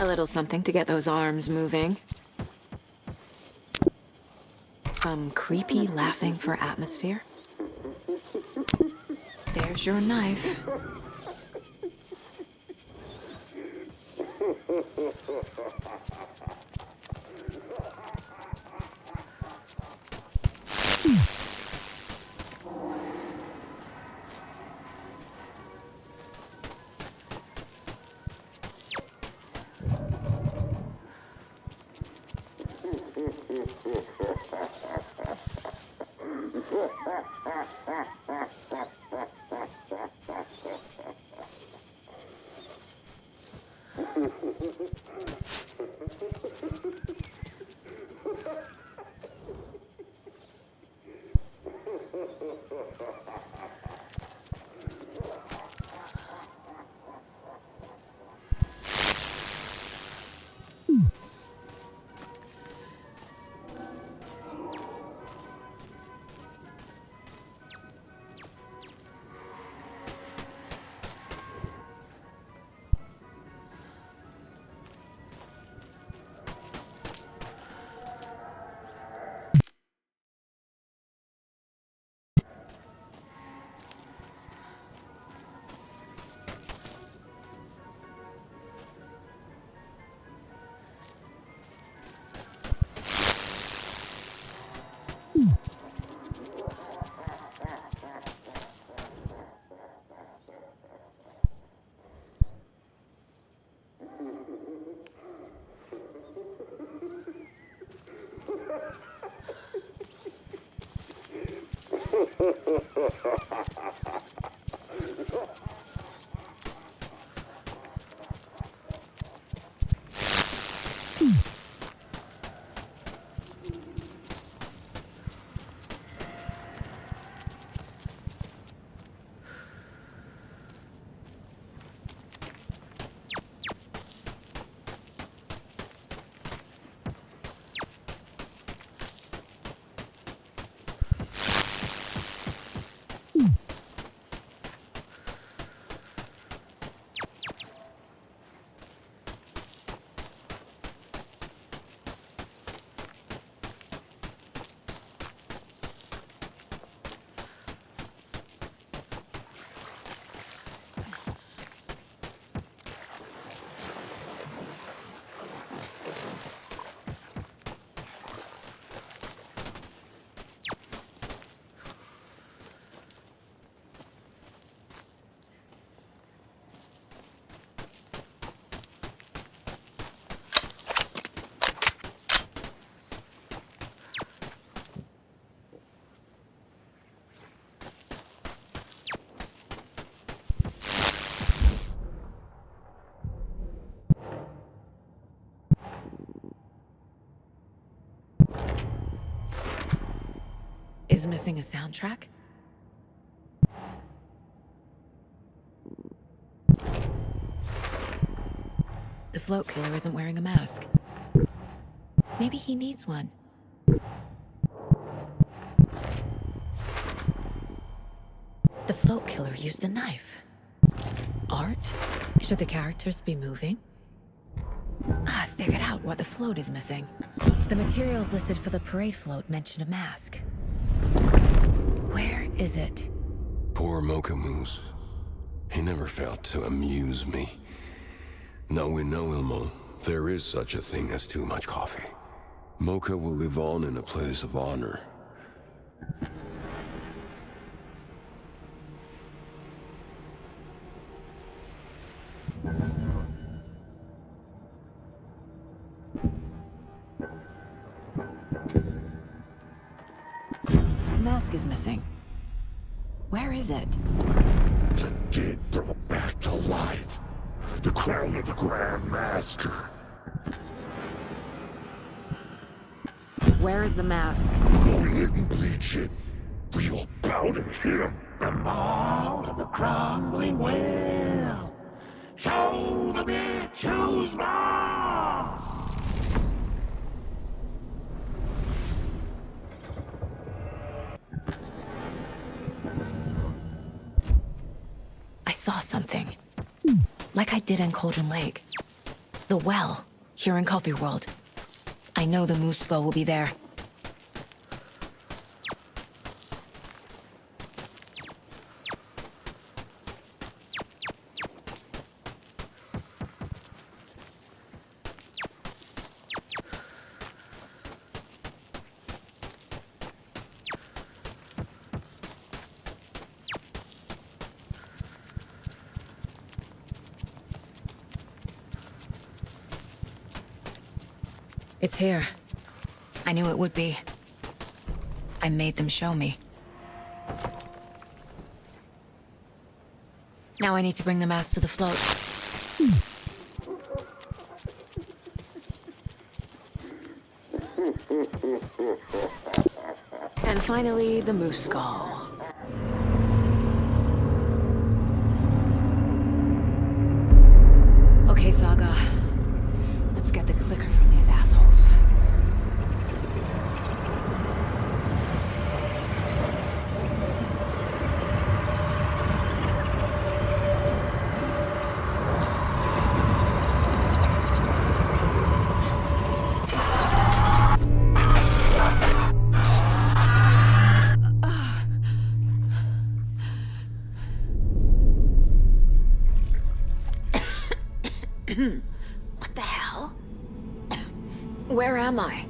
A little something to get those arms moving. Some creepy laughing for atmosphere. There's your knife. Is missing a soundtrack? The float killer isn't wearing a mask. Maybe he needs one. The float killer used a knife. Art? Should the characters be moving? I figured out what the float is missing. The materials listed for the parade float mention a mask. Where is it? Poor Mocha Moose. He never failed to amuse me. Now we know, Ilmo, there is such a thing as too much coffee. Mocha will live on in a place of honor. The mask is missing. Where is it? The dead brought back to life. The crown of the Grand Master. Where is the mask? Oil it and bleach it. We'll bow to him. The maw of the crumbling well. Show the bitch who's boss. I saw something. Like I did in Cauldron Lake. The well, here in Coffee World. I know the moose skull will be there. It's here. I knew it would be. I made them show me. Now I need to bring the mask to the float. And finally, the moose skull. Okay, Saga. Let's get the clicker from these assholes. What the hell? Where am I?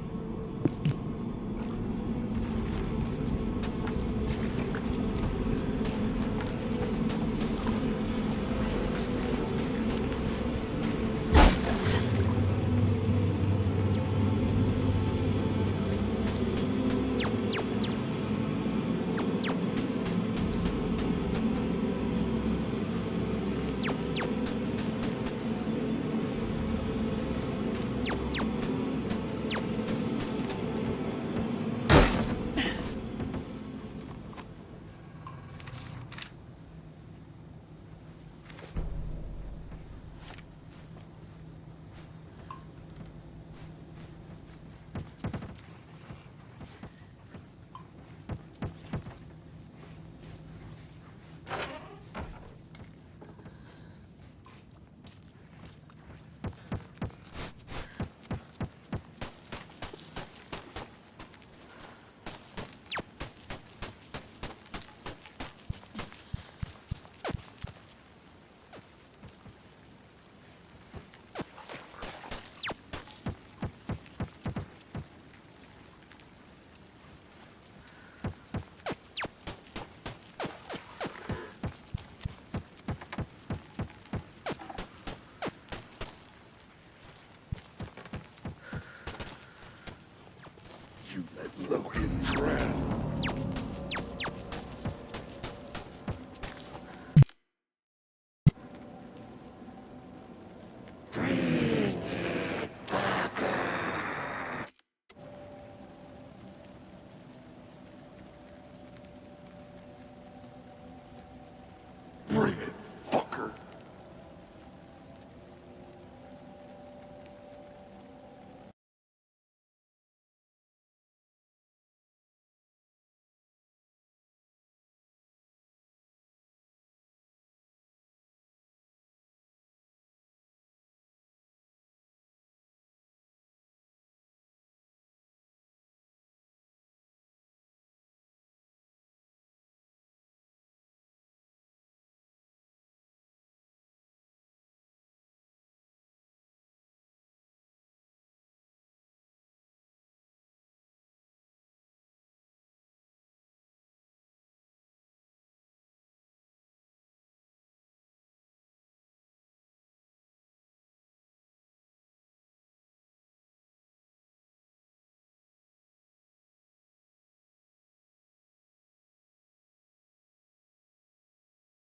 Logan Drell.